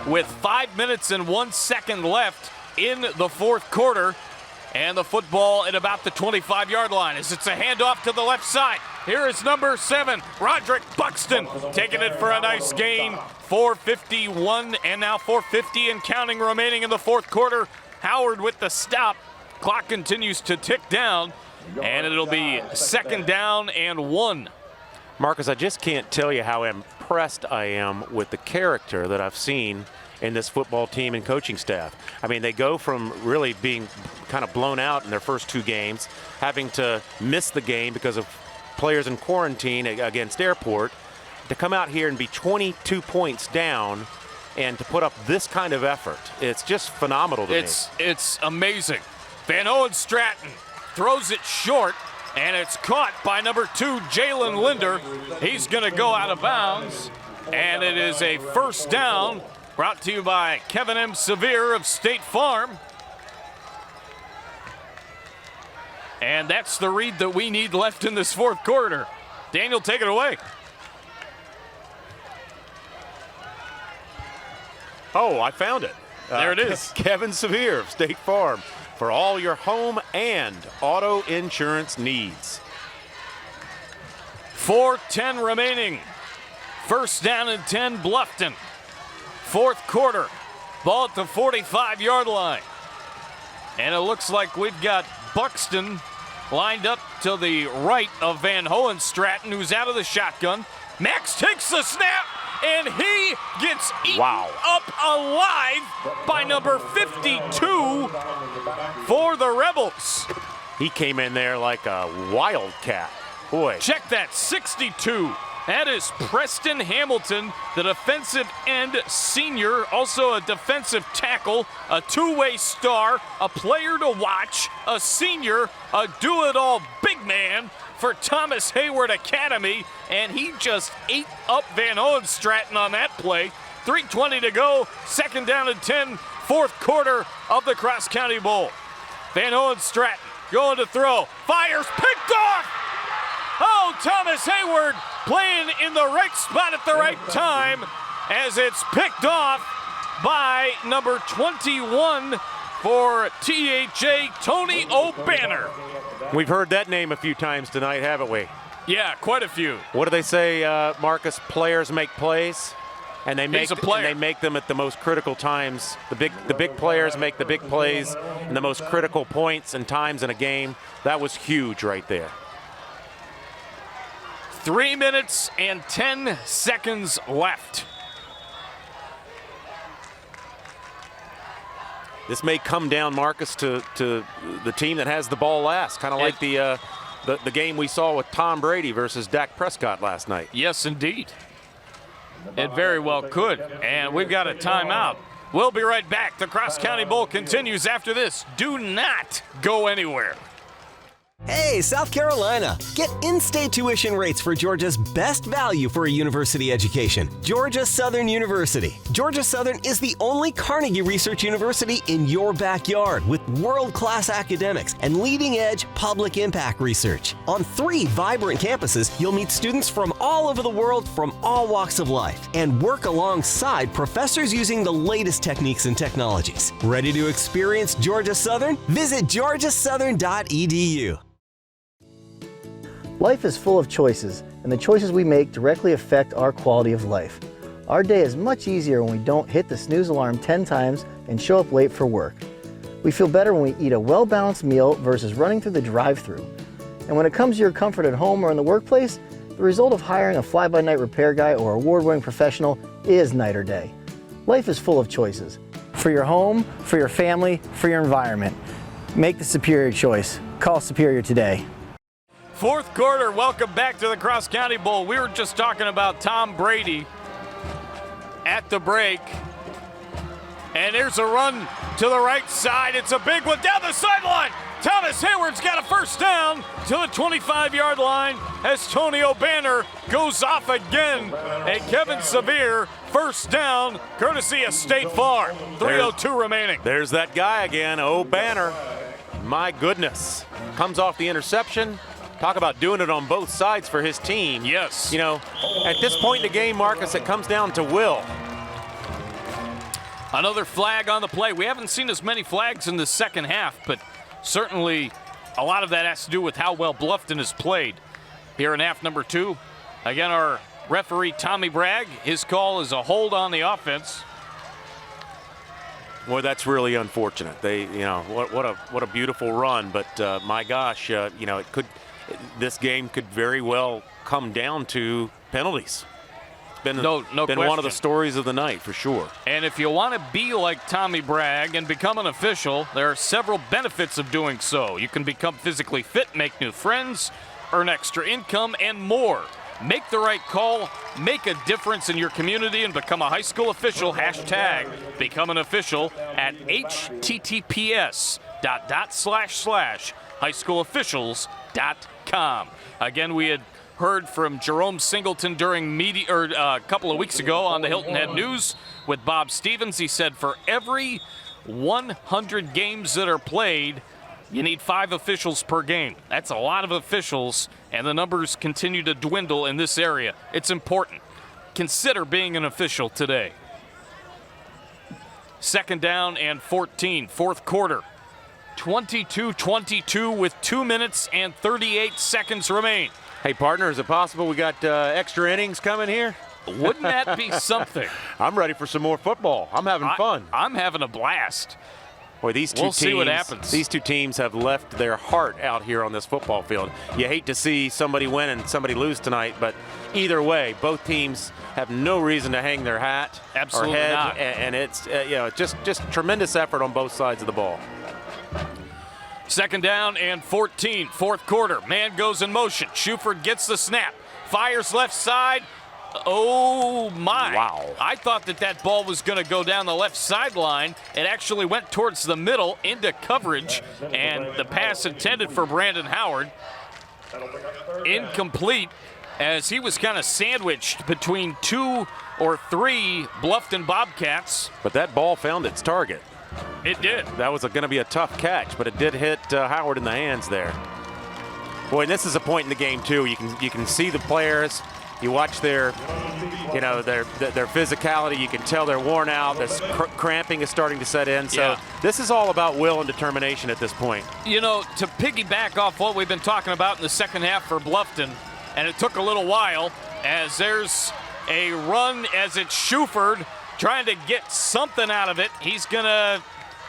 S1: with 5 minutes and 1 second left in the fourth quarter. And the football at about the 25-yard line as it's a handoff to the left side. Here is number 7, Roderick Buxton, taking it for a nice gain. 4:51 and now 4:50 and counting remaining in the fourth quarter. Howard with the stop. Clock continues to tick down, and it'll be 2nd down and 1.
S2: Marcus, I just can't tell you how impressed I am with the character that I've seen in this football team and coaching staff. I mean, they go from really being kind of blown out in their first 2 games, having to miss the game because of players in quarantine against Airport, to come out here and be 22 points down and to put up this kind of effort. It's just phenomenal to me.
S1: It's amazing. Van Owen Stratton throws it short, and it's caught by number 2, Jalen Linder. He's going to go out of bounds, and it is a 1st down. Brought to you by Kevin M. Sevier of State Farm. And that's the read that we need left in this fourth quarter. Daniel, take it away.
S2: Oh, I found it.
S1: There it is.
S2: Kevin Sevier of State Farm for all your home and auto insurance needs.
S1: 4:10 remaining. 1st down and 10, Bluffton. Fourth quarter, ball at the 45-yard line. And it looks like we've got Buxton lined up to the right of Van Hohenstraten, who's out of the shotgun. Max takes the snap, and he gets eaten up alive by number 52 for the Rebels.
S2: He came in there like a wildcat. Boy.
S1: Check that, 62. That is Preston Hamilton, the defensive end senior, also a defensive tackle, a two-way star, a player to watch, a senior, a do-it-all big man for Thomas Heyward Academy, and he just ate up Van Hohenstraten on that play. 3:20 to go, 2nd down and 10, fourth quarter of the Cross County Bowl. Van Hohenstraten going to throw, fires, picked off! Oh, Thomas Heyward playing in the right spot at the right time as it's picked off by number 21 for THA, Tony O'Banner.
S2: We've heard that name a few times tonight, haven't we?
S1: Yeah, quite a few.
S2: What do they say, Marcus? Players make plays, and they make them at the most critical times. The big players make the big plays in the most critical points and times in a game. That was huge right there.
S1: 3 minutes and 10 seconds left.
S2: This may come down, Marcus, to the team that has the ball last, kind of like the game we saw with Tom Brady versus Dak Prescott last night.
S1: Yes, indeed. It very well could. And we've got a timeout. We'll be right back. The Cross County Bowl continues after this. Do not go anywhere.
S18: Hey, South Carolina! Get in-state tuition rates for Georgia's best value for a university education, Georgia Southern University. Georgia Southern is the only Carnegie Research University in your backyard with world-class academics and leading-edge public impact research. On 3 vibrant campuses, you'll meet students from all over the world from all walks of life and work alongside professors using the latest techniques and technologies. Ready to experience Georgia Southern? Visit georgiasouthern.edu.
S17: Life is full of choices, and the choices we make directly affect our quality of life. Our day is much easier when we don't hit the snooze alarm 10 times and show up late for work. We feel better when we eat a well-balanced meal versus running through the drive-thru. And when it comes to your comfort at home or in the workplace, the result of hiring a fly-by-night repair guy or award-winning professional is night or day. Life is full of choices. For your home, for your family, for your environment. Make the superior choice. Call Superior today.
S1: Fourth quarter, welcome back to the Cross County Bowl. We were just talking about Tom Brady at the break. And there's a run to the right side. It's a big one down the sideline. Thomas Hayward's got a first down to the 25-yard line as Tony O'Banner goes off again. And Kevin Sevier, first down, courtesy of State Farm. 3:02 remaining.
S2: There's that guy again, O'Banner. My goodness. Comes off the interception. Talk about doing it on both sides for his team.
S1: Yes.
S2: You know, at this point in the game, Marcus, it comes down to Will.
S1: Another flag on the play. We haven't seen as many flags in the second half, but certainly a lot of that has to do with how well Bluffton has played here in half number 2. Again, our referee, Tommy Bragg, his call is a hold on the offense.
S2: Well, that's really unfortunate. They, you know, what a beautiful run, but my gosh, you know, this game could very well come down to penalties. Been one of the stories of the night for sure.
S1: And if you want to be like Tommy Bragg and become an official, there are several benefits of doing so. You can become physically fit, make new friends, earn extra income, and more. Make the right call, make a difference in your community, and become a high school official. Hashtag become an official at https://highschoolofficials.com. Again, we had heard from Jerome Singleton during a couple of weeks ago on the Hilton Head News with Bob Stevens. He said for every 100 games that are played, you need 5 officials per game. That's a lot of officials, and the numbers continue to dwindle in this area. It's important. Consider being an official today. Second down and 14, fourth quarter. 22-22 with 2 minutes and 38 seconds remain.
S2: Hey, partner, is it possible we got extra innings coming here?
S1: Wouldn't that be something?
S2: I'm ready for some more football. I'm having fun.
S1: I'm having a blast.
S2: Boy, we'll
S1: see what happens.
S2: These two teams have left their heart out here on this football field. You hate to see somebody win and somebody lose tonight, but either way, both teams have no reason to hang their hat
S1: Absolutely
S2: or head,
S1: not.
S2: And it's just tremendous effort on both sides of the ball.
S1: Second down and 14, fourth quarter. Man goes in motion. Shuford gets the snap. Fires left side. Oh, my.
S2: Wow.
S1: I thought that ball was going to go down the left sideline. It actually went towards the middle into coverage, and the pass intended for Brandon Howard. Incomplete, as he was kind of sandwiched between 2 or 3 Bluffton Bobcats.
S2: But that ball found its target.
S1: It did.
S2: That was going to be a tough catch, but it did hit Howard in the hands there. Boy, and this is a point in the game too. You can see the players. You watch their physicality. You can tell they're worn out. This cramping is starting to set in. So This is all about will and determination at this point.
S1: You know, to piggyback off what we've been talking about in the second half for Bluffton, and it took a little while, as there's a run as it's Shuford trying to get something out of it. He's going to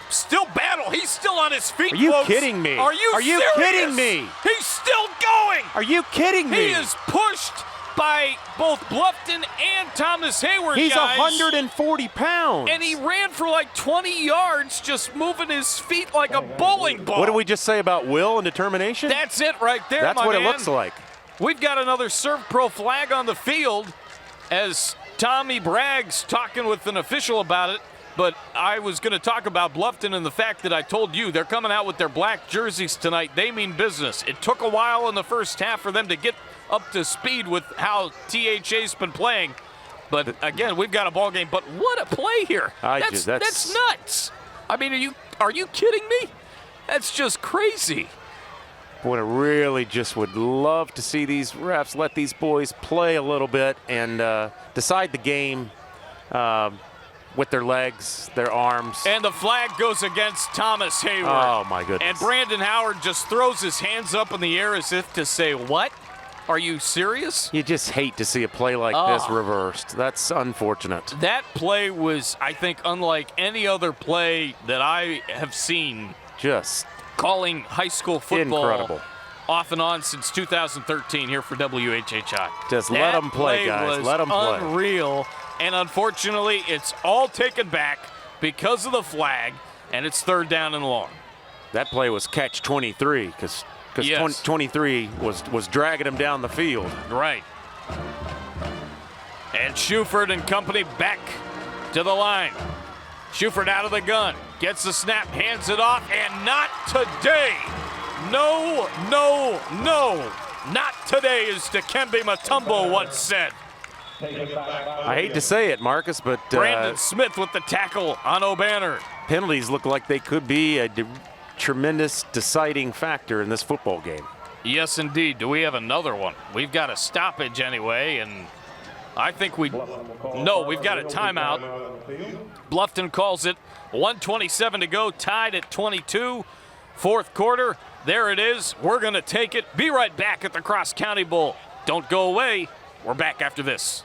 S1: still battle. He's still on his feet,
S2: Are you
S1: folks.
S2: kidding me?
S1: Are you serious?
S2: Kidding me?
S1: He's still going.
S2: Are you kidding me?
S1: He is pushed by both Bluffton and Thomas Heyward.
S2: He's
S1: guys.
S2: 140 pounds.
S1: And he ran for like 20 yards, just moving his feet like a bowling ball.
S2: What did we just say about will and determination?
S1: That's it right there,
S2: That's
S1: my
S2: what
S1: man.
S2: it looks like.
S1: We've got another Serve Pro flag on the field as Tommy Bragg's talking with an official about it. But I was going to talk about Bluffton and the fact that I told you they're coming out with their black jerseys tonight. They mean business. It took a while in the first half for them to get up to speed with how THA's been playing. But again, we've got a ball game. But what a play here. That's nuts. I mean, are you kidding me? That's just crazy.
S2: Boy, I really just would love to see these refs let these boys play a little bit and decide the game with their legs, their arms.
S1: And the flag goes against Thomas Heyward.
S2: Oh, my goodness.
S1: And Brandon Howard just throws his hands up in the air as if to say, what? Are you serious?
S2: You just hate to see a play like this reversed. That's unfortunate.
S1: That play was, I think, unlike any other play that I have seen.
S2: Just
S1: calling high school football
S2: incredible.
S1: off and on since 2013 here for WHHI.
S2: Just let them play, guys. Let them play.
S1: Unreal, and unfortunately, it's all taken back because of the flag, and it's 3rd down and long.
S2: That play was catch 23 because
S1: Yes.
S2: 23 was dragging him down the field.
S1: Right. And Shuford and company back to the line. Shuford out of the gun, gets the snap, hands it off, and not today. No, no, no. Not today, as Dikembe Mutombo once said.
S2: I hate to say it, Marcus, but
S1: Brandon Smith with the tackle on O'Banner.
S2: Penalties look like they could be a tremendous deciding factor in this football game.
S1: Yes, indeed. Do we have another one? We've got a stoppage anyway, and I think we've got a timeout. Bluffton calls it. 1:27 to go, tied at 22. 4th quarter. There it is. We're going to take it. Be right back at the Cross County Bowl. Don't go away. We're back after this.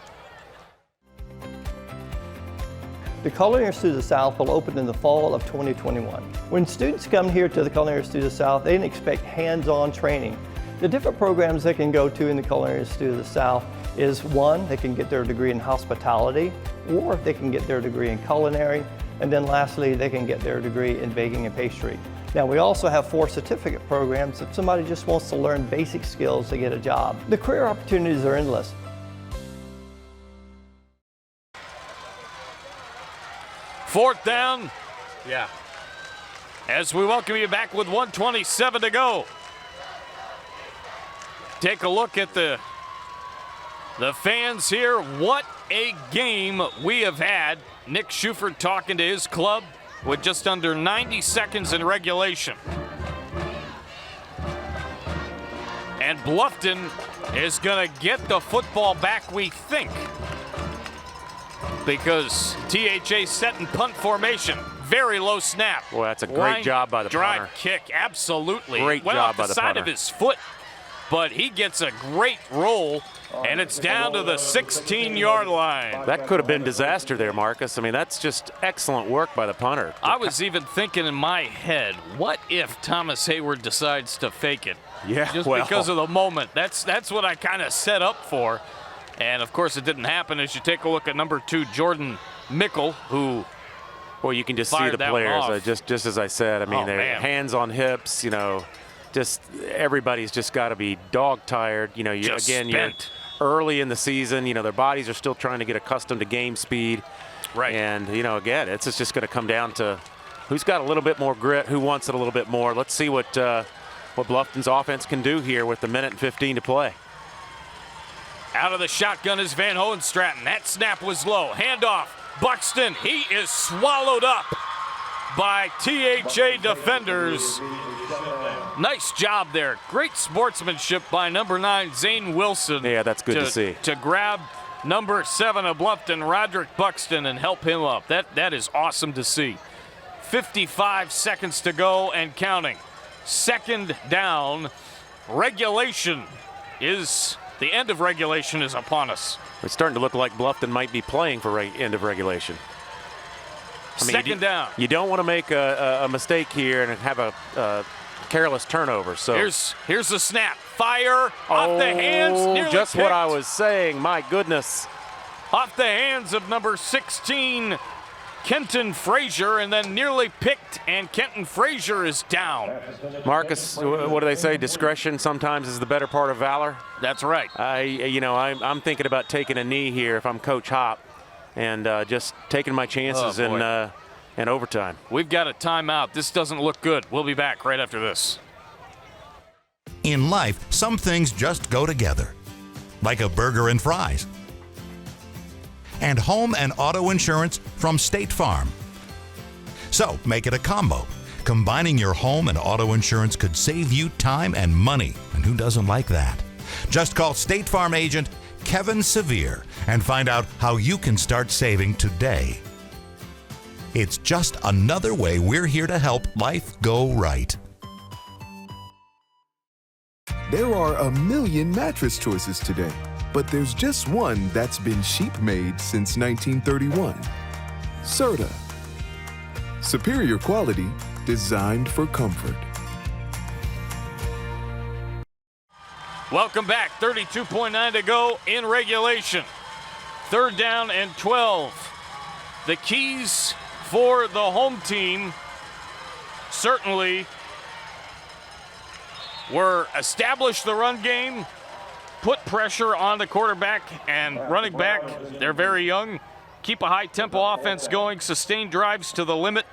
S7: The Culinary Institute of the South will open in the fall of 2021. When students come here to the Culinary Institute of the South, they can expect hands-on training. The different programs they can go to in the Culinary Institute of the South is, one, they can get their degree in hospitality, or they can get their degree in culinary, and then lastly, they can get their degree in baking and pastry. Now, we also have 4 certificate programs if somebody just wants to learn basic skills to get a job. The career opportunities are endless.
S1: Fourth down. Yeah. As we welcome you back with 1:27 to go. Take a look at the fans here. What a game we have had. Nick Shuford talking to his club with just under 90 seconds in regulation. And Bluffton is going to get the football back, we think, because THA set in punt formation. Very low snap.
S2: Well, that's a great job by the
S1: drive
S2: punter.
S1: kick, absolutely.
S2: Great
S1: Went
S2: job
S1: off
S2: by
S1: the
S2: the
S1: side
S2: punter.
S1: of his foot, but he gets a great roll, and it's down to the 16-yard line.
S2: That could have been disaster there, Marcus. I mean, that's just excellent work by the punter.
S1: I was even thinking in my head, what if Thomas Heyward decides to fake it?
S2: Yeah,
S1: Just because of the moment. That's what I kind of set up for. And, of course, it didn't happen as you take a look at number 2, Jordan Mickle, who
S2: Well, you can just see the
S1: that one
S2: players,
S1: off.
S2: just as I said. I mean,
S1: Oh,
S2: they're
S1: man.
S2: hands on hips, just everybody's just got to be dog tired. You're
S1: Just
S2: you're
S1: spent.
S2: early in the season. Their bodies are still trying to get accustomed to game speed.
S1: Right.
S2: And, again, it's just going to come down to who's got a little bit more grit, who wants it a little bit more. Let's see what Bluffton's offense can do here with the 1:15 to play.
S1: out of the shotgun is Van Hohenstraten. That snap was low. Handoff. Buxton, he is swallowed up by THA defenders. Nice job there. Great sportsmanship by number 9, Zane Wilson.
S2: Yeah, that's good to see.
S1: To grab number 7 of Bluffton, Roderick Buxton, and help him up. That is awesome to see. 55 seconds to go and counting. 2nd down. The end of regulation is upon us.
S2: It's starting to look like Bluffton might be playing for end of regulation. I mean,
S1: 2nd down.
S2: You don't want to make a mistake here and have a careless turnover. So
S1: here's the snap. Fire off the hands. Nearly
S2: just what
S1: picked.
S2: I was saying. My goodness.
S1: Off the hands of number 16, Kenton Frazier, and then nearly picked, and Kenton Frazier is down.
S2: Marcus, what do they say? Discretion sometimes is the better part of valor.
S1: That's right.
S2: I'm thinking about taking a knee here if I'm Coach Hop, and just taking my chances in overtime.
S1: We've got a timeout. This doesn't look good. We'll be back right after this.
S12: In life, some things just go together, like a burger and fries. And home and auto insurance from State Farm. So make it a combo. Combining your home and auto insurance could save you time and money, and who doesn't like that? Just call State Farm agent Kevin Sevier and find out how you can start saving today. It's just another way we're here to help life go right.
S16: There are a million mattress choices today, but there's just one that's been sheep-made since 1931. Serta. Superior quality, designed for comfort.
S1: Welcome back. 32.9 to go in regulation. 3rd down and 12. The keys for the home team certainly were establish the run game, put pressure on the quarterback and running back. They're very young. Keep a high-tempo offense going, sustain drives to the limit,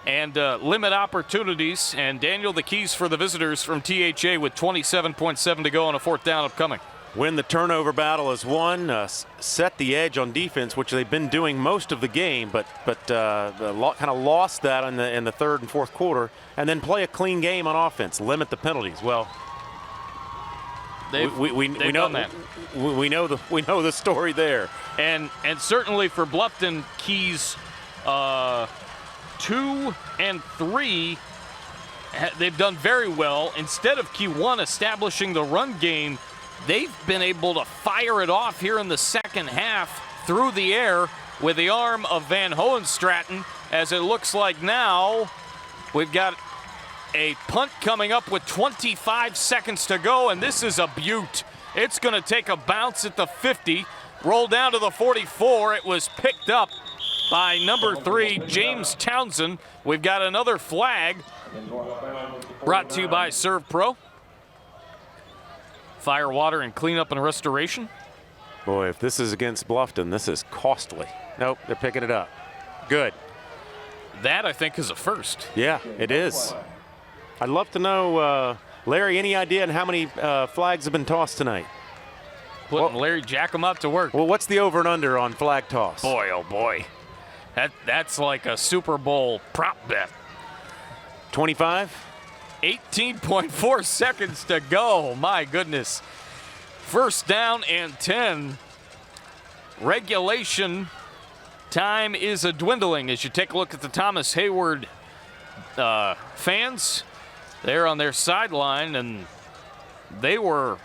S1: and limit opportunities. And Daniel, the keys for the visitors from THA with 27.7 to go on a 4th down upcoming.
S2: Win the turnover battle is one. Set the edge on defense, which they've been doing most of the game, but kind of lost that in the 3rd and 4th quarter. And then play a clean game on offense. Limit the penalties. Well, we know
S1: that.
S2: We know the story there.
S1: And certainly for Bluffton, keys 2 and 3, they've done very well. Instead of key 1 establishing the run game, they've been able to fire it off here in the second half through the air with the arm of Van Hohenstraten, as it looks like now we've got a punt coming up with 25 seconds to go, and this is a beaut. It's going to take a bounce at the 50, roll down to the 44. It was picked up by number 3, James Townsend. We've got another flag brought to you by Serve Pro. Fire, water, and cleanup and restoration.
S2: Boy, if this is against Bluffton, this is costly. Nope, they're picking it up. Good.
S1: That, I think, is a first.
S2: Yeah, it is. I'd love to know, Larry, any idea on how many flags have been tossed tonight?
S1: Putting Larry Jackham out to work.
S2: Well, what's the over and under on flag toss?
S1: Boy, oh boy. That's like a Super Bowl prop bet.
S2: 25?
S1: 18.4 seconds to go. My goodness. 1st down and 10. Regulation time is a dwindling as you take a look at the Thomas Heyward fans. They're on their sideline, and they were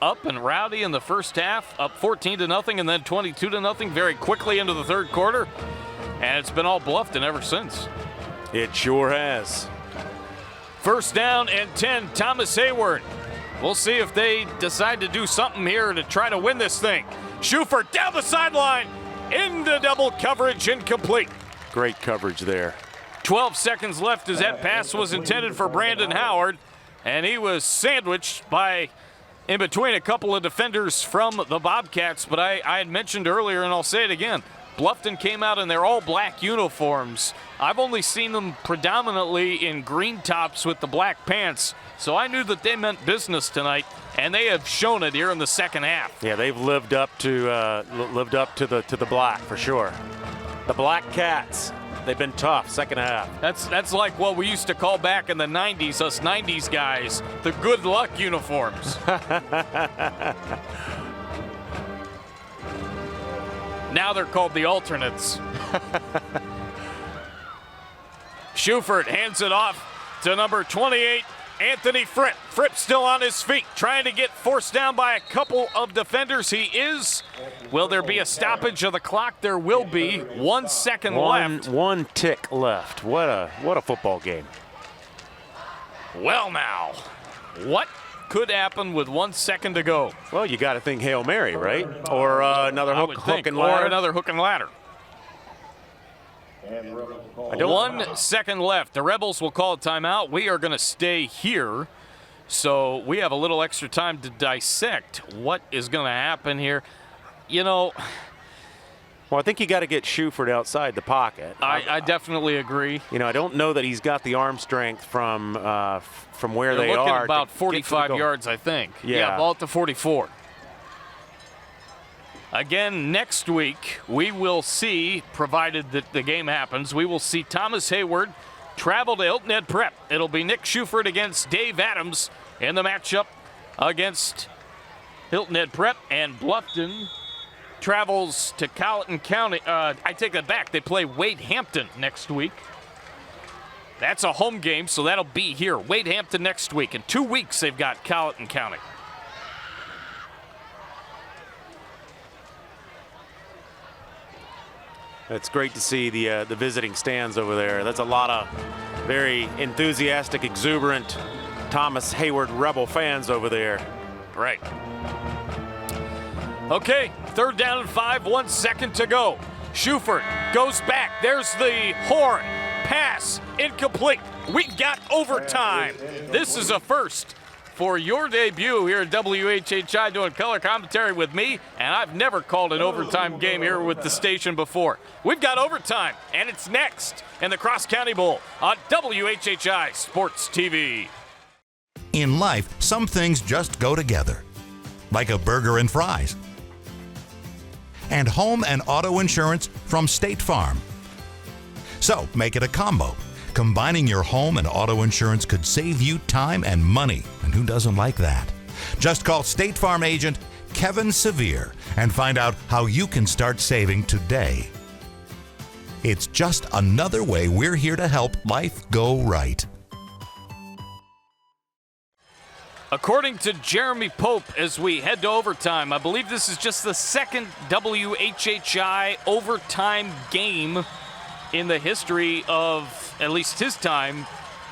S1: up and rowdy in the first half, up 14-0 and then 22-0 very quickly into the 3rd quarter. And it's been all Bluffton ever since.
S2: It sure has.
S1: 1st down and 10, Thomas Heyward. We'll see if they decide to do something here to try to win this thing. Schufert down the sideline, into double coverage, incomplete.
S2: Great coverage there.
S1: 12 seconds left as that pass was intended for Brandon Howard, and he was sandwiched by in between a couple of defenders from the Bobcats. But I had mentioned earlier, and I'll say it again, Bluffton came out in their all-black uniforms. I've only seen them predominantly in green tops with the black pants, so I knew that they meant business tonight, and they have shown it here in the second half.
S2: Yeah, they've lived up to the black for sure. The Black Cats, they've been tough second half.
S1: That's like what we used to call back in the 90s, us 90s guys, the good luck uniforms. Now they're called the alternates. Schufert hands it off to number 28, Anthony Fripp. Fripp still on his feet, trying to get forced down by a couple of defenders. He is. Will there be a stoppage of the clock? There will be. 1 second left.
S2: One tick left. What a football game.
S1: Well now, what could happen with 1 second to go?
S2: Well, you got to think Hail Mary, right? Or another hook and ladder.
S1: Or another hook and ladder. 1 second left. The Rebels will call a timeout. We are going to stay here. So we have a little extra time to dissect what is going to happen here. You know,
S2: well, I think you got to get Schufert outside the pocket.
S1: I definitely agree.
S2: You know, I don't know that he's got the arm strength from where
S1: They're
S2: they
S1: looking
S2: are.
S1: About 45 yards, I think.
S2: Yeah,
S1: ball at the 44. Again, next week, we will see, provided that the game happens, we will see Thomas Heyward travel to Hilton Ed Prep. It'll be Nick Schufert against Dave Adams in the matchup against Hilton Ed Prep, and Bluffton travels to Colleton County. I take that back. They play Wade Hampton next week. That's a home game, so that'll be here. Wade Hampton next week. In 2 weeks, they've got Colleton County.
S2: It's great to see the visiting stands over there. That's a lot of very enthusiastic, exuberant Thomas Heyward Rebel fans over there.
S1: Right. Okay, 3rd down and 5, 1 second to go. Schufert goes back. There's the horn. Pass incomplete. We've got overtime. This is a first for your debut here at WHHI doing color commentary with me, and I've never called an overtime game here with the station before. We've got overtime, and it's next in the Cross County Bowl on WHHI Sports TV.
S12: In life, some things just go together, like a burger and fries. And home and auto insurance from State Farm. So make it a combo. Combining your home and auto insurance could save you time and money, and who doesn't like that? Just call State Farm agent Kevin Sevier and find out how you can start saving today. It's just another way we're here to help life go right.
S1: According to Jeremy Pope, as we head to overtime, I believe this is just the second WHHI overtime game in the history of at least his time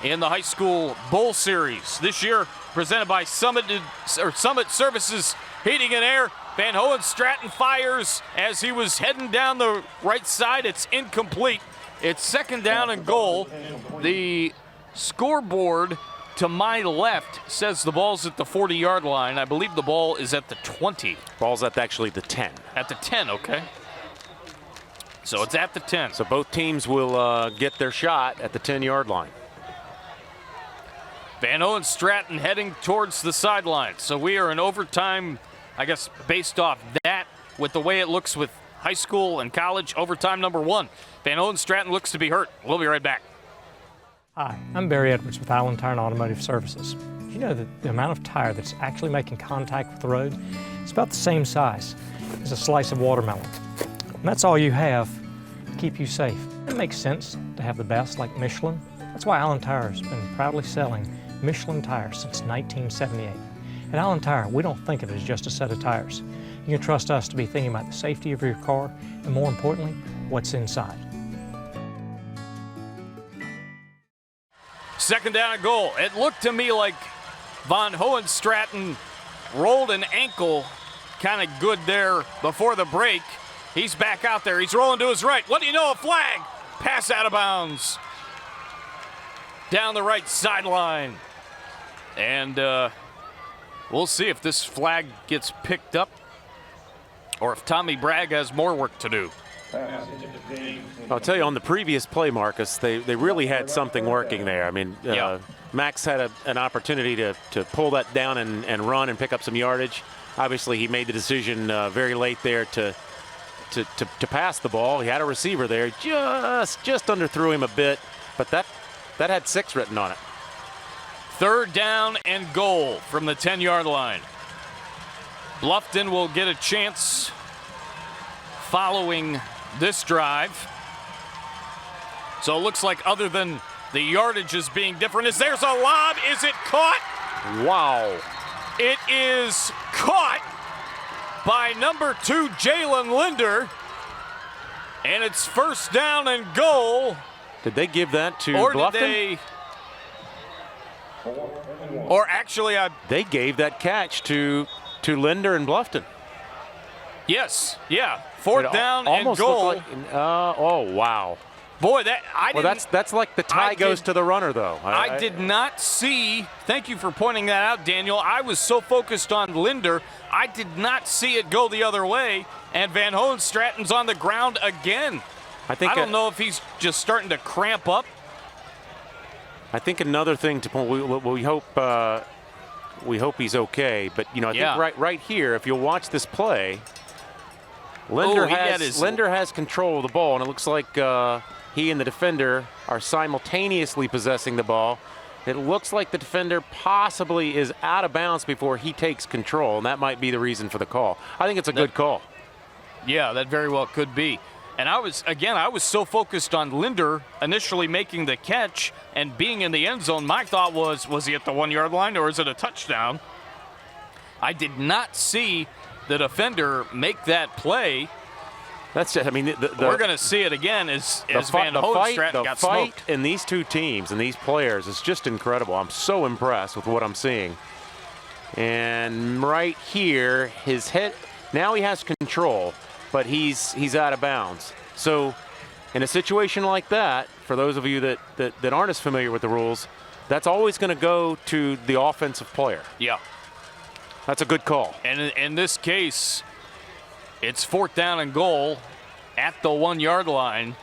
S1: in the high school bowl series. This year, presented by Summit Services Heating and Air. Van Hohenstraten fires as he was heading down the right side. It's incomplete. It's 2nd down and goal. The scoreboard to my left says the ball's at the 40-yard line. I believe the ball is at the 20.
S2: Ball's at actually the 10.
S1: At the 10, okay. So it's at the 10.
S2: So both teams will get their shot at the 10-yard line.
S1: Van Hohenstraten heading towards the sideline. So we are in overtime, I guess, based off that, with the way it looks with high school and college, overtime number 1. Van Hohenstraten looks to be hurt. We'll be right back.
S14: Hi, I'm Barry Edwards with Allen Tire and Automotive Services. Did you know that the amount of tire that's actually making contact with the road is about the same size as a slice of watermelon? And that's all you have to keep you safe. It makes sense to have the best like Michelin. That's why Allen Tire has been proudly selling Michelin tires since 1978. At Allen Tire, we don't think of it as just a set of tires. You can trust us to be thinking about the safety of your car and, more importantly, what's inside.
S1: 2nd down and goal. It looked to me like Van Hohenstraten rolled an ankle kind of good there before the break. He's back out there. He's rolling to his right. What do you know? A flag. Pass out of bounds. Down the right sideline. And we'll see if this flag gets picked up or if Tommy Bragg has more work to do.
S2: I'll tell you, on the previous play, Marcus, they really had something working there. I mean, Max had an opportunity to pull that down and run and pick up some yardage. Obviously, he made the decision very late there to pass the ball. He had a receiver there, just underthrew him a bit, but that had 6 written on it.
S1: 3rd down and goal from the 10-yard line. Bluffton will get a chance following this drive. So it looks like, other than the yardage is being different, there's a lob. Is it caught?
S2: Wow.
S1: It is caught by number 2, Jalen Linder. And it's 1st down and goal.
S2: Did they give that to Bluffton?
S1: Or actually,
S2: they gave that catch to Linder and Bluffton.
S1: Yes, yeah. 4th down and goal.
S2: Like, oh, wow.
S1: Boy,
S2: that's like the tie goes to the runner, though.
S1: I did not see, thank you for pointing that out, Daniel. I was so focused on Linder, I did not see it go the other way, and Van Hohenstraten's on the ground again. I don't know if he's just starting to cramp up.
S2: I think another thing to point, we hope he's okay, but I think right here, if you'll watch this play, Linder has control of the ball, and it looks like he and the defender are simultaneously possessing the ball. It looks like the defender possibly is out of bounds before he takes control, and that might be the reason for the call. I think it's a good call.
S1: Yeah, that very well could be. And I was so focused on Linder initially making the catch and being in the end zone. My thought was he at the 1-yard line or is it a touchdown? I did not see the defender make that play.
S2: That's it. I mean,
S1: we're going to see it again as Van Hohenstraten got smoked.
S2: The fight in these two teams and these players is just incredible. I'm so impressed with what I'm seeing. And right here, his head, now he has control, but he's out of bounds. So in a situation like that, for those of you that aren't as familiar with the rules, that's always going to go to the offensive player.
S1: Yeah.
S2: That's a good call.
S1: And in this case, it's 4th down and goal at the 1-yard line.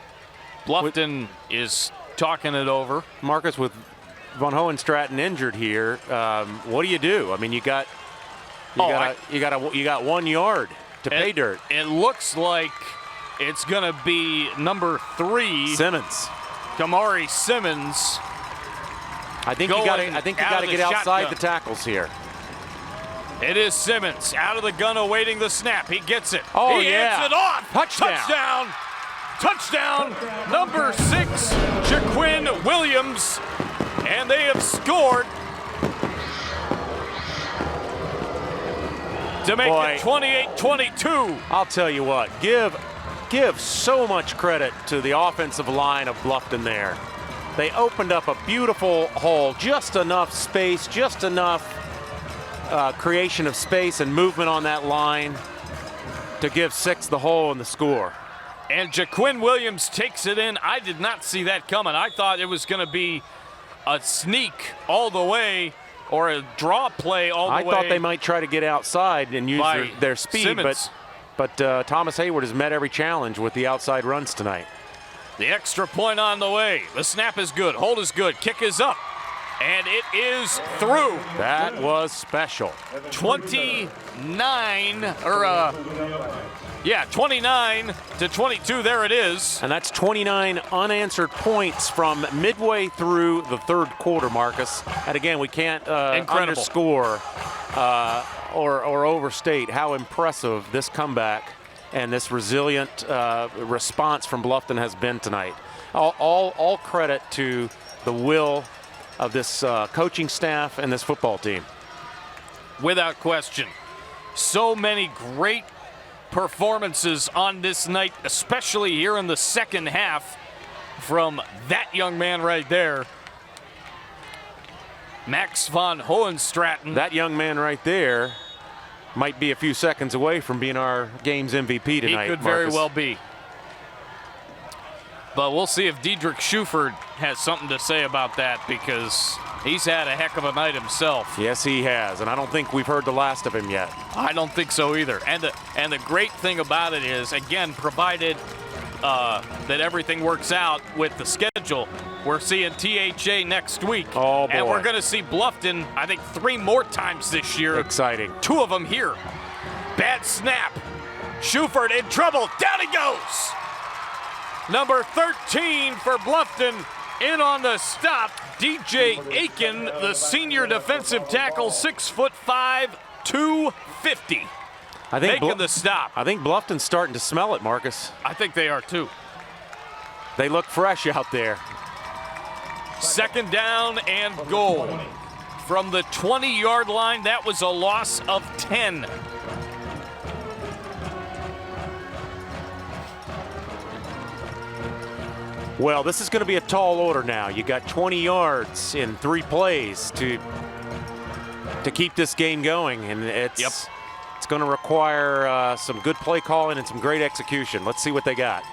S1: Bluffton is talking it over.
S2: Marcus, with Von Hohenstraten injured here, what do you do? I mean, you got 1 yard to pay dirt.
S1: It looks like it's going to be number 3,
S2: Simmons,
S1: Kamari Simmons.
S2: I think you got to get outside the tackles here.
S1: It is Simmons out of the gun, awaiting the snap. He gets it.
S2: Oh,
S1: he hands it off.
S2: Touchdown.
S1: Touchdown. Number 6, Jaquin Williams. And they have scored to make it 28-22.
S2: I'll tell you what, give so much credit to the offensive line of Bluffton there. They opened up a beautiful hole, just enough space, just enough creation of space and movement on that line to give 6 the hole and the score.
S1: And Jaquin Williams takes it in. I did not see that coming. I thought it was going to be a sneak all the way or a draw play all the way.
S2: I thought they might try to get outside and use their speed,
S1: Simmons.
S2: but Thomas Heyward has met every challenge with the outside runs tonight.
S1: The extra point on the way. The snap is good. Hold is good. Kick is up. And it is through.
S2: That was special.
S1: 29-22. There it is.
S2: And that's 29 unanswered points from midway through the 3rd quarter, Marcus. And again, we can't underscore or overstate how impressive this comeback and this resilient response from Bluffton has been tonight. All credit to the will of this coaching staff and this football team.
S1: Without question. So many great performances on this night, especially here in the second half from that young man right there, Max von Hohenstraten.
S2: That young man right there might be a few seconds away from being our game's MVP tonight.
S1: He could
S2: Marcus.
S1: very well be. But we'll see if Diedrich Schuford has something to say about that, because he's had a heck of a night himself.
S2: Yes, he has, and I don't think we've heard the last of him yet.
S1: I don't think so either. And the great thing about it is, again, provided that everything works out with the schedule, we're seeing THA next week.
S2: Oh, boy.
S1: And we're going to see Bluffton, I think, 3 more times this year.
S2: Exciting.
S1: 2 of them here. Bad snap. Schuford in trouble. Down he goes. Number 13 for Bluffton in on the stop. DJ Aiken, the senior defensive tackle, 6'5", 250. Making the stop.
S2: I think Bluffton's starting to smell it, Marcus.
S1: I think they are too.
S2: They look fresh out there.
S1: 2nd down and goal. From the 20-yard line, that was a loss of 10.
S2: Well, this is going to be a tall order now. You got 20 yards in 3 plays to keep this game going, and it's going to require some good play calling and some great execution. Let's see what they got.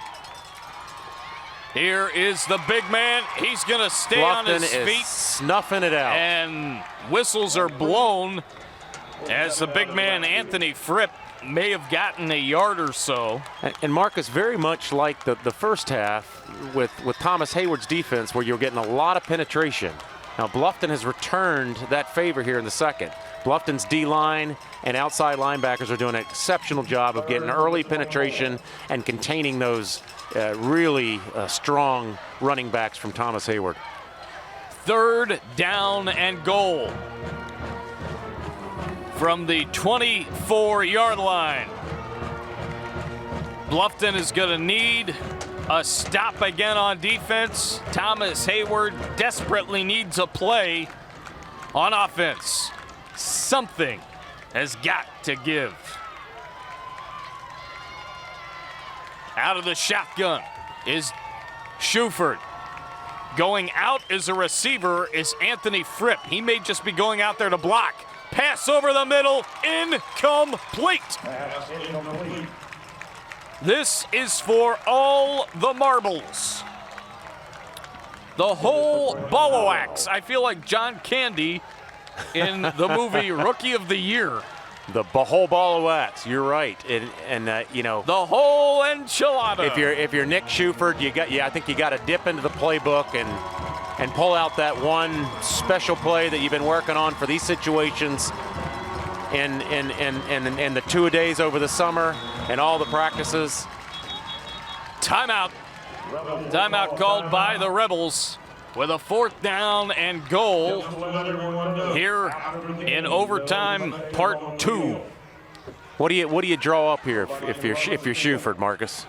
S1: Here is the big man. He's going to stay on his feet.
S2: Snuffing it out.
S1: And whistles are blown as the big man, Anthony Fripp, may have gotten a yard or so.
S2: And Marcus, very much like the first half with Thomas Heyward's defense, where you're getting a lot of penetration. Now Bluffton has returned that favor here in the second. Bluffton's D-line and outside linebackers are doing an exceptional job of getting early penetration and containing those really strong running backs from Thomas Heyward.
S1: 3rd down and goal. From the 24-yard line. Bluffton is going to need a stop again on defense. Thomas Heyward desperately needs a play on offense. Something has got to give. Out of the shotgun is Schuford. Going out as a receiver is Anthony Fripp. He may just be going out there to block. Pass over the middle, incomplete. This is for all the marbles. The whole ball of wax. I feel like John Candy in the movie Rookie of the Year.
S2: The whole ball of wax. You're right. You know,
S1: the whole enchilada.
S2: If you're Nick Shuford, I think you got to dip into the playbook and pull out that one special play that you've been working on for these situations and the 2 days over the summer and all the practices.
S1: Timeout. Timeout called by the Rebels with a 4th down and goal here in overtime part 2.
S2: What do you draw up here if you're Shuford, Marcus?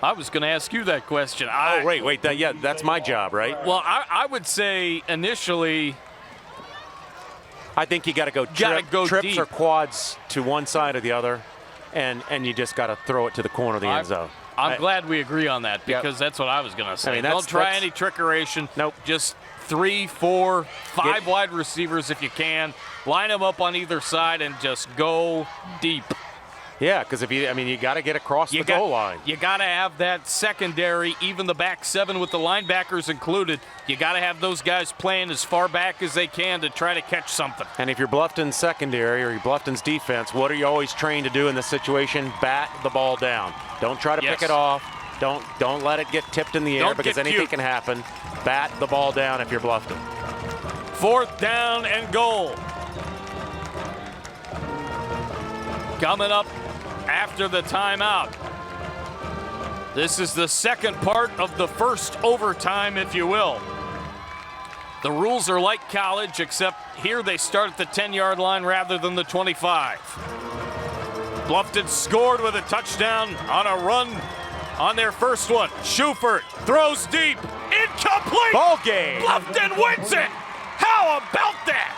S1: I was going to ask you that question.
S2: Wait. That's my job, right?
S1: Well, I would say initially,
S2: I think you got to go trips
S1: deep.
S2: or quads to one side or the other, and you just got to throw it to the corner of the end zone.
S1: I'm glad we agree on that because that's what I was going to say. Don't try any trickeration.
S2: Nope.
S1: Just 3, 4, 5 wide receivers if you can. Line them up on either side and just go deep.
S2: Yeah, because you got to get across the goal line.
S1: You got to have that secondary, even the back 7 with the linebackers included. You got to have those guys playing as far back as they can to try to catch something.
S2: And if you're Bluffton's secondary or you're Bluffton's defense, what are you always trained to do in this situation? Bat the ball down. Don't try to pick it off. Don't let it get tipped in the air because anything can happen. Bat the ball down if you're Bluffton.
S1: 4th down and goal. Coming up after the timeout. This is the second part of the first overtime, if you will. The rules are like college, except here they start at the 10-yard line rather than the 25. Bluffton scored with a touchdown on a run on their first one. Shuford throws deep. Incomplete!
S2: Ball game!
S1: Bluffton wins it! How about that?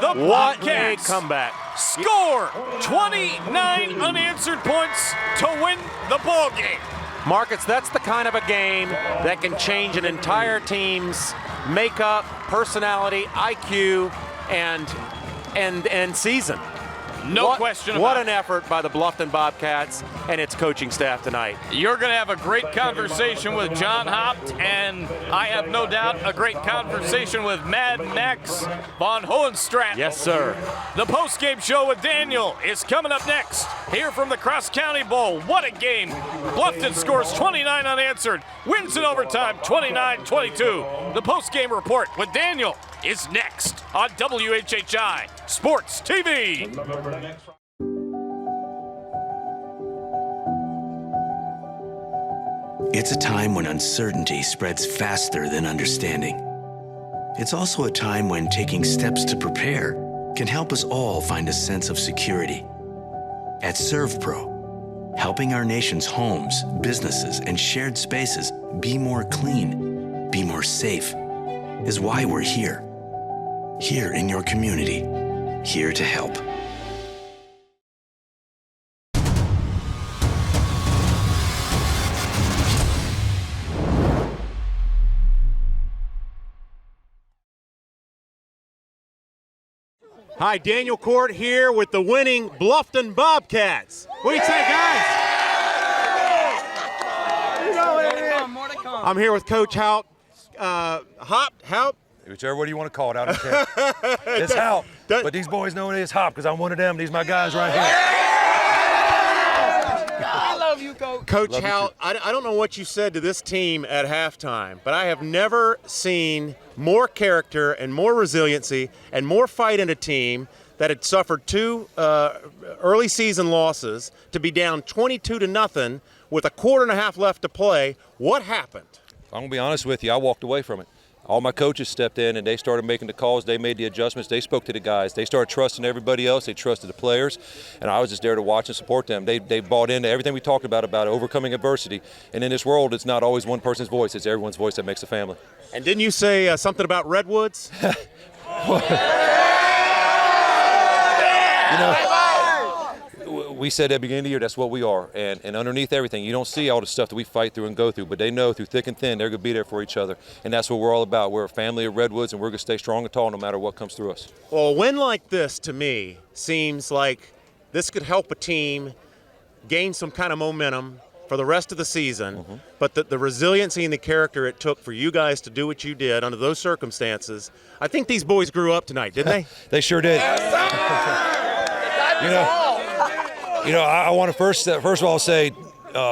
S1: The Bobcats
S2: comeback.
S1: Score 29 unanswered points to win the ball game.
S2: Marcus, that's the kind of a game that can change an entire team's makeup, personality, IQ, and season.
S1: No question about it.
S2: What an effort by the Bluffton Bobcats and its coaching staff tonight.
S1: You're going to have a great conversation with John Hopt, and I have no doubt a great conversation with Mad Max von Hohenstraat.
S2: Yes, sir.
S1: The post-game show with Daniel is coming up next. Here from the Cross County Bowl. What a game. Bluffton scores 29 unanswered, wins in overtime 29-22. The post-game report with Daniel is next on WHHI Sports TV.
S11: It's a time when uncertainty spreads faster than understanding. It's also a time when taking steps to prepare can help us all find a sense of security. At ServPro, helping our nation's homes, businesses, and shared spaces be more clean, be more safe, is why we're here. Here in your community, here to help.
S2: Hi, Daniel Cort here with the winning Bluffton Bobcats. What do you say, guys? You know what it is. More to come. I'm here with Coach Haupt. Haupt?
S19: Whichever way you want to call it, I don't care. It's Haupt, but these boys know it is Haupt because I'm one of them. These my guys right here.
S2: I love you, Coach. Coach Haupt, I don't know what you said to this team at halftime, but I have never seen more character and more resiliency and more fight in a team that had suffered 2 early season losses to be down 22-0 with a quarter and a half left to play. What happened?
S19: I'm going to be honest with you. I walked away from it. All my coaches stepped in and they started making the calls. They made the adjustments. They spoke to the guys. They started trusting everybody else. They trusted the players. And I was just there to watch and support them. They bought into everything we talked about overcoming adversity. And in this world, it's not always one person's voice. It's everyone's voice that makes a family.
S2: And didn't you say something about redwoods?
S19: we said at the beginning of the year, that's what we are. And underneath everything, you don't see all the stuff that we fight through and go through, but they know through thick and thin, they're going to be there for each other. And that's what we're all about. We're a family of Redwoods, and we're going to stay strong and tall no matter what comes through us.
S2: Well, a win like this, to me, seems like this could help a team gain some kind of momentum for the rest of the season. But the resiliency and the character it took for you guys to do what you did under those circumstances, I think these boys grew up tonight, didn't they?
S19: They sure did. I want to first of all say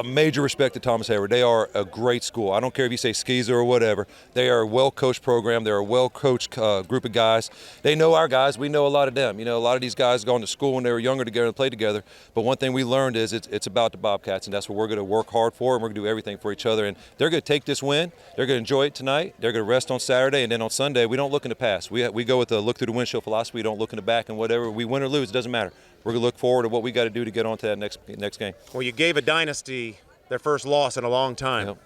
S19: major respect to Thomas Hayward. They are a great school. I don't care if you say Skeezer or whatever. They are a well-coached program. They're a well-coached group of guys. They know our guys. We know a lot of them. A lot of these guys gone to school when they were younger together and played together. But one thing we learned is it's about the Bobcats, and that's what we're going to work hard for, and we're going to do everything for each other. And they're going to take this win. They're going to enjoy it tonight. They're going to rest on Saturday, and then on Sunday, we don't look in the past. We go with the look through the windshield philosophy. We don't look in the back, and whatever we win or lose, it doesn't matter. We're going to look forward to what we got to do to get on to that next game.
S2: Well, you gave a dynasty their first loss in a long time.
S19: Yep.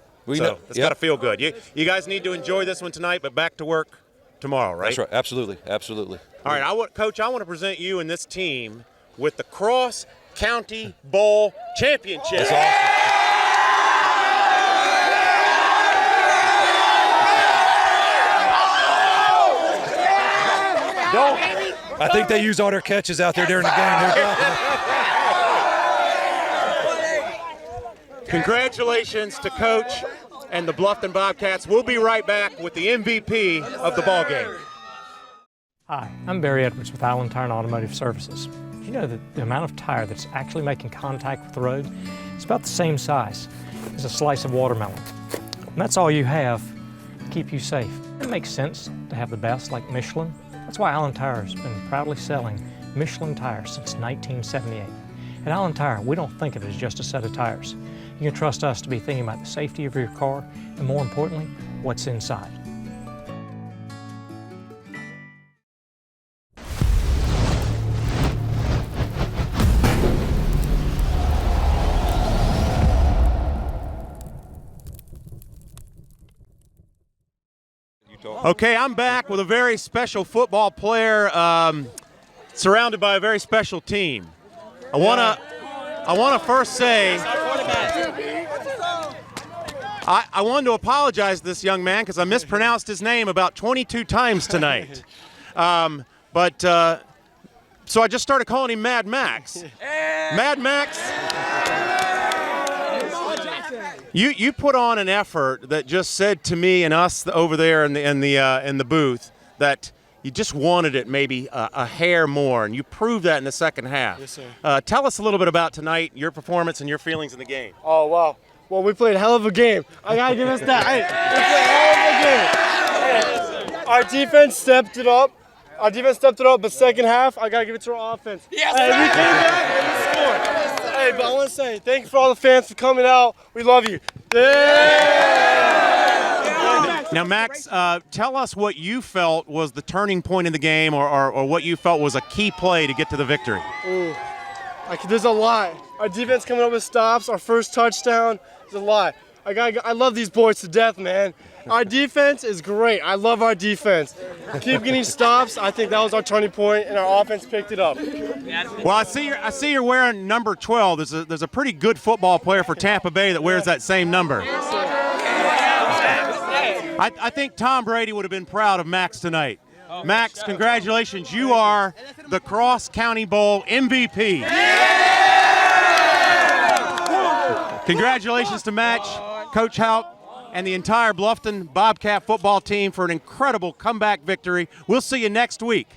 S2: It's got to feel good. You guys need to enjoy this one tonight, but back to work tomorrow, right?
S19: That's right. Absolutely. Absolutely.
S2: All right, Coach, I want to present you and this team with the Cross County Bowl Championship.
S19: That's awesome. I think they use all their catches out there during the game.
S2: Congratulations to Coach and the Bluffton Bobcats. We'll be right back with the MVP of the ball game.
S14: Hi, I'm Barry Edwards with Allen Tire and Automotive Services. Did you know that the amount of tire that's actually making contact with the road is about the same size as a slice of watermelon? And that's all you have to keep you safe. It makes sense to have the best, like Michelin. That's why Allen Tire has been proudly selling Michelin tires since 1978. At Allen Tire, we don't think of it as just a set of tires. You can trust us to be thinking about the safety of your car and, more importantly, what's inside.
S2: Okay, I'm back with a very special football player surrounded by a very special team. I want to first say I wanted to apologize to this young man because I mispronounced his name about 22 times tonight. So I just started calling him Mad Max. Mad Max. You put on an effort that just said to me and us over there in the booth that you just wanted it maybe a hair more, and you proved that in the second half.
S20: Yes, sir.
S2: Tell us a little bit about tonight, your performance and your feelings in the game.
S20: Oh, wow. Well, we played a hell of a game. I got to give us that. Hey, we played a hell of a game. Our defense stepped it up. But second half, I got to give it to our offense.
S21: Yes,
S20: hey, we came back and we scored. Hey, but I want to say thank you for all the fans for coming out. We love you. Yeah.
S2: Now, Max, tell us what you felt was the turning point in the game or what you felt was a key play to get to the victory.
S20: Ooh, there's a lot. Our defense coming up with stops, our first touchdown, there's a lot. I love these boys to death, man. Our defense is great. I love our defense. Keep getting stops. I think that was our turning point, and our offense picked it up.
S2: Well, I see you're wearing number 12. There's a pretty good football player for Tampa Bay that wears that same number. I think Tom Brady would have been proud of Max tonight. Max, congratulations. You are the Cross County Bowl MVP. Congratulations to Max, Coach Houck, and the entire Bluffton Bobcat football team for an incredible comeback victory. We'll see you next week.